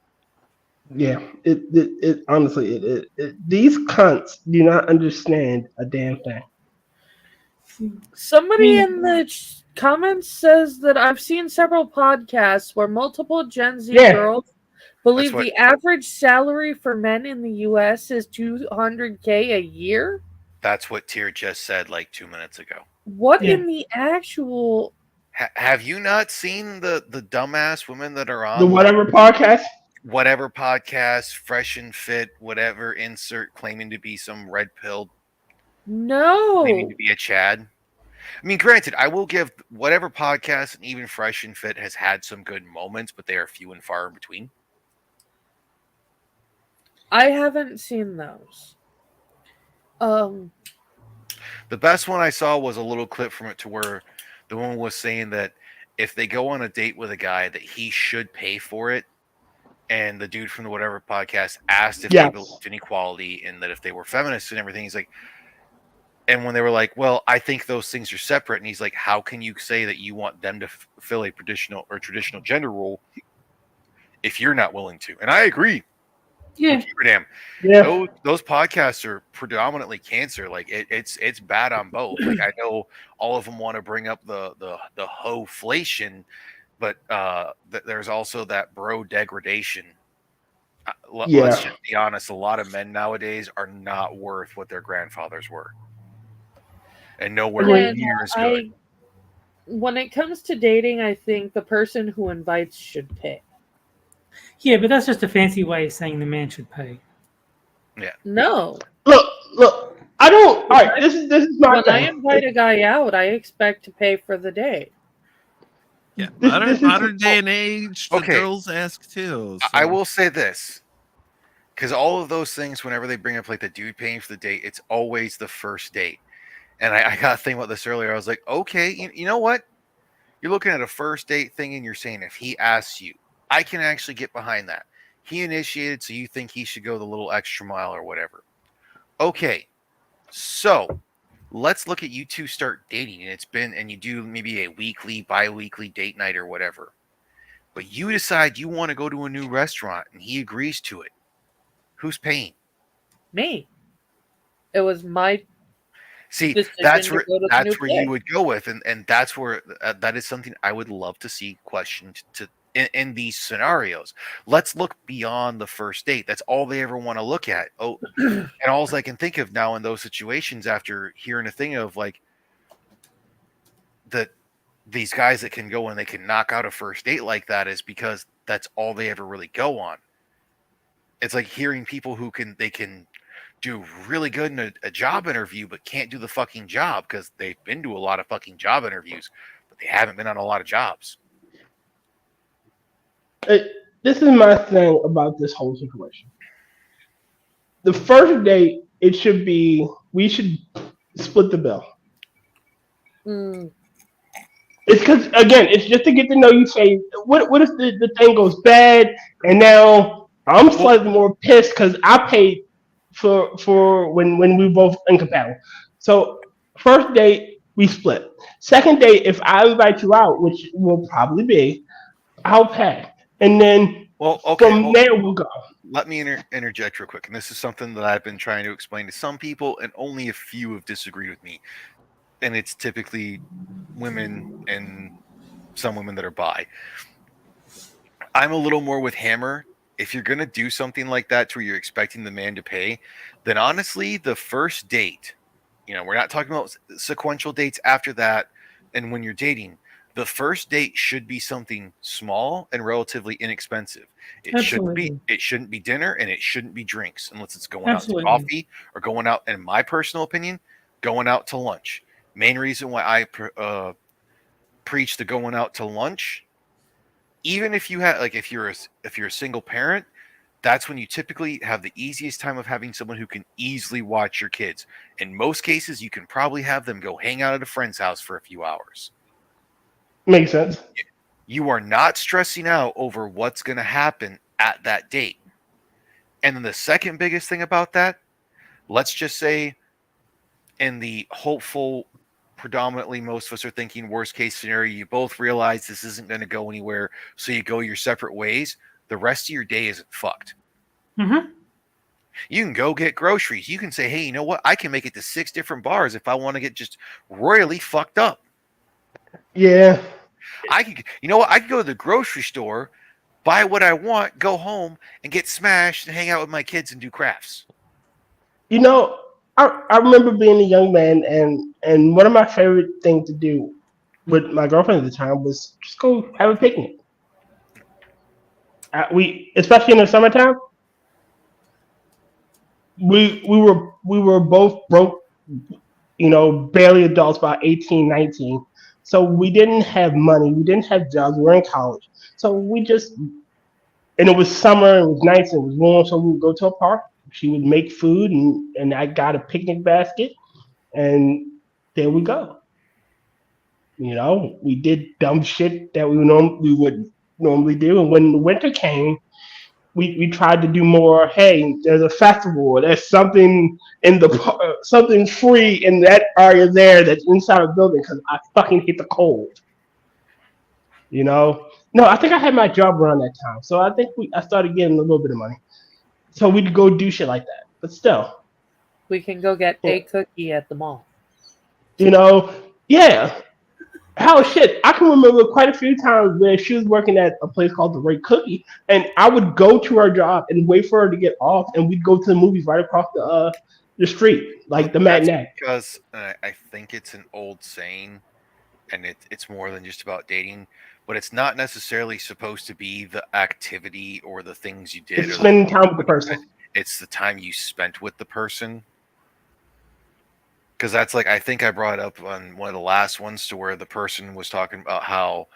Yeah, it honestly, these cunts do not understand a damn thing. Somebody in the comments says that I've seen several podcasts where multiple Gen Z girls believe the average salary for men in the U.S. is $200K a year. That's what Tyr just said like 2 minutes ago. What in the actual... Have you not seen the dumbass women that are on the whatever podcast? Whatever podcast, Fresh and Fit, whatever insert claiming to be some red pill. No. Claiming to be a Chad. I mean, granted, I will give whatever podcast and even Fresh and Fit has had some good moments, but they are few and far in between. I haven't seen those. The best one I saw was a little clip from it to where the woman was saying that if they go on a date with a guy, that he should pay for it. And the dude from the whatever podcast asked if they believed in equality and that if they were feminists and everything. He's like, and when they were like, well, I think those things are separate. And he's like, how can you say that you want them to fulfill a traditional gender role if you're not willing to? And I agree. Yeah. Kyivedam. Yeah. Those podcasts are predominantly cancer. Like it's bad on both. Like I know all of them want to bring up the ho-flation, but there's also that bro degradation. Let's just be honest. A lot of men nowadays are not worth what their grandfathers were, and nowhere near as good. When it comes to dating, I think the person who invites should pay. Yeah, but that's just a fancy way of saying the man should pay. Yeah. No. Look. I don't. All right. This is my. When I invite a guy out, I expect to pay for the date. Yeah, modern day and age, the girls ask too. So. I will say this, because all of those things, whenever they bring up like the dude paying for the date, it's always the first date. And I got to think about this earlier. I was like, okay, you know what? You're looking at a first date thing, and you're saying if he asks you, I can actually get behind that. He initiated, so you think he should go the little extra mile or whatever. Okay, so let's look at you two start dating, and you do maybe a weekly, bi-weekly date night or whatever. But you decide you want to go to a new restaurant, and he agrees to it. Who's paying? Me. It was my. See, that's where you would go with, and that's where that is something I would love to see questioned in these scenarios. Let's look beyond the first date. That's all they ever want to look at. Oh, and all I can think of now in those situations after hearing a thing of like that these guys that can go and they can knock out a first date like that is because that's all they ever really go on. It's like hearing people who can do really good in a job interview, but can't do the fucking job because they've been to a lot of fucking job interviews, but they haven't been on a lot of jobs. This is my thing about this whole situation. The first date, we should split the bill. Mm. It's because again, it's just to get to know you. Say, what if the thing goes bad, and now I'm slightly more pissed because I paid for when we both incompatible. So first date we split. Second date, if I invite you out, which will probably be, I'll pay, and then from there we'll go. Let me interject real quick, and this is something that I've been trying to explain to some people, and only a few have disagreed with me. And it's typically women and some women that are bi. I'm a little more with Hammer. If you're going to do something like that to where you're expecting the man to pay, then honestly, the first date, we're not talking about sequential dates after that and when you're dating. The first date should be something small and relatively inexpensive. It shouldn't be dinner, and it shouldn't be drinks unless it's going out to coffee or going out, in my personal opinion, going out to lunch. Main reason why I preach the going out to lunch, even if you have if you're a single parent, that's when you typically have the easiest time of having someone who can easily watch your kids. In most cases, you can probably have them go hang out at a friend's house for a few hours. Makes sense. You are not stressing out over what's going to happen at that date. And then the second biggest thing about that, let's just say in the hopeful, predominantly most of us are thinking worst case scenario, you both realize this isn't going to go anywhere, so you go your separate ways. The rest of your day isn't fucked. Mm-hmm. You can go get groceries. You can say, hey, you know what? I can make it to 6 different bars if I want to get just royally fucked up. Yeah. I could go to the grocery store, buy what I want, go home, and get smashed and hang out with my kids and do crafts. I remember being a young man, and one of my favorite things to do with my girlfriend at the time was just go have a picnic. We, especially in the summertime, we were both broke, barely adults, about 18, 19. So we didn't have money, we didn't have jobs, we were in college. So and it was summer, it was nice, it was warm, so we would go to a park. She would make food, and I got a picnic basket, and there we go. We did dumb shit that we would normally do, and when the winter came, we tried to do more. Hey, there's a festival. There's something something free in that area there that's inside a building because I fucking hate the cold. No, I think I had my job around that time, so I think I started getting a little bit of money. So we'd go do shit like that. But still. We can go get a cookie at the mall. Yeah. Hell shit. I can remember quite a few times where she was working at a place called the Ray Cookie, and I would go to her job and wait for her to get off, and we'd go to the movies right across the street, like the matinee. Because I think it's an old saying, and it's more than just about dating. But it's not necessarily supposed to be the activity or the things you did. It's spending time with the person. It's the time you spent with the person. Because that's I think I brought up on one of the last ones to where the person was talking about how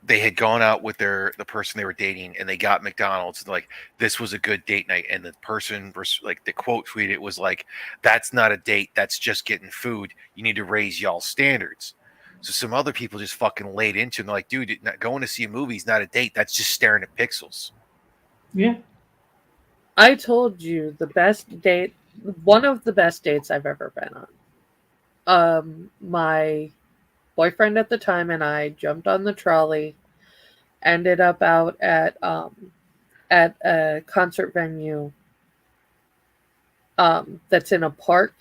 they had gone out with the person they were dating and they got McDonald's. And this was a good date night. And the person, the quote tweeted was that's not a date. That's just getting food. You need to raise y'all's standards. So some other people just fucking laid into it. And they're like, dude, going to see a movie is not a date. That's just staring at pixels. Yeah. I told you one of the best dates I've ever been on. My boyfriend at the time and I jumped on the trolley, ended up out at a concert venue that's in a park.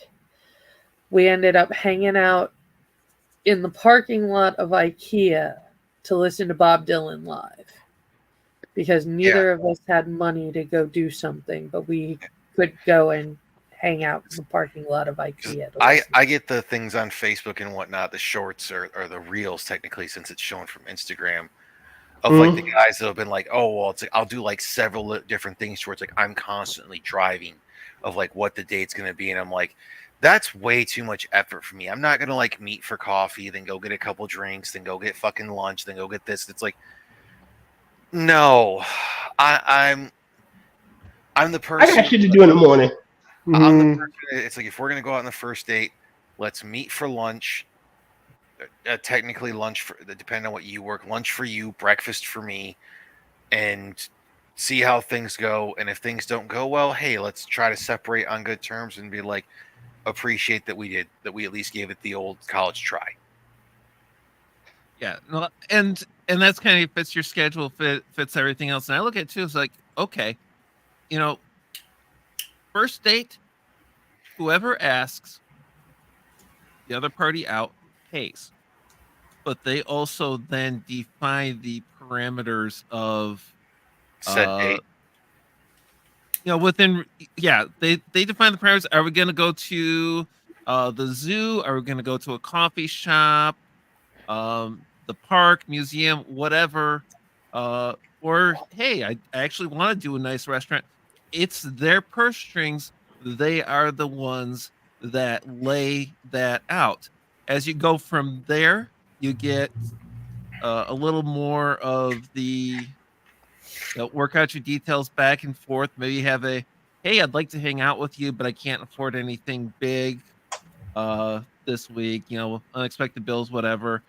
We ended up hanging out in the parking lot of IKEA to listen to Bob Dylan live because neither of us had money to go do something, but we could go and hang out in the parking lot of IKEA. I get the things on Facebook and whatnot, the shorts or the reels technically, since it's shown from Instagram, of like the guys that have been like, oh well, it's like, I'll do like several different things towards like I'm constantly driving of like what the date's gonna be, and I'm like, that's way too much effort for me. I'm not gonna like meet for coffee, then go get a couple drinks, then go get fucking lunch, then go get this. It's like, no, I'm the person. I got shit to do in the morning. I'm the person. It's like if we're gonna go out on the first date, let's meet for lunch. Technically, lunch for depending on what you work. Lunch for you, breakfast for me, and see how things go. And if things don't go well, hey, let's try to separate on good terms and be like, appreciate that we at least gave it the old college try. Yeah, no, and that's kind of fits your schedule, fits everything else. And I look at it too, it's like, okay, you know, first date, whoever asks the other party out pays, but they also then define the parameters of said date. You know, within they define the parameters. Are we going to go to the zoo? Are we going to go to a coffee shop, the park, museum, whatever? Or hey, I actually want to do a nice restaurant. It's their purse strings. They are the ones that lay that out. As you go from there, you get a little more of the work out your details back and forth. Maybe you have a, hey, I'd like to hang out with you, but I can't afford anything big this week. You know, unexpected bills, whatever.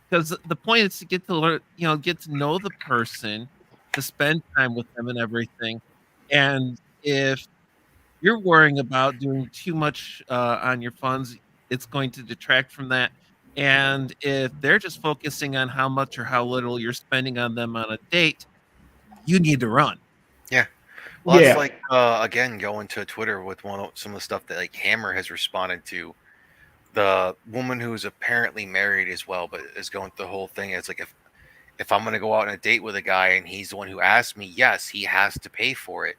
Because the point is to get to learn, get to know the person, to spend time with them and everything. And if you're worrying about doing too much on your funds, it's going to detract from that. And if they're just focusing on how much or how little you're spending on them on a date, you need to run. Yeah. Well, that's like, again, going to Twitter with some of the stuff that like Hammer has responded to. The woman who is apparently married as well, but is going through the whole thing. It's like, if I'm going to go out on a date with a guy and he's the one who asked me, yes, he has to pay for it.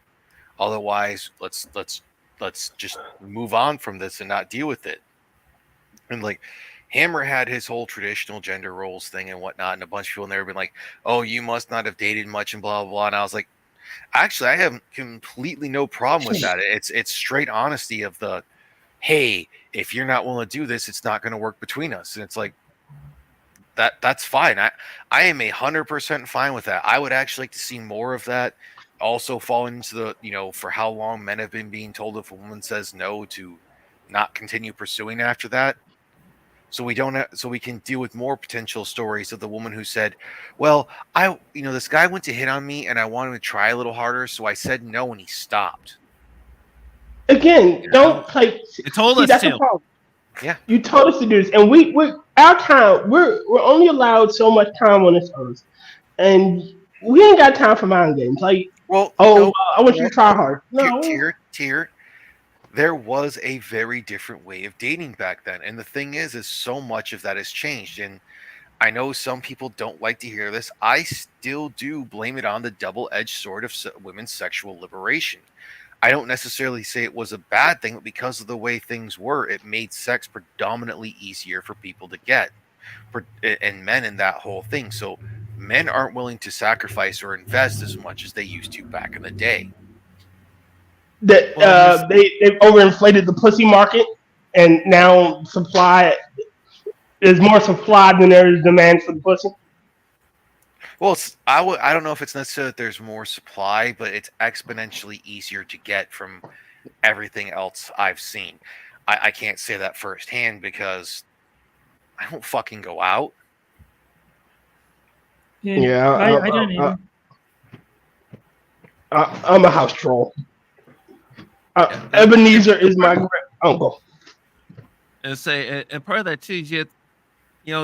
Otherwise, let's just move on from this and not deal with it. And like Hammer had his whole traditional gender roles thing and whatnot, and a bunch of people never been like, oh, you must not have dated much and blah blah blah. And I was like, actually, I have completely no problem with that. It's straight honesty of the, hey, if you're not willing to do this, it's not going to work between us. And it's like that's fine. I am 100% fine with that. I would actually like to see more of that. Also fall into the, for how long men have been being told if a woman says no to not continue pursuing after that. So we can deal with more potential stories of the woman who said, well, this guy went to hit on me and I wanted to try a little harder. So I said no and he stopped. Again, don't like. It told us to. Yeah, you told us to do this, and our time. We're only allowed so much time on this earth, and we ain't got time for mind games. Like, well, I want you to try hard. No, Tier. There was a very different way of dating back then, and the thing is so much of that has changed. And I know some people don't like to hear this. I still do blame it on the double-edged sword of women's sexual liberation. I don't necessarily say it was a bad thing, but because of the way things were, it made sex predominantly easier for people to get, and men in that whole thing. So men aren't willing to sacrifice or invest as much as they used to back in the day. That they've overinflated the pussy market, and now there's more supply than there is demand for the pussy. Well, I don't know if it's necessarily that there's more supply, but it's exponentially easier to get from everything else I've seen. I can't say that firsthand because I don't fucking go out. Yeah, I don't either. I'm a house troll. Ebenezer is my uncle. And part of that too is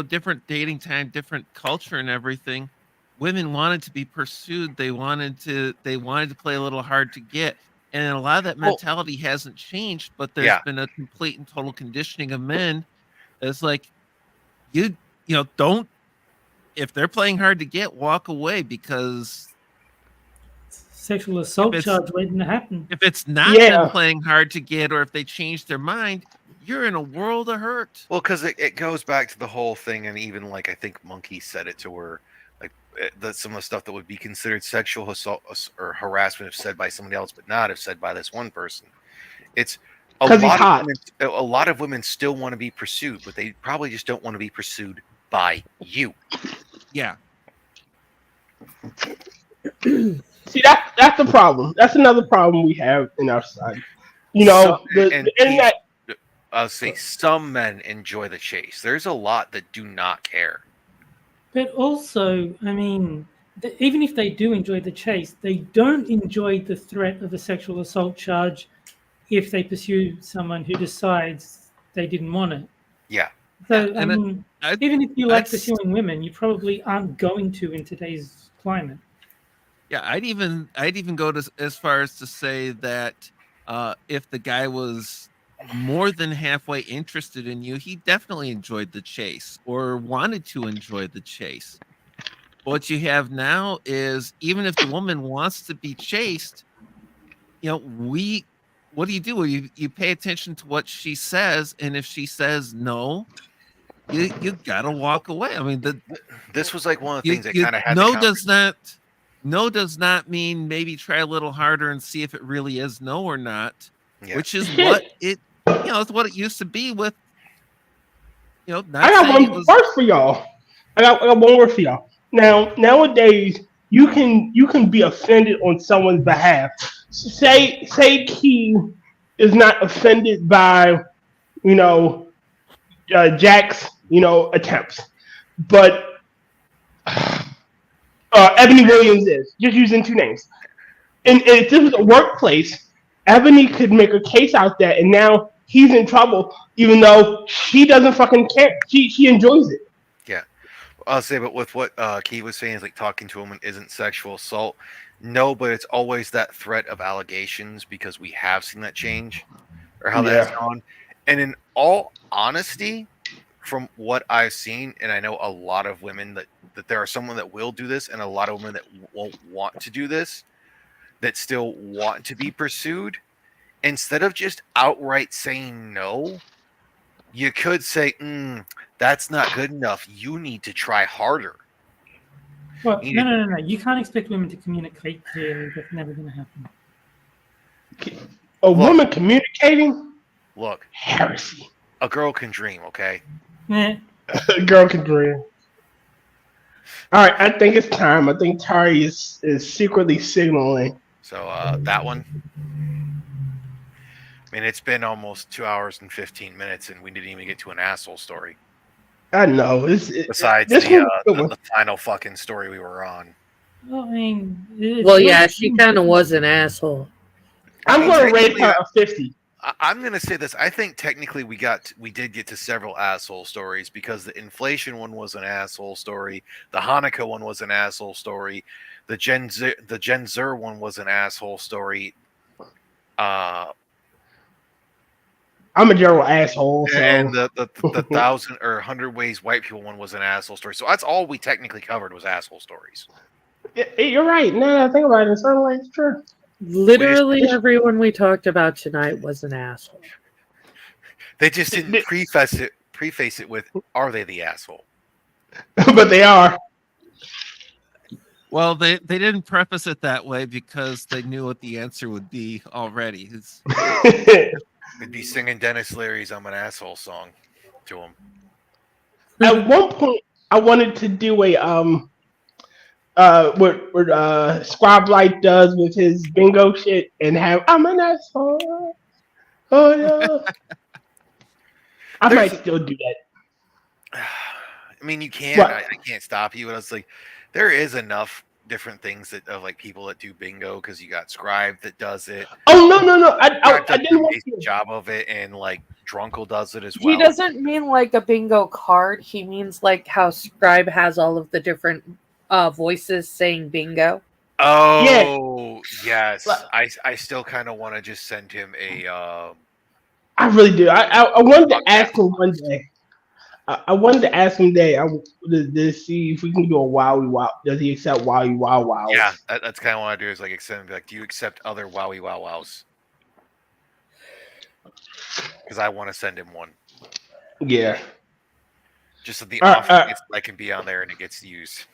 different dating time, different culture, and everything. Women wanted to be pursued. They wanted to play a little hard to get, and a lot of that mentality hasn't changed. But there's been a complete and total conditioning of men. It's like don't, if they're playing hard to get, walk away, because sexual assault charge waiting to happen. If it's not them playing hard to get, or if they change their mind, you're in a world of hurt. Well, because it goes back to the whole thing, and even like I think Monkey said it to her. some of the stuff that would be considered sexual assault or harassment if said by somebody else, but not if said by this one person. It's a 'Cause he's lot hot. of women, a lot of women still want to be pursued, but they probably just don't want to be pursued by you. Yeah. See, that's the problem. That's another problem we have in our society. You know, the internet. I'll say some men enjoy the chase. There's a lot that do not care. But also, I mean, even if they do enjoy the chase, they don't enjoy the threat of a sexual assault charge if they pursue someone who decides they didn't want it. Yeah. So, Yeah, I and mean, even if you like that's- pursuing women, you probably aren't going to in today's climate. Yeah, I'd even go as far as to say that if the guy was more than halfway interested in you, he definitely enjoyed the chase or wanted to enjoy the chase. What you have now is, even if the woman wants to be chased, what do? You pay attention to what she says, and if she says no, you gotta walk away. I mean, this was like one of the things that kind of had no does not mean maybe try a little harder and see if it really is no or not, which is what it it's what it used to be with not I got saying one word for y'all. I got one word for y'all. Now nowadays you can be offended on someone's behalf. Say Key is not offended by Jack's attempts, but Ebony Williams is just using two names. And if this was a workplace, Ebony could make a case out there, and now he's in trouble, even though she doesn't fucking care. She enjoys it. Yeah, I'll say, but with what Key was saying is like talking to a woman isn't sexual assault. No, but it's always that threat of allegations because we have seen that change or how that's gone. And in all honesty, from what I've seen, and I know a lot of women that there are someone that will do this and a lot of women that won't want to do this, that still want to be pursued. Instead of just outright saying no, you could say, that's not good enough. You need to try harder. Well, no. You can't expect women to communicate clearly. That's never going to happen. Woman communicating? Look. Heresy. A girl can dream, okay? Yeah. A girl can dream. All right, I think it's time. I think Tari is secretly signaling. So that one. I mean, it's been almost 2 hours and 15 minutes, and we didn't even get to an asshole story. I know. Besides the final fucking story we were on. Well, I mean, she kind of was an asshole. I'm going to rate her a 50. I'm going to say this. I think technically we did get to several asshole stories because the inflation one was an asshole story. The Hanukkah one was an asshole story. The Gen Zer one was an asshole story. I'm a general asshole. So. And the 1,000 or 100 ways white people one was an asshole story. So that's all we technically covered was asshole stories. You're right. Now I think about it, it's sort of like it's true. Literally everyone we talked about tonight was an asshole. They just didn't preface it with, are they the asshole? But they are. Well, they didn't preface it that way because they knew what the answer would be already. We'd be singing Dennis Leary's "I'm an Asshole" song to him. At one point, I wanted to do a what Squab Light does with his bingo shit and have "I'm an asshole." Oh yeah, I might still do that. I mean, you can. I can't stop you. But I was like, there is enough different things that of like people that do bingo because you got Scribe that does it. Oh no! I didn't want to job of it, and like Drunkle does it as well. He doesn't mean like a bingo card. He means like how Scribe has all of the different voices saying bingo. Oh yes, I still kind of want to just send him a. I really do. I wanted to ask him one day. I wanted to ask him today to see if we can do a Wowie Wow. Does he accept Wowie Wow Wow? Yeah, that's kind of what I do. Is like accept. Like, do you accept other Wowie Wow Wows? Because I want to send him one. Yeah. Just so the off I can be on there and it gets used.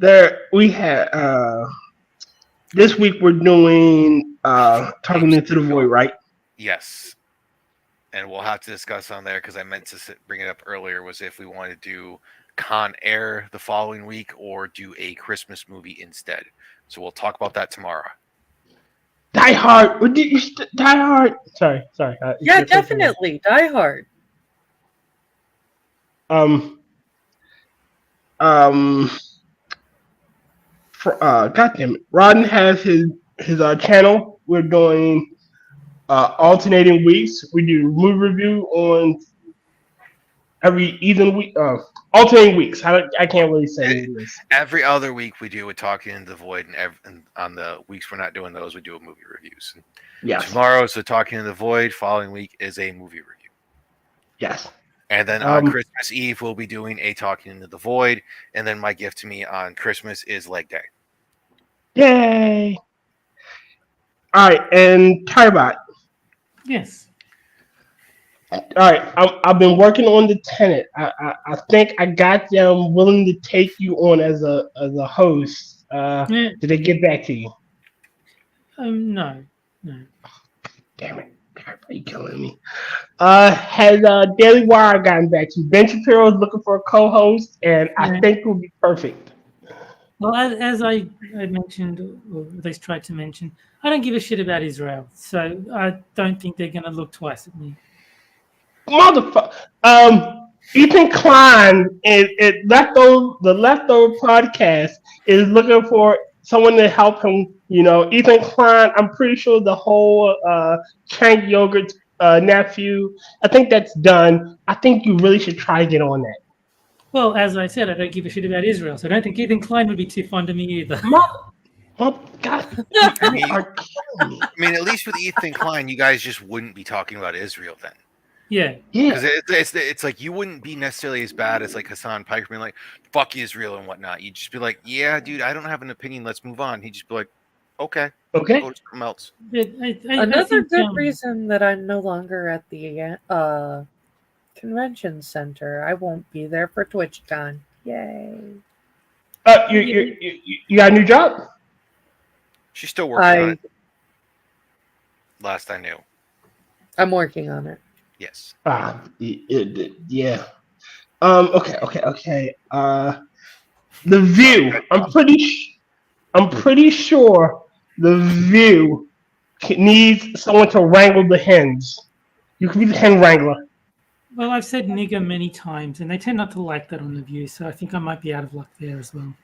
There we had this week we're doing Talking Into the Void, right? Yes. And we'll have to discuss on there because I meant to bring it up earlier was if we want to do Con Air the following week or do a Christmas movie instead. So we'll talk about that tomorrow. Die Hard. Die Hard. Sorry. Yeah, definitely. Die Hard. God damn it. Rodden has his channel. We're doing alternating weeks. We do movie review on every even week. Alternating weeks. I can't really say this. Every other week we do a Talking in the Void, and on the weeks we're not doing those, we do a movie reviews. Yes. Tomorrow is a Talking in the Void. Following week is a movie review. Yes. And then on Christmas Eve we'll be doing a Talking into the Void, and then my gift to me on Christmas is Leg Day. Yay! All right, and Tybot. Yes. All right, I've been working on the tenant. I think I got them willing to take you on as a host. Did they get back to you? No. Damn it! Are you killing me? Has Daily Wire gotten back to you? Ben Shapiro is looking for a co-host, and I think it will be perfect. Well, as I mentioned, or at least tried to mention, I don't give a shit about Israel, so I don't think they're going to look twice at me. Motherfucker. Ethan Klein the Leftover podcast is looking for someone to help him. You know, Ethan Klein. I'm pretty sure the whole Chang Yogurt nephew. I think that's done. I think you really should try to get on that. Well, as I said, I don't give a shit about Israel, so I don't think Ethan Klein would be too fond of me either. Oh, God. I mean, at least with Ethan Klein, you guys just wouldn't be talking about Israel then. Yeah. Because it's like you wouldn't be necessarily as bad as like Hassan Piker being like, fuck Israel and whatnot. You'd just be like, yeah, dude, I don't have an opinion. Let's move on. He'd just be like, okay. Go to something else. Another good reason that I'm no longer at the convention center. I won't be there for TwitchCon. Yay. You got a new job? She's still working on it. Last I knew. I'm working on it. Yes. Yeah. Okay. The View. I'm pretty sure the View needs someone to wrangle the hens. You can be the hen wrangler. Well, I've said nigger many times, and they tend not to like that on The View, so I think I might be out of luck there as well.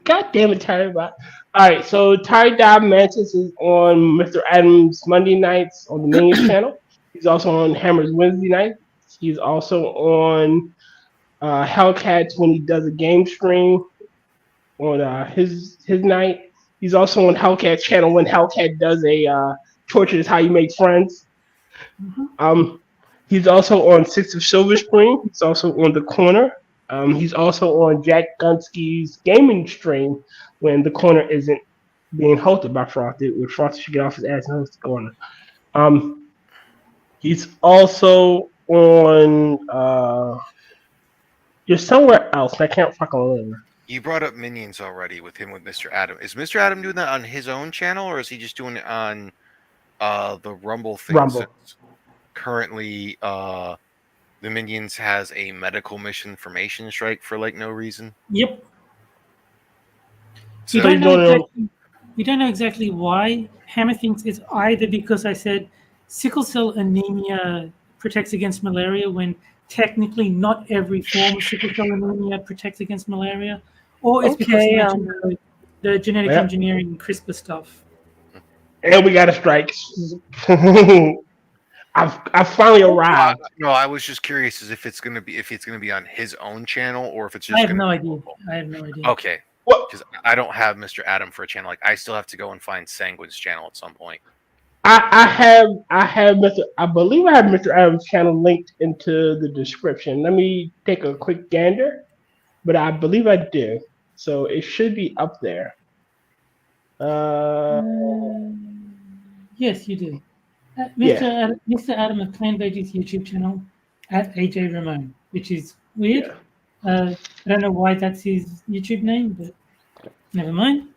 God damn it, Ty. All right, so Ty Dobb Mantis is on Mr. Adams Monday nights on the main channel. He's also on Hammer's Wednesday night. He's also on Hellcat when he does a game stream on his night. He's also on Hellcat channel when Hellcat does a Torture is How You Make Friends. Mm-hmm. He's also on Six of Silver Screen. He's also on The Corner. He's also on Jack Gunski's gaming stream when The Corner isn't being hosted by Frosty, where Frosty should get off his ass and host The Corner. He's also on you're somewhere else. I can't fucking remember. You brought up Minions already with him with Mr. Adam. Is Mr. Adam doing that on his own channel, or is he just doing it on the Rumble thing? Rumble. Currently, the Minions has a medical misinformation strike for like no reason. Yep. So we don't know exactly why. Hammer thinks it's either because I said sickle cell anemia protects against malaria when technically not every form of sickle cell anemia protects against malaria, or it's because the genetic engineering CRISPR stuff. And we got a strike. I've finally arrived. No, I was just curious as if it's gonna be on his own channel or if it's just. I have no idea. Okay, because I don't have Mr. Adam for a channel. Like I still have to go and find Sanguine's channel at some point. I have Mr. I believe I have Mr. Adams' channel linked into the description. Let me take a quick gander, but I believe I do. So it should be up there. Yes, you do. Mr. Adam of Clan Veggie's YouTube channel at AJ Ramon, which is weird. I don't know why that's his YouTube name, but never mind.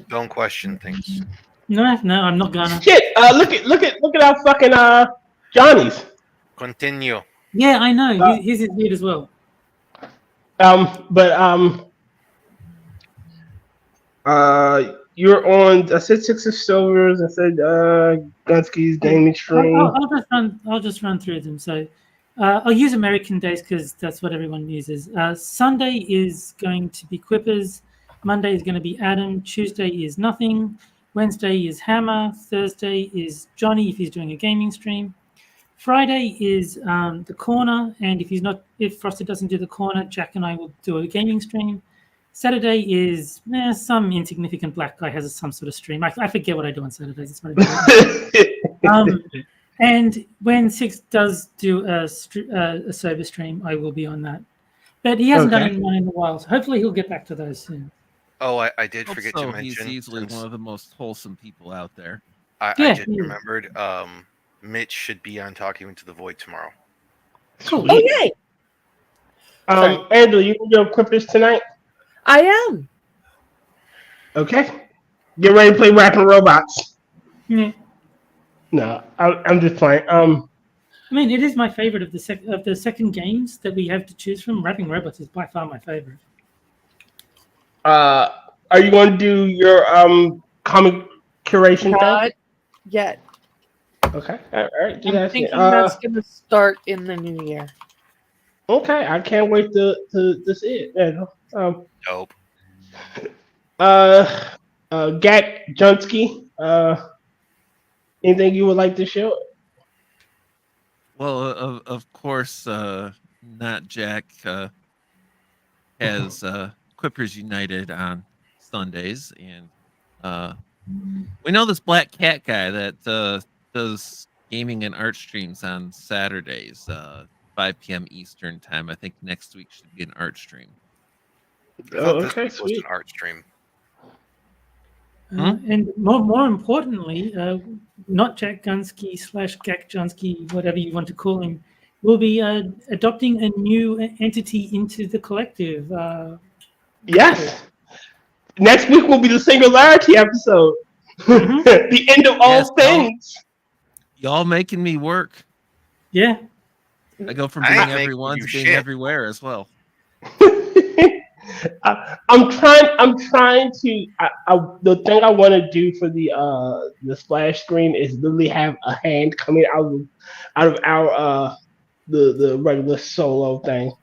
Don't question things. No, I'm not gonna. Shit! Look at our fucking Johnny's. Continue. Yeah, I know. His is weird as well. You're on. I said 6 of Silvers. I said Gunski's gaming stream. I'll just run through them. So I'll use American days because that's what everyone uses. Sunday is going to be Quippers. Monday is going to be Adam. Tuesday is nothing. Wednesday is Hammer. Thursday is Johnny if he's doing a gaming stream. Friday is the corner, and if Frosted doesn't do the corner, Jack and I will do a gaming stream. Saturday is some insignificant black guy has some sort of stream. I forget what I do on Saturdays. It's not and when Six does do a sober stream, I will be on that. But he hasn't done one in a while, so hopefully he'll get back to those soon. Oh, I did forget to mention. He's easily one of the most wholesome people out there. I just remembered. Mitch should be on Talking to the Void tomorrow. Cool. Oh, yay! Angela, you can do Quippers tonight? I am. Okay. Get ready to play Rapping Robots. Yeah. No, I'm just playing. I mean, it is my favorite of the second games that we have to choose from. Rapping Robots is by far my favorite. Are you going to do your comic curation Not yet. Okay. All right. I'm thinking that's going to start in the new year. Okay. I can't wait to see it. Dope. Gack, Junski, anything you would like to show? Well, of course, not Jack has Quippers United on Sundays, and we know this Black Cat guy that does gaming and art streams on Saturdays, 5 p.m. Eastern time. I think next week should be an art stream. Oh, okay, sweet. An art stream. And more importantly, not Jack Gunski / Gack Junski, whatever you want to call him, will be adopting a new entity into the collective. Yes. Next week will be the Singularity episode. The end of all things. Y'all making me work. Yeah. I go from being everyone to being everywhere as well. I'm trying to. The thing I want to do for the splash screen is literally have a hand coming out of our the regular solo thing.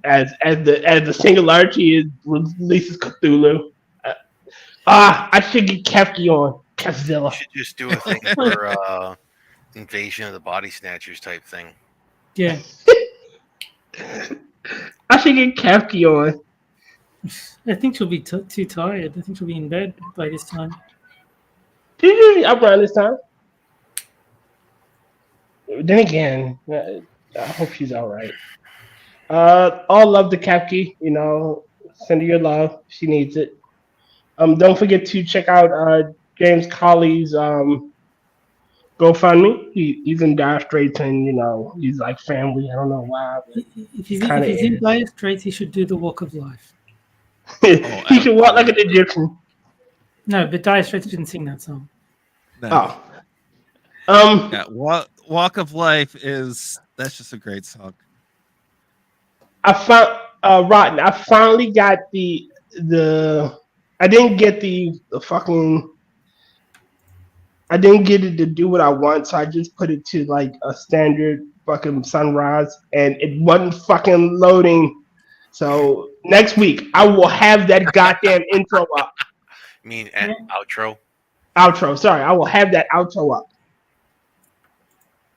As the Singularity is releases Cthulhu. I should get Kefk on Kefzilla. You should just do a thing for Invasion of the Body Snatchers type thing. Yeah. I should get Kefk on. I think she'll be too tired. I think she'll be in bed by this time. She's usually up around this time. Then again, I hope she's all right. All love to Kefk. Send her your love. She needs it. Don't forget to check out James Colley's GoFundMe. He's in dire straits, and he's like family. I don't know why. If he's in dire straits, he should do the Walk of Life. He should walk like an Egyptian. No, but Dire Straits didn't sing that song. No. Yeah, Walk of Life that's just a great song. I found Rotten. I finally got the I didn't get the fucking. I didn't get it to do what I want, so I just put it to like a standard fucking sunrise, and it wasn't fucking loading. So next week I will have that goddamn intro up. You mean an outro? Outro. Sorry, I will have that outro up.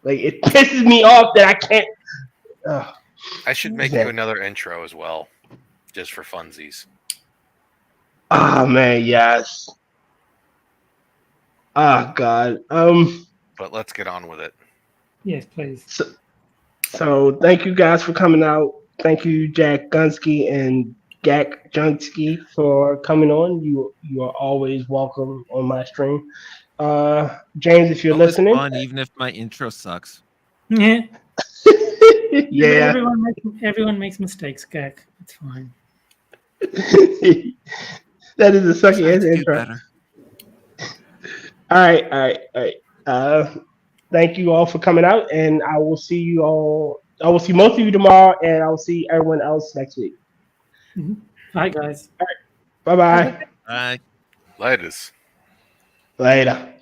Like it pisses me off that I can't. I should make you another intro as well, just for funsies. Oh man, yes. Oh god. But let's get on with it. Yes, please. So thank you guys for coming out. Thank you, Jack Gunski and Gack Junski, for coming on. You are always welcome on my stream. James, if you're listening, fun, even if my intro sucks. Yeah. Yeah. Everyone makes mistakes, Gack. It's fine. That is a sucky Try ass to do intro. better. All right. Thank you all for coming out, and I will see you all. I will see most of you tomorrow, and I will see everyone else next week. Bye, guys. Bye bye. Bye. Latest. Later.